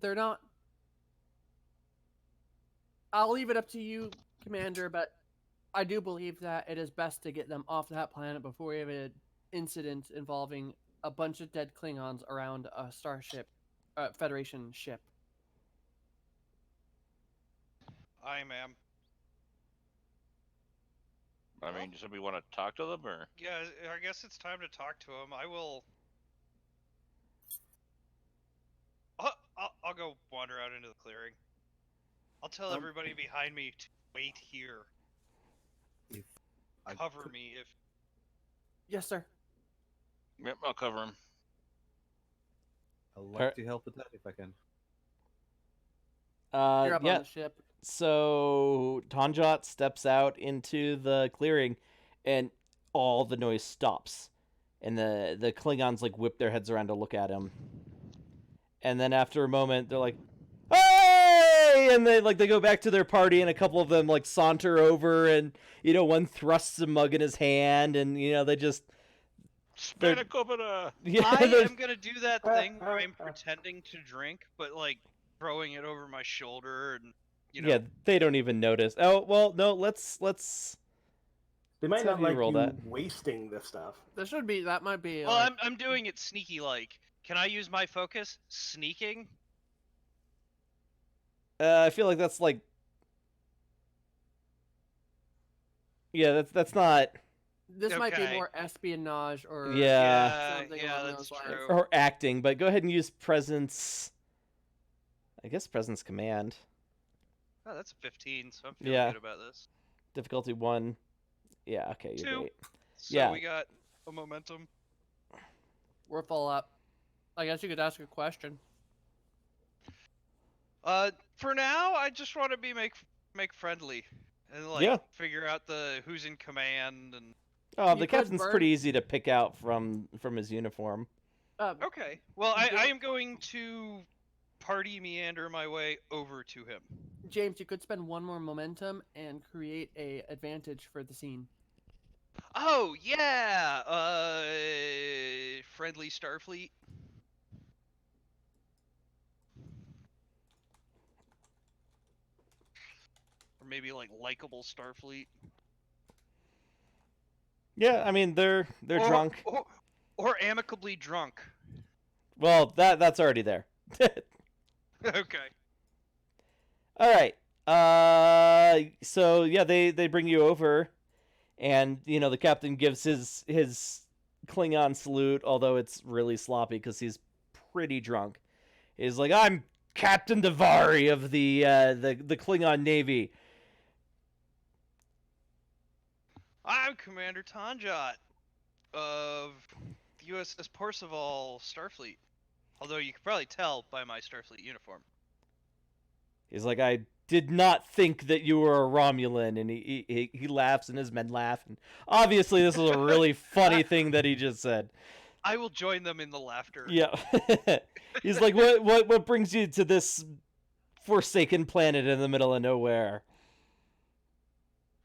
They're not. I'll leave it up to you, Commander, but I do believe that it is best to get them off that planet before we have an incident involving a bunch of dead Klingons around a starship, Federation ship. Aye, ma'am. I mean, does somebody want to talk to them, or? Yeah, I guess it's time to talk to him. I will. I'll go wander out into the clearing. I'll tell everybody behind me to wait here. If I Cover could- me if. Yes, sir. Yep, I'll cover him. I'd like to help with that if I can. You're up Yeah. on the ship. So Tanjot steps out into the clearing, and all the noise stops, and the Klingons like whip their heads around to look at him, and then after a moment they're like, "Hey!" and they go back to their party, and a couple of them like saunter over, and one thrusts a mug in his hand, and they just Spanakopita! yeah. I they're- am gonna do that thing where I'm pretending to drink, but like throwing it over my shoulder and Yeah, they don't even notice. Oh well, no. Let's. They might Let's not have you like roll you that. wasting this stuff. That might be. Well, I'm doing it sneaky like. Can I use my focus? Sneaking? I feel like that's like. Yeah, that's not. This might be Okay. more espionage or Yeah. something Yeah, along that's those lines. true. Or acting, but go ahead and use presence. I guess presence command. Oh, that's a 15, so I'm feeling Yeah. good about this. Difficulty 1. Yeah, okay, you're 2. great. So Yeah. we got a momentum. We're full up. I guess you could ask a question. For now, I just want to be make friendly, and like Yeah. figure out who's in command and. Oh, You the could captain's burn- pretty easy to pick out from his uniform. Okay. Well, You I do- am going to party meander my way over to him. James, you could spend one more momentum and create a advantage for the scene. Oh yeah. Friendly Starfleet. Or maybe like likable Starfleet. Yeah, I mean they're drunk. Or amicably drunk. Well, that's already there. Okay. All right. So yeah, they bring you over, and the captain gives his Klingon salute, although it's really sloppy because he's pretty drunk. He's like, "I'm Captain Davari of the Klingon Navy." I'm Commander Tanjot of the USS Parseval Starfleet. Although you could probably tell by my Starfleet uniform. He's like, "I did not think that you were a Romulan," and he laughs, and his men laugh, and obviously this is a really funny thing that he just said. I will join them in the laughter. Yeah. He's like, what brings you to this forsaken planet in the middle of nowhere?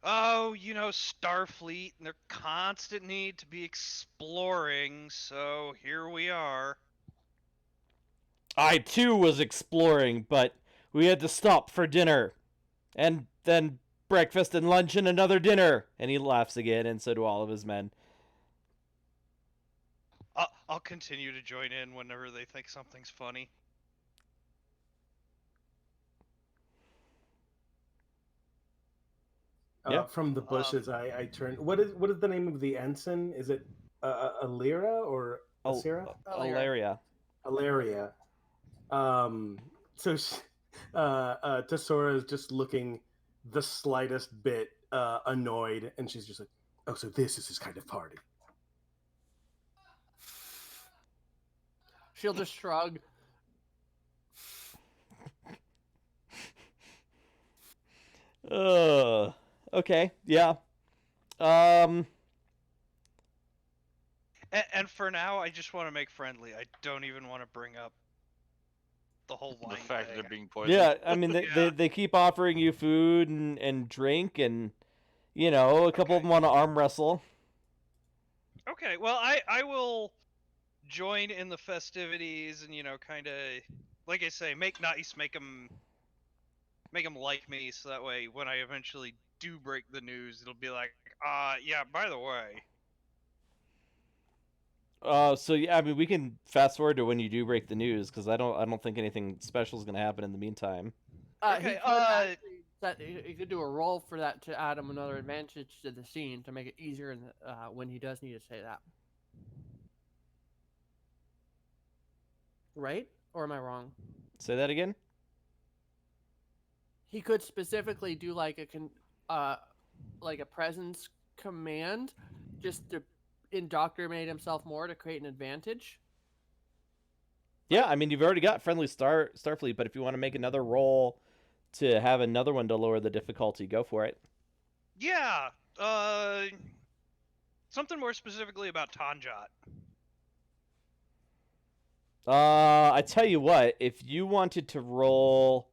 Oh, Starfleet and their constant need to be exploring, so here we are. I too was exploring, but we had to stop for dinner. And then breakfast and lunch and another dinner. And he laughs again, and so do all of his men. I'll continue to join in whenever they think something's funny. Yeah. From the bushes, I turn. What is the name of the ensign? Is it Alira or Asira? Alaria. Alaria. So Tesora is just looking the slightest bit annoyed, and she's just like, "Oh, so this is his kind of party." She'll just shrug. Okay, yeah. Um, And for now, I just want to make friendly. I don't even want to bring up the whole The line fact that thing. they're being poisoned. yeah, I mean, Yeah. they keep offering you food and drink, and, a couple of them want to arm wrestle. Okay, well, I will join in the festivities and kind of, like I say, make nice, make them like me, so that way when I eventually do break the news, it'll be like, yeah, by the way. So yeah, I mean, we can fast forward to when you do break the news, because I don't think anything special is going to happen in the meantime. Okay, He could do a roll for that to add him another advantage to the scene to make it easier when he does need to say that. Right? Or am I wrong? Say that again. He could specifically do like a presence command just to indoctrinate himself more to create an advantage. Yeah, I mean, you've already got friendly Starfleet, but if you want to make another roll to have another one to lower the difficulty, go for it. Yeah, something more specifically about Tanjot. I tell you what, if you wanted to roll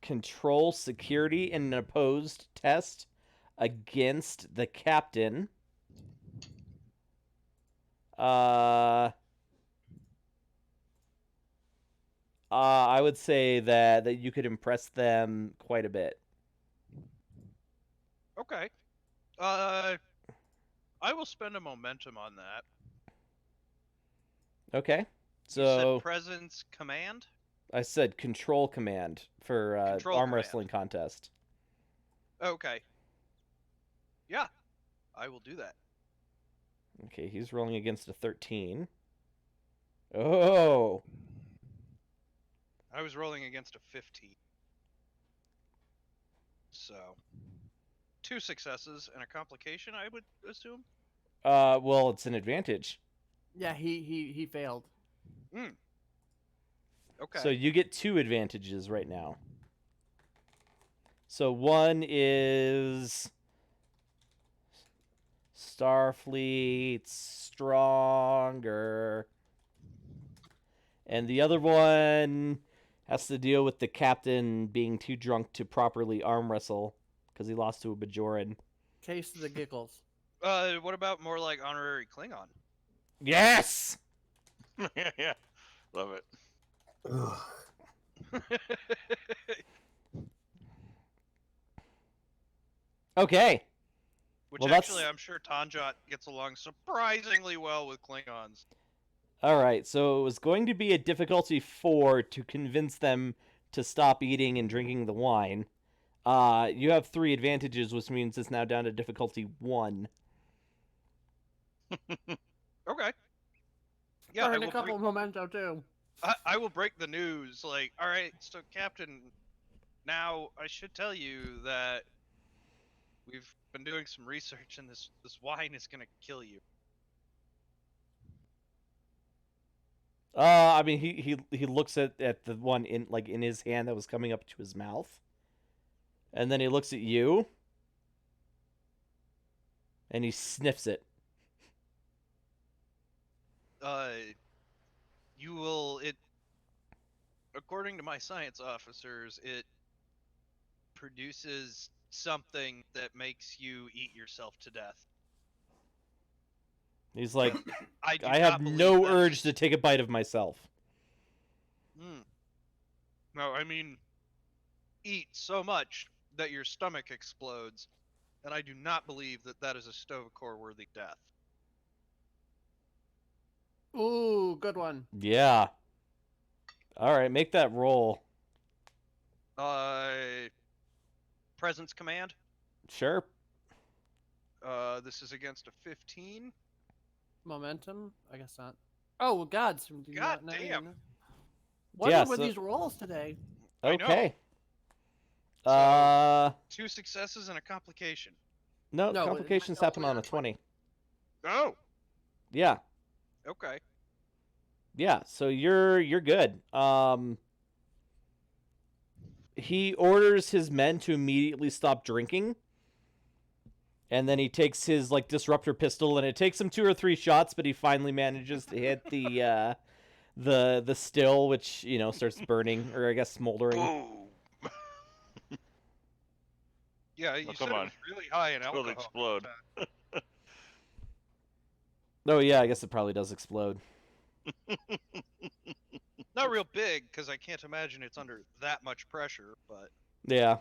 control security in an opposed test against the captain, I would say that you could impress them quite a bit. Okay. I will spend a momentum on that. Okay. You So said presence command? I said control command for Control arm command. wrestling contest. Okay. Yeah, I will do that. Okay, he's rolling against a 13. Oh. I was rolling against a 15. So, 2 successes and a complication, I would assume. Well, it's an advantage. Yeah, he failed. Okay. So you get 2 advantages right now. So one is Starfleet stronger, and the other one has to deal with the captain being too drunk to properly arm wrestle because he lost to a Bajoran. Case of the giggles. What about more like honorary Klingon? Yes. Yeah, love it. Ugh. Okay. Which Well, actually, that's- I'm sure Tanjot gets along surprisingly well with Klingons. All right. So it was going to be a difficulty 4 to convince them to stop eating and drinking the wine. You have 3 advantages, which means it's now down to difficulty 1. Okay. Yeah, Burn a couple memento too. I will break the news. Like, all right, so Captain, now I should tell you that we've been doing some research, and this wine is gonna kill you. I mean, he looks at the one in his hand that was coming up to his mouth, and then he looks at you, and he sniffs it. You will it. According to my science officers, it produces something that makes you eat yourself to death. He's like, I do I not have believe no that urge is- to take a bite of myself. No, I mean, eat so much that your stomach explodes, and I do not believe that that is a Stovecore worthy death. Ooh, good one. Yeah. All right, make that roll. Presence command. Sure. This is against a 15. Momentum? I guess not. Oh, God. God damn. What Yeah, are with so- these rolls today? I know. Okay. So- 2 successes and a complication. No, No, complications happen on a 20. Oh, Yeah. okay. Yeah, so you're good. He orders his men to immediately stop drinking. And then he takes his disruptor pistol, and it takes him 2 or 3 shots, but he finally manages to hit the still, which starts burning, or I guess smoldering. Boom! Yeah, you Oh, said come it on. was really high in Will alcohol. explode. Oh yeah, I guess it probably does explode. Not real big, because I can't imagine it's under that much pressure, but... Yeah.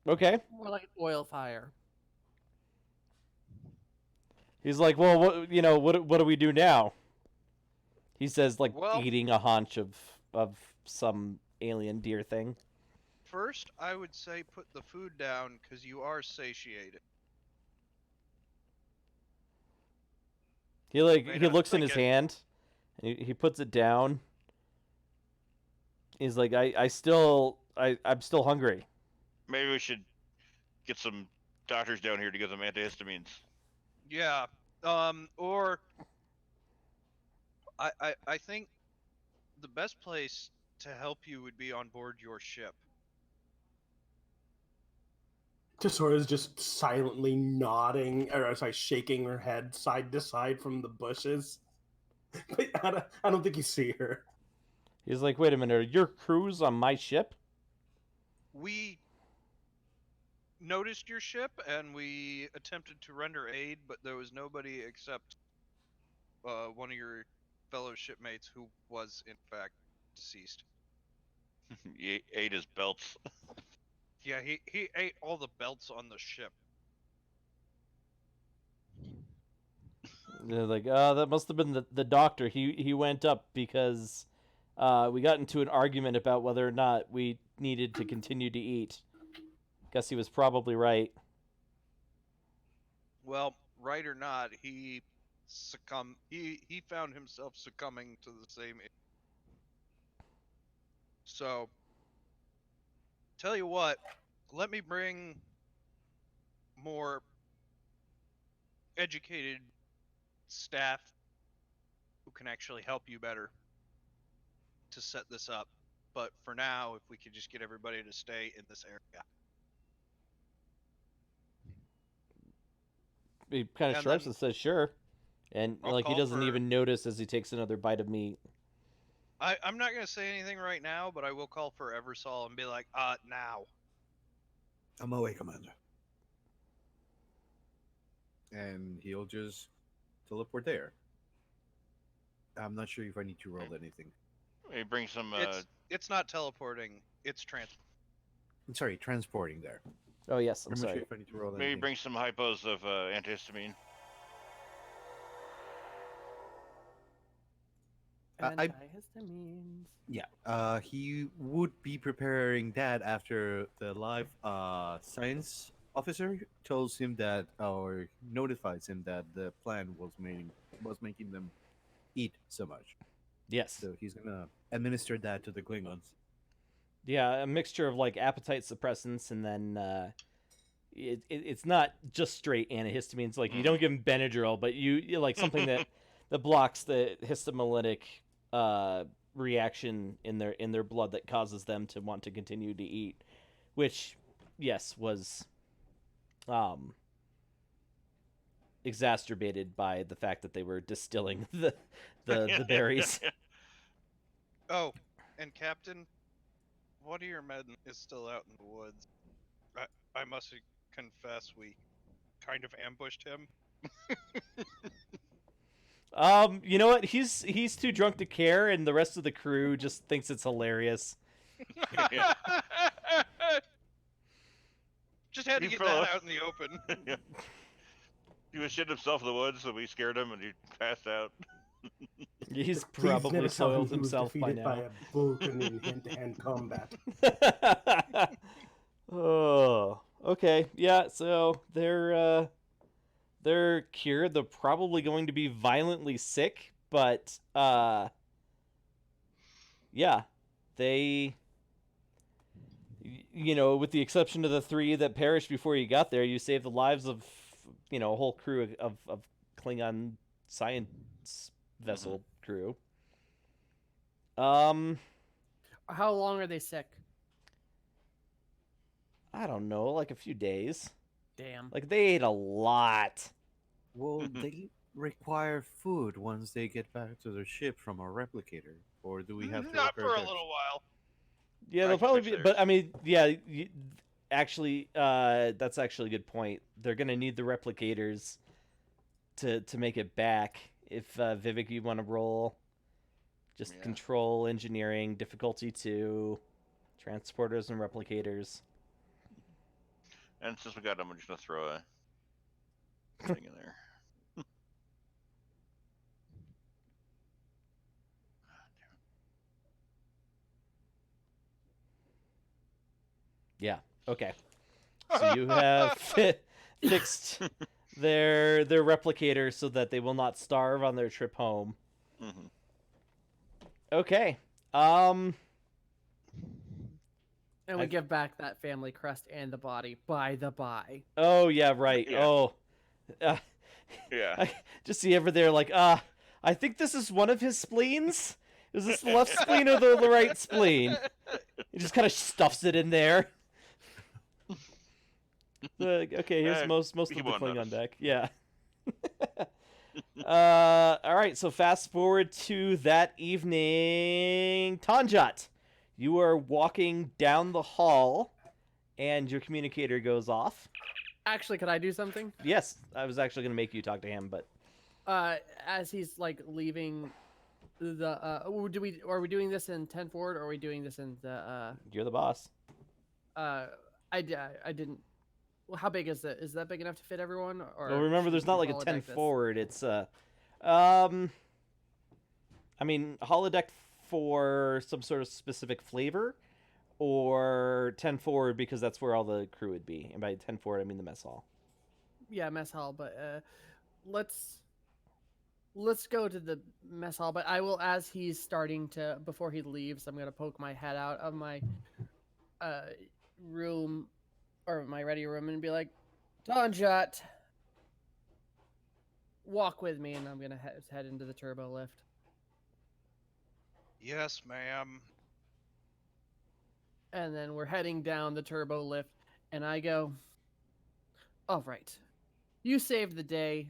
Okay. More like an oil fire. He's like, well, what do we do now? He says, Well- eating a haunch of some alien deer thing. First, I would say put the food down, because you are satiated. He May he not looks in like his it. hand, and he puts it down. He's like, I'm still hungry. Maybe we should get some doctors down here to give them antihistamines. Yeah, or... I think the best place to help you would be on board your ship. Tesora's just silently nodding, or sorry, shaking her head side to side from the bushes. But I don't think you see her. He's like, wait a minute, are your crews on my ship? We noticed your ship, and we attempted to render aid, but there was nobody except one of your fellow shipmates who was, in fact, deceased. He ate his belts. Yeah, he ate all the belts on the ship. They're like, that must have been the doctor. He went up because we got into an argument about whether or not we needed to continue to eat. Guess he was probably right. Well, right or not, he succumbed. He found himself succumbing to the same. So, tell you what, let me bring more educated staff who can actually help you better to set this up. But for now, if we could just get everybody to stay in this area. He kind of And shrugs then- and says, "Sure," and I'll like he call doesn't for- even notice as he takes another bite of meat. I'm not going to say anything right now, but I will call for Eversol and be like, now. I'm away, Commander. And he'll just teleport there. I'm not sure if I need to roll anything. Maybe bring some. It's not teleporting, it's transport. I'm sorry, transporting there. Oh yes, I'm I'm not sorry. sure if I need to roll Maybe anything. bring some hypos of antihistamine. I- Antihistamines. Yeah, he would be preparing that after the live science officer tells him that, or notifies him that the plan was making them eat so much. Yes. So he's gonna administer that to the Klingons. Yeah, a mixture of like appetite suppressants and then it's not just straight antihistamines. Like you don't give them Benadryl, but you like something that blocks the histomolytic reaction in their blood that causes them to want to continue to eat, which yes was exacerbated by the fact that they were distilling the berries. Oh, and Captain, one of your men is still out in the woods. I must confess, we kind of ambushed him. You know what? He's too drunk to care, and the rest of the crew just thinks it's hilarious. Yeah. Just had to You get fella. that out in the open. Yeah. He was shitting himself in the woods, so we scared him, and he passed out. He's Please probably never tell him soiled he was himself by defeated by now. a Vulcan in hand-to-hand combat. Oh, okay. Yeah, so they're cured. They're probably going to be violently sick, but yeah, they, you know, with the exception of the 3 that perished before you got there, you saved the lives of, you know, a whole crew of Klingon science vessel crew. How long are they sick? I don't know, like a few days. Damn. Like they ate a lot. Well, they require food once they get back to their ship from our replicator, or do we have to Not repair for a theirs? little while. Yeah, I they'll can probably fix be. But theirs. I mean, yeah, actually, that's actually a good point. They're gonna need the replicators to make it back. If Vivek, you want to roll, just Yeah. control engineering difficulty 2, transporters and replicators. And since we got him, I'm just gonna throw a thing in there. Yeah. Okay. So you have fixed their replicators so that they will not starve on their trip home. Mm-hmm. Okay. And we I've- give back that family crest and the body by the by. Oh yeah, right. Yeah. Oh. Yeah. I just see over there like, I think this is one of his spleens. Is this the left spleen or the right spleen? He just kind of stuffs it in there. Okay, here's most of he the won't Klingon notice. deck. Yeah. All right, so fast forward to that evening. Tanjat, you are walking down the hall, and your communicator goes off. Actually, could I do something? Yes, I was actually going to make you talk to him, but As he's like leaving the are we doing this in 10 forward or are we doing this in the you're the boss. I didn't. Well, how big is it? Is that big enough to fit everyone? Or Well, remember, should there's not we like a 10 holodeck this? forward. It's I mean, holodeck for some sort of specific flavor, or 10 forward because that's where all the crew would be. And by 10 forward, I mean the mess hall. Yeah, mess hall. But let's go to the mess hall. But I will, as he's starting to, before he leaves, I'm gonna poke my head out of my room or my ready room and be like, Donjot, walk with me, and I'm gonna head into the turbo lift. Yes, ma'am. And then we're heading down the turbo lift, and I go, all right, you saved the day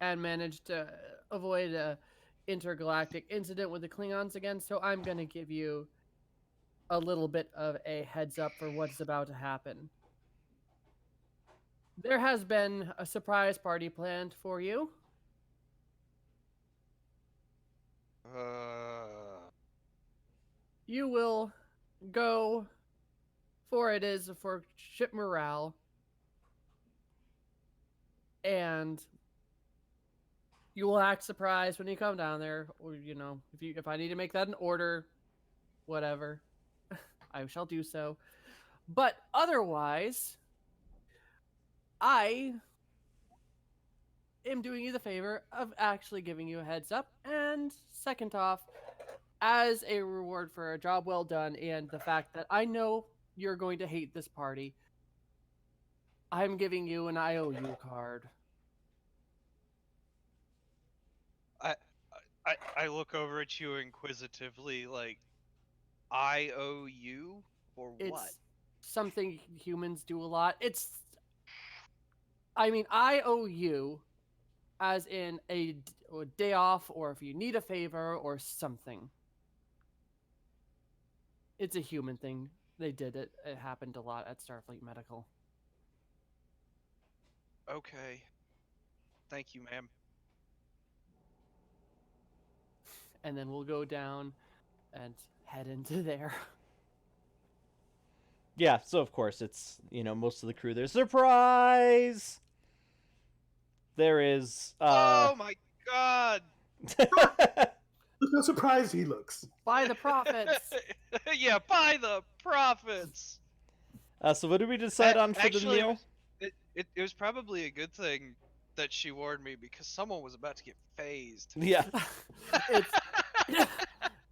and managed to avoid a intergalactic incident with the Klingons again, so I'm going to give you a little bit of a heads up for what's about to happen. There has been a surprise party planned for you. You will go for it is for ship morale, and you will act surprised when you come down there, or if I need to make that an order, whatever, I shall do so. But otherwise, I am doing you the favor of actually giving you a heads up, and second off, as a reward for a job well done and the fact that I know you're going to hate this party, I'm giving you an IOU card. I look over at you inquisitively, like, IOU for what? It's something humans do a lot. I owe you, as in a day off, or if you need a favor or something. It's a human thing. They did it. It happened a lot at Starfleet Medical. Okay. Thank you, ma'am. And then we'll go down and head into there. Yeah, so of course it's, most of the crew there. Surprise! There is, Oh my god! Look how surprised he looks. By the profits! Yeah, by the profits! So what did we decide on for the Actually, meal? it was probably a good thing that she warned me, because someone was about to get phased. Yeah.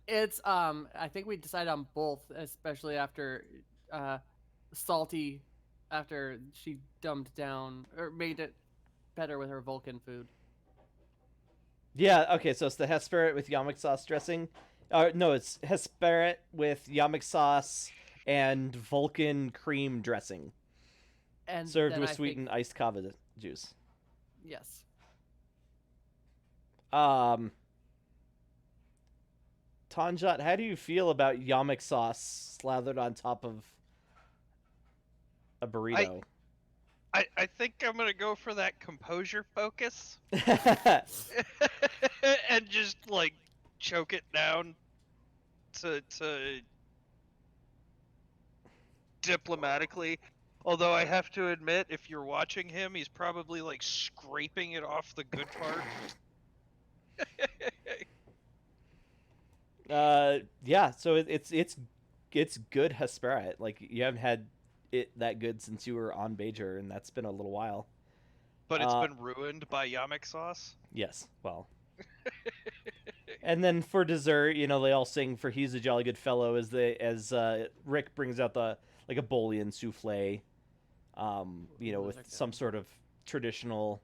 It's I think we decided on both, especially after Salty, after she dumbed down or made it better with her Vulcan food. Yeah, okay, so it's the Hesperit with yamak sauce dressing. No, it's Hesperit with yamak sauce and Vulcan cream dressing. And served then with I sweetened think, iced kava juice. yes. Tanjat, how do you feel about yamak sauce slathered on top of a burrito? I think I'm gonna go for that composure focus and just like choke it down to diplomatically. Although I have to admit, if you're watching him, he's probably like scraping it off the good part. Yeah, so it's good Hesperit. Like, you haven't had it that good since you were on Bajor, and that's been a little while. But it's been ruined by yamak sauce. Yes, well. And then for dessert, they all sing for "He's a Jolly Good Fellow" as Rick brings out a bouillon souffle, with some sort of traditional,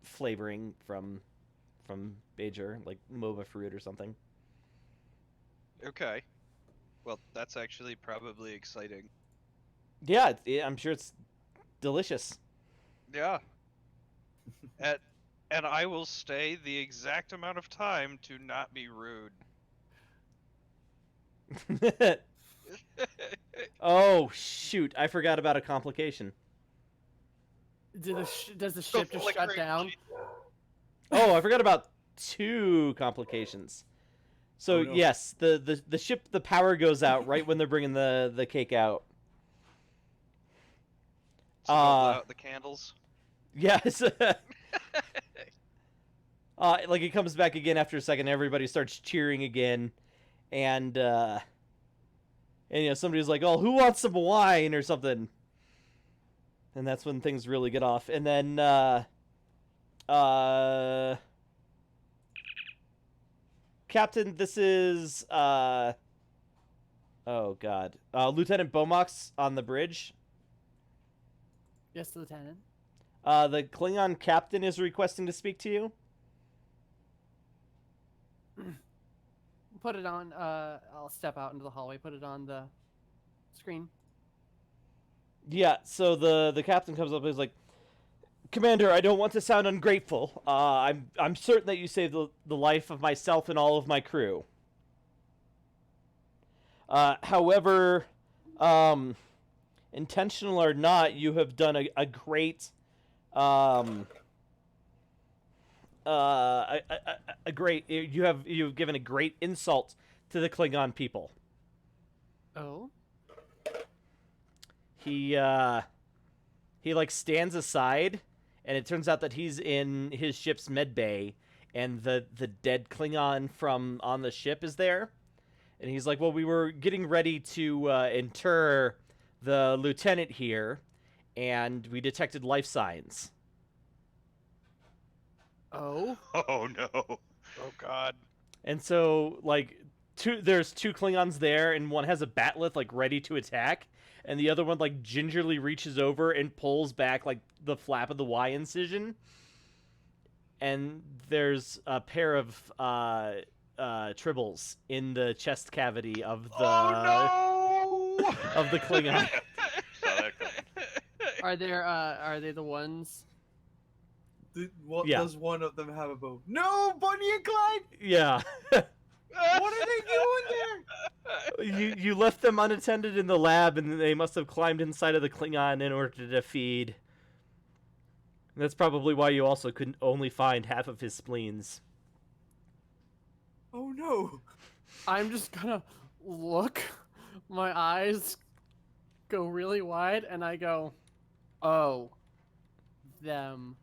flavoring from Bajor, like mova fruit or something. Okay. Well, that's actually probably exciting. Yeah, I'm sure it's delicious. Yeah. And I will stay the exact amount of time to not be rude. Oh, shoot. I forgot about a complication. Does the ship just shut down? Oh, I forgot about 2 complications. So, Oh, no. yes, the ship, the power goes out right when they're bringing the cake out. So don't blow out the candles. Yes. Like, it comes back again after a second. Everybody starts cheering again. And somebody's like, "Oh, who wants some wine?" or something. And that's when things really get off. And then, Captain, this is, oh, God. Lieutenant Bomox on the bridge. Yes, Lieutenant. The Klingon captain is requesting to speak to you. put it on. I'll step out into the hallway. Put it on the screen. Yeah. So the captain comes up and is like, Commander, I don't want to sound ungrateful. I'm certain that you saved the life of myself and all of my crew. However, intentional or not, you have done a great, a great. You've given a great insult to the Klingon people. Oh. He like stands aside, and it turns out that he's in his ship's med bay, and the dead Klingon from on the ship is there, and he's like, "Well, we were getting ready to inter the lieutenant here, and we detected life signs." Oh. Oh no. Oh God. And so, like, there's two Klingons there, and one has a batleth, like, ready to attack, and the other one, like, gingerly reaches over and pulls back, like, the flap of the Y incision, and there's a pair of tribbles in the chest cavity of the Oh no! of the Klingon. Saw that coming. Are they the ones? What Yeah. does one of them have a bow? No, Bonnie and Clyde. Yeah. What are they doing there? You left them unattended in the lab, and they must have climbed inside of the Klingon in order to feed. That's probably why you also could only find half of his spleens. Oh no. I'm just gonna look. My eyes go really wide, and I go, "Oh, them."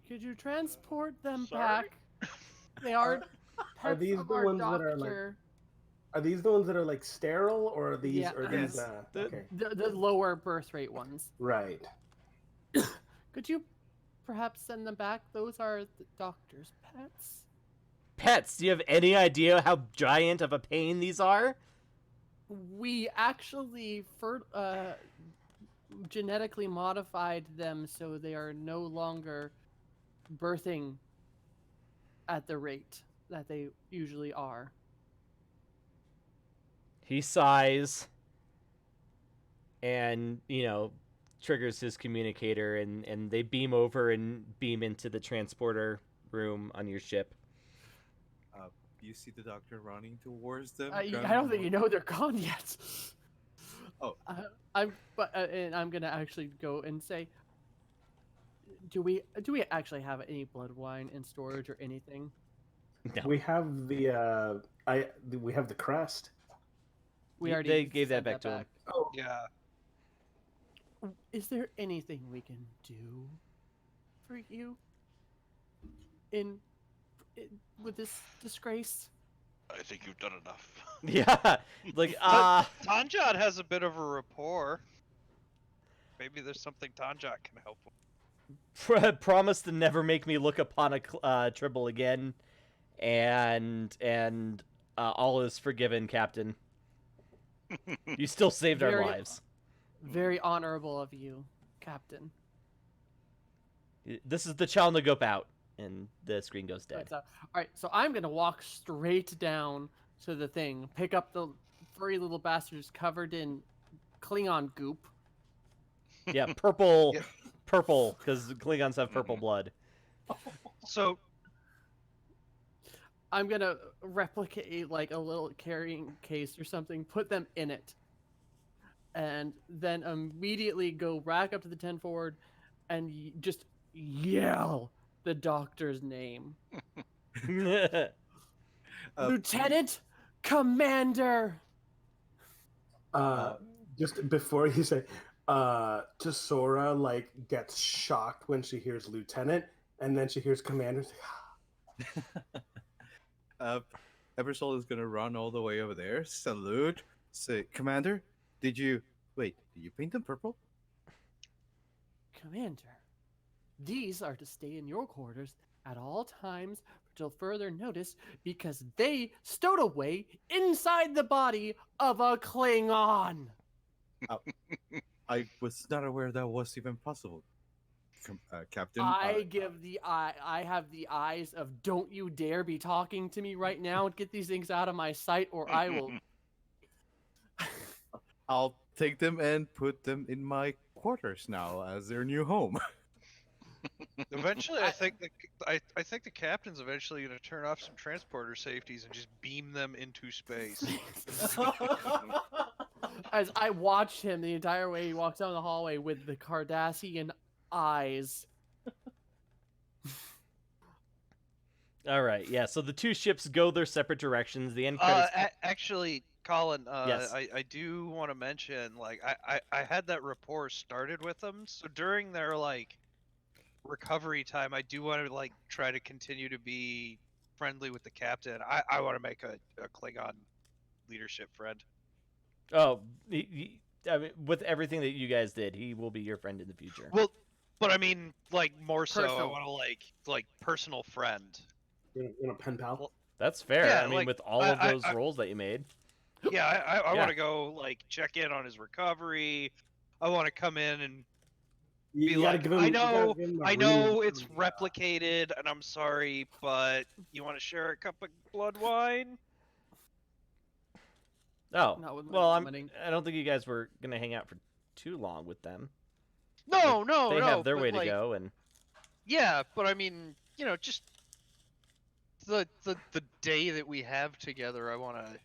Could you transport them Sorry? back? They are Are pets these of the our ones that are, like, doctor. Are these the ones that are like sterile, or are these? Yeah. Are these? Yes. Okay. The lower birth rate ones? Right. Could you perhaps send them back? Those are the doctor's pets. Pets, do you have any idea how giant of a pain these are? We actually genetically modified them so they are no longer birthing at the rate that they usually are. He sighs and, triggers his communicator, and they beam over and beam into the transporter room on your ship. You see the doctor running towards them. I grabbing don't think them you know they're gone yet. Oh. And I'm gonna actually go and say, do we actually have any blood wine in storage or anything? No. We have we have the crest. We already They gave that sent back to him. Oh, Yeah. Is there anything we can do for you in with this disgrace? I think you've done enough. Yeah, like, Tanjot has a bit of a rapport. Maybe there's something Tanjot can help with. promise to never make me look upon a tribble again, and all is forgiven, Captain. You still saved our Very- lives. Very honorable of you, Captain. This is the Chalnagope out, and the screen goes dead. All right, so I'm gonna walk straight down to the thing, pick up the furry little bastards covered in Klingon goop. Yeah, purple, Yeah. purple, because Klingons have purple blood. So I'm gonna replicate like a little carrying case or something, put them in it, and then immediately go back up to the 10 forward and just yell the doctor's name. Lieutenant Commander! Just before you say, Tesora like gets shocked when she hears lieutenant, and then she hears commander. Ebersol is gonna run all the way over there, salute, say, Commander, did you paint them purple? Commander, these are to stay in your quarters at all times until further notice because they stowed away inside the body of a Klingon. I was not aware that was even possible. Captain. I give the eye. I have the eyes of "Don't you dare be talking to me right now! Get these things out of my sight, or I will." I'll take them and put them in my quarters now as their new home. Eventually, I think the captain's eventually going to turn off some transporter safeties and just beam them into space. As I watch him the entire way he walks down the hallway with the Cardassian eyes. All right, yeah. So the two ships go their separate directions. The end credits. Actually, Colin, Yes. I do want to mention, like, I had that rapport started with them, so during their, like, recovery time, I do want to, like, try to continue to be friendly with the captain. I want to make a Klingon leadership friend. Oh, I mean, with everything that you guys did, he will be your friend in the future. Well, but I mean, like, more so, I Personal. want to, like, personal friend. You know, pen pal. Well, That's fair. Yeah, I mean, like, with all of those roles that you made. Yeah, I Yeah. want to go, like, check in on his recovery. I want to come in and You be gotta like, give him. I you gotta know, give him a I know real- it's replicated, and I'm sorry, but you want to share a cup of blood wine? Oh, Not with my well, vomiting. I don't think you guys were gonna hang out for too long with them. No, no, They no. have their but, way to like, go, and Yeah, but I mean, just the day that we have together, I want to.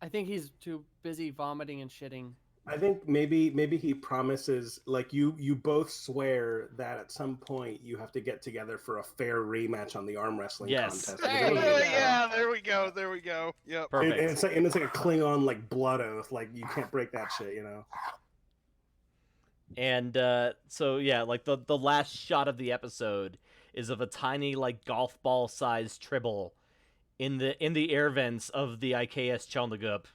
I think he's too busy vomiting and shitting. I think maybe he promises, like, you both swear that at some point you have to get together for a fair rematch on the arm wrestling Yes. contest. There Because you it was- go. Yeah, there we go, there we go. Yep. perfect. and it's like a Klingon like blood oath. Like you can't break that shit, you know. And so yeah, like the last shot of the episode is of a tiny like golf ball sized tribble in the air vents of the IKS Chelnagup.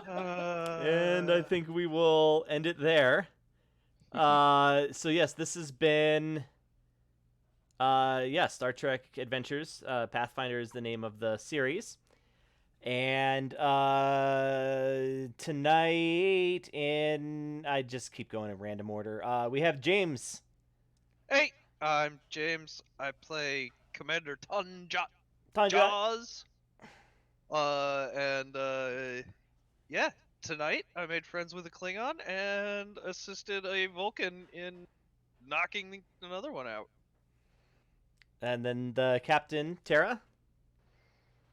And I think we will end it there. So yes, this has been Star Trek Adventures. Pathfinder is the name of the series. And tonight I just keep going in random order. We have James. Hey, I'm James. I play Commander Tanja Tanja. Jaws. Yeah, tonight I made friends with a Klingon and assisted a Vulcan in knocking another one out. And then the captain, Tara.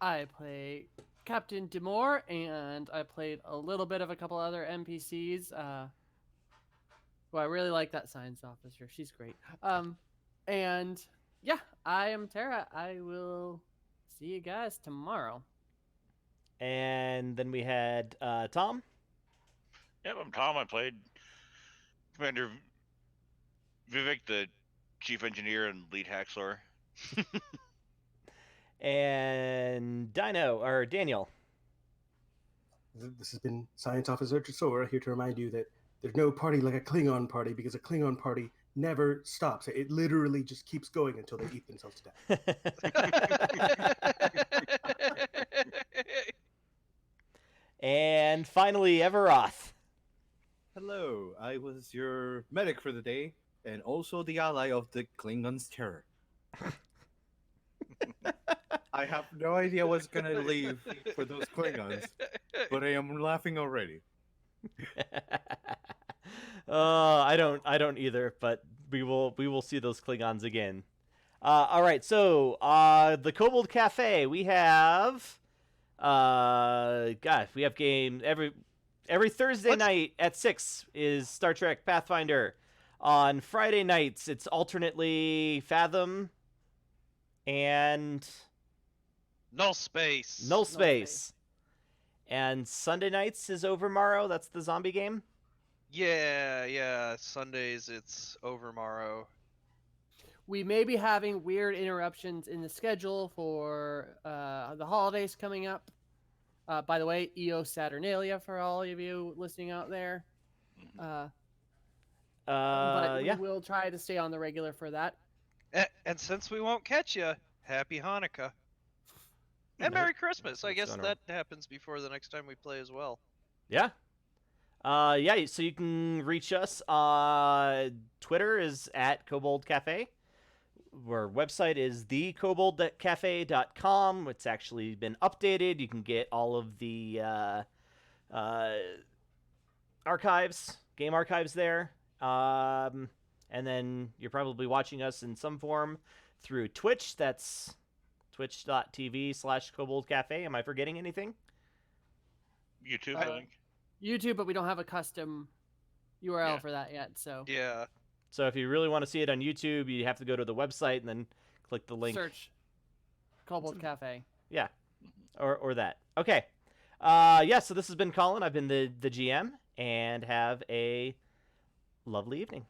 I play Captain Demore, and I played a little bit of a couple other NPCs. Well, I really like that science officer. She's great. And yeah, I am Tara. I will see you guys tomorrow. And then we had Tom. Yep, I'm Tom. I played Commander Vivek, the chief engineer and lead hacksaw. And Daniel. This has been Science Officer Sora here to remind you that there's no party like a Klingon party, because a Klingon party never stops. It literally just keeps going until they eat themselves to death. And finally, Everoth. Hello, I was your medic for the day, and also the ally of the Klingons' terror. I have no idea what's gonna leave for those Klingons, but I am laughing already. I don't either, but we will see those Klingons again. All right, so the Kobold Cafe, we have we have game every Thursday night at 6 is Star Trek Pathfinder. On Friday nights, it's alternately Fathom and Null space. Null Space. And Sunday nights is Overmorrow. That's the zombie game. Yeah. Sundays it's Overmorrow. We may be having weird interruptions in the schedule for the holidays coming up. By the way, EO Saturnalia for all of you listening out there. But we will try to stay on the regular for that. And since we won't catch you, happy Hanukkah. And Nope. Merry Christmas. I What's guess going that happens before the next time we play as well. Yeah. Yeah, so you can reach us. Twitter is at Kobold Cafe. Our website is thekoboldcafe.com. It's actually been updated. You can get all of the archives, game archives there. And then you're probably watching us in some form through Twitch. That's twitch.tv/Kobold Cafe. Am I forgetting anything? YouTube, I think. YouTube, but we don't have a custom URL Yeah. for that yet. So Yeah. So if you really want to see it on YouTube, you have to go to the website and then click the link. search Kobold Cafe. Yeah, or that. Okay. Yeah, so this has been Colin. I've been the GM, and have a lovely evening.